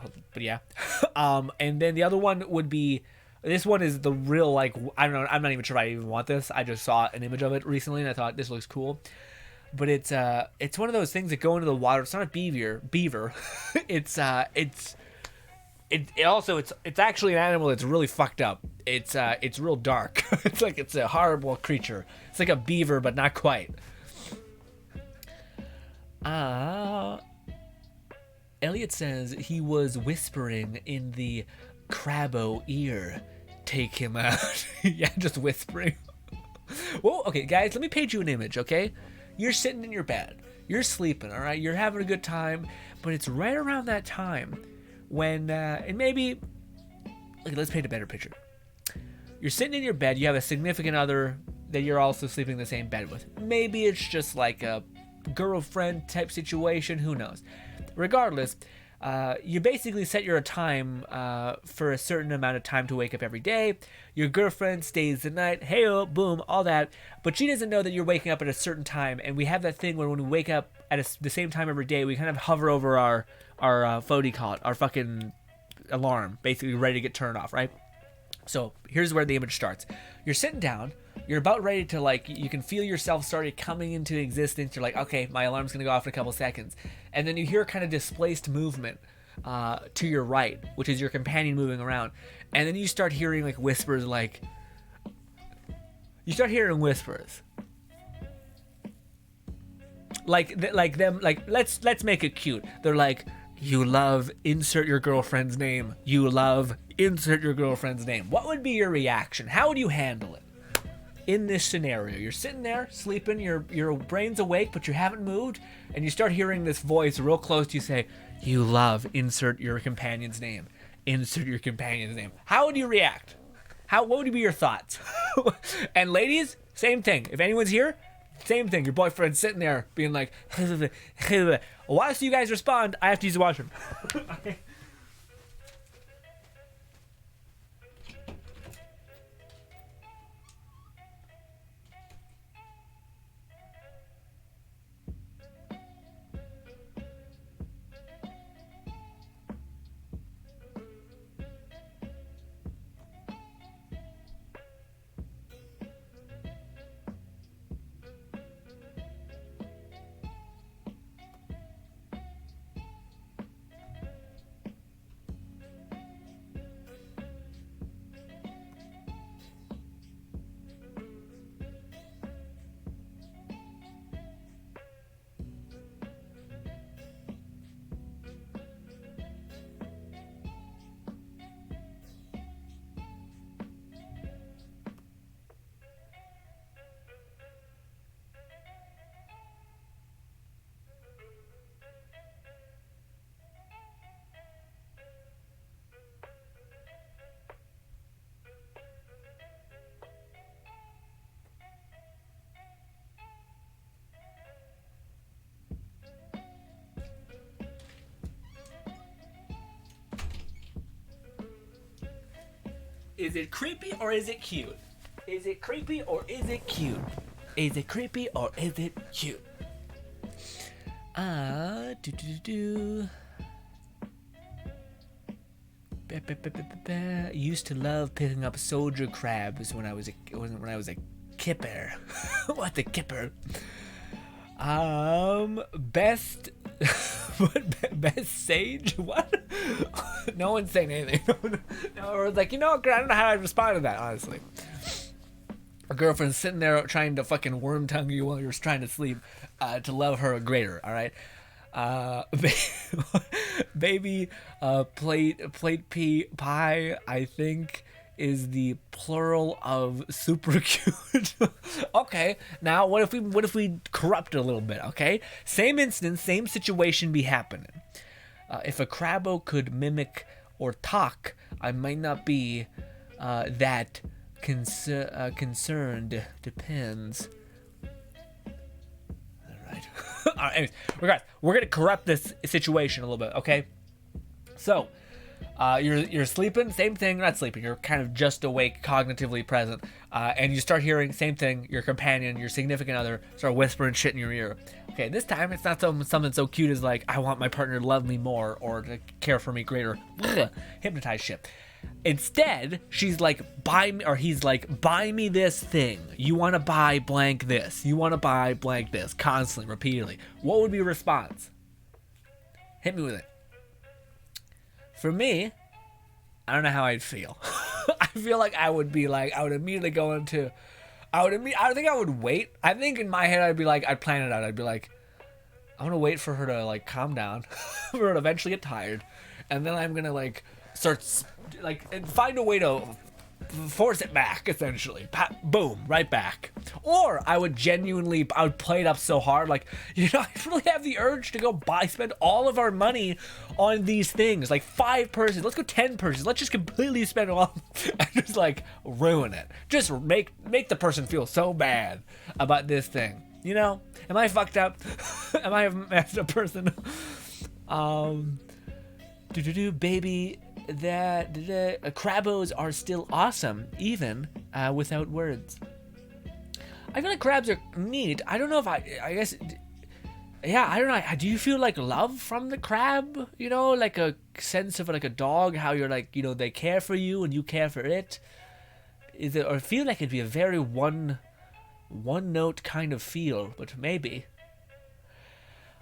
And then the other one would be, this one is the real like, I don't know, I'm not even sure if I even want this. I just saw an image of it recently, and I thought this looks cool. But it's one of those things that go into the water. It's not a beaver. it's actually an animal that's really fucked up. It's real dark. It's a horrible creature. It's like a beaver, but not quite. Elliot says he was whispering in the Crabbo ear. Take him out. Yeah, just whispering. Well, okay, guys, let me paint you an image, okay? You're sitting in your bed. You're sleeping, all right? You're having a good time. But it's right around that time when, and maybe, okay, let's paint a better picture. You're sitting in your bed. You have a significant other that you're also sleeping in the same bed with. Maybe it's just like a girlfriend type situation, who knows. Regardless, you basically set your time for a certain amount of time to wake up every day. Your girlfriend stays the night, hey-oh, boom, all that. But she doesn't know that you're waking up at a certain time. And we have that thing where when we wake up at the same time every day, we kind of hover over our what do you call it? Our fucking alarm, basically ready to get turned off, right? So here's where the image starts. You're sitting down. You're about ready to, like, you can feel yourself started coming into existence. You're like, okay, my alarm's going to go off in a couple seconds. And then you hear kind of displaced movement to your right, which is your companion moving around. And then you start hearing, like, whispers, like... You start hearing whispers. Like them, like, let's make it cute. They're like, you love, insert your girlfriend's name. You love, insert your girlfriend's name. What would be your reaction? How would you handle it? In this scenario, you're sitting there sleeping, your brain's awake, but you haven't moved, and you start hearing this voice real close to you say, you love, insert your companion's name. Insert your companion's name. How would you react? What would be your thoughts? And ladies, same thing. If anyone's here, same thing. Your boyfriend's sitting there being like, while you guys respond, I have to use the washroom. Is it creepy or is it cute? Is it creepy or is it cute? Is it creepy or is it cute? Used to love picking up soldier crabs when I was a kipper. What the kipper? Best best sage? What? No one's saying anything. No, or like, you know, I don't know how I'd respond to that, honestly. A girlfriend's sitting there trying to fucking worm tongue you while you're trying to sleep, to love her greater, all right? Baby, plate pie, I think, is the plural of super cute. Okay, now what if we corrupt it a little bit? Okay, same instance, same situation be happening. If a crabbo could mimic or talk, I might not be that concerned. Depends. All right. All right. Anyways, we're gonna corrupt this situation a little bit. Okay. So, you're sleeping, same thing, not sleeping, you're kind of just awake, cognitively present, and you start hearing, same thing, your companion, your significant other, start whispering shit in your ear. Okay, this time, it's not something so cute as like, I want my partner to love me more, or to care for me greater, hypnotize shit. Instead, she's like, buy me, or he's like, buy me this thing, you want to buy blank this, you want to buy blank this, constantly, repeatedly. What would be your response? Hit me with it. For me, I don't know how I'd feel. I feel like I would be like, I would immediately go into, I think I would wait. I think in my head, I'd be like, I'd plan it out. I'd be like, I want to wait for her to like calm down, for her to eventually get tired. And then I'm going to like start like, and find a way to force it back, essentially. Boom, right back. Or I would play it up so hard, like, you know, I really have the urge to go spend all of our money on these things, like 5 purses, let's go 10 purses, let's just completely spend all, and just like ruin it. Just make the person feel so bad about this thing. You know, am I fucked up? Am I a messed up person? Baby, that crabos are still awesome, even without words. I feel like crabs are neat. I don't know if I guess, yeah, I don't know. Do you feel like love from the crab? You know, like a sense of like a dog, how you're like, you know, they care for you and you care for it. Is it, or feel like it'd be a very one note kind of feel, but maybe.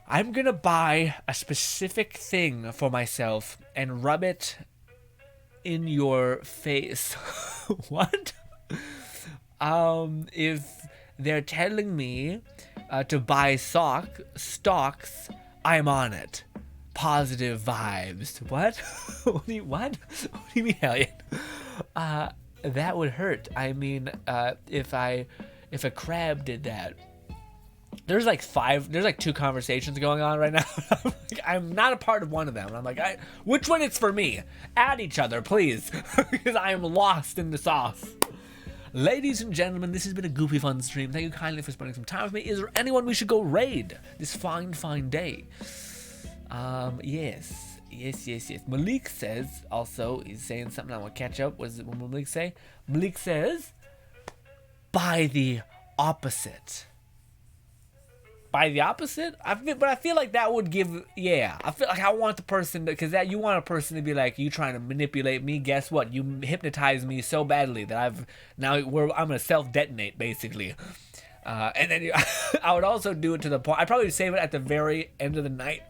I'm gonna buy a specific thing for myself and rub it in your face. What? If they're telling me to buy stocks, I'm on it. Positive vibes. What? What do you mean, Elliot? That would hurt. I mean, if a crab did that. There's like 2 conversations going on right now. I'm not a part of one of them. I'm like, which one is for me? Add each other, please. Because I am lost in the sauce. Ladies and gentlemen, this has been a goofy fun stream. Thank you kindly for spending some time with me. Is there anyone we should go raid this fine day? Yes. Malik says, also, he's saying something I want to catch up. What did Malik say? Malik says, by the opposite. By the opposite? But I feel like that would give, yeah. I feel like I want the person, because that you want a person to be like, you trying to manipulate me. Guess what? You hypnotize me so badly that I'm gonna self-detonate basically. And then I would also do it to the point. I'd probably save it at the very end of the night.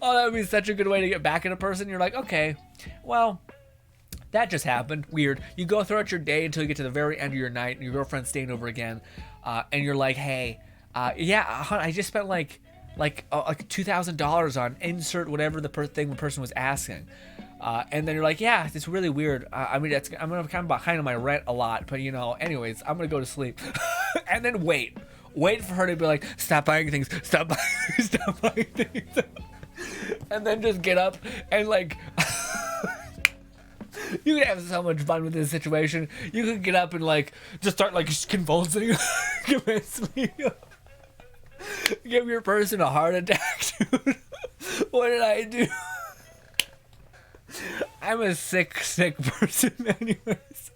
Oh, that would be such a good way to get back at a person. You're like, okay, well, that just happened. Weird. You go throughout your day until you get to the very end of your night, and your girlfriend's staying over again. And you're like, hey, yeah, I just spent like $2,000 on insert whatever the person was asking. And then you're like, yeah, it's really weird. I mean, I'm kind of behind on my rent a lot, but you know, anyways, I'm gonna go to sleep. And then wait for her to be like, stop buying things, stop buying things. And then just get up and like, you could have so much fun with this situation. You could get up and like just start like convulsing, give your person a heart attack, dude. What did I do? I'm a sick person, anyways.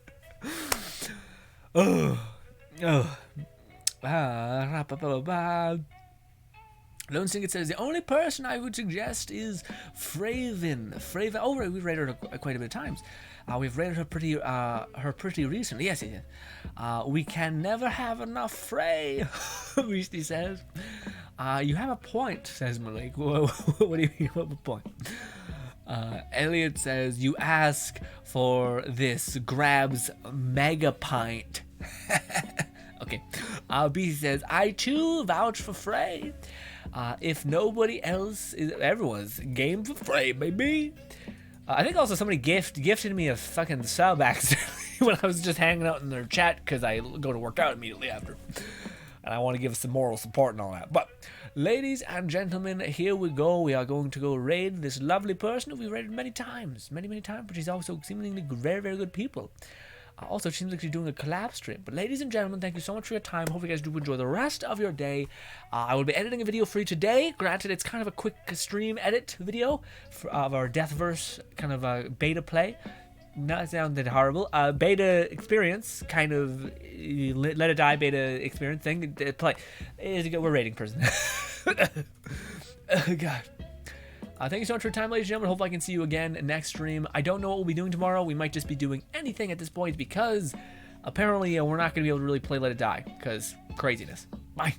Lone Singer says the only person I would suggest is Fraven. Oh, right, we've rated her quite a bit of times. We've rated her pretty recently. Yes. We can never have enough Frey. Beastie says. You have a point, says Malik. What do you mean? What a point? Elliot says you ask for this grabs mega pint. Okay. B says I too vouch for Frey. If nobody else is, everyone's game for Frey, baby. I think also somebody gifted me a fucking sub accidentally when I was just hanging out in their chat because I go to work out immediately after. And I want to give some moral support and all that. But, ladies and gentlemen, here we go. We are going to go raid this lovely person who we raided many times, but she's also seemingly very, very good people. Also, it seems like she's doing a collab stream. But ladies and gentlemen, thank you so much for your time. Hope you guys do enjoy the rest of your day. I will be editing a video for you today. Granted, it's kind of a quick stream edit video of our Deathverse kind of a beta play. Not sounded horrible. Beta experience, kind of let it die beta experience thing. Play. We're rating person. Oh, God. Thank you so much for your time, ladies and gentlemen. Hope I can see you again next stream. I don't know what we'll be doing tomorrow. We might just be doing anything at this point because apparently we're not going to be able to really play Let It Die because craziness. Bye.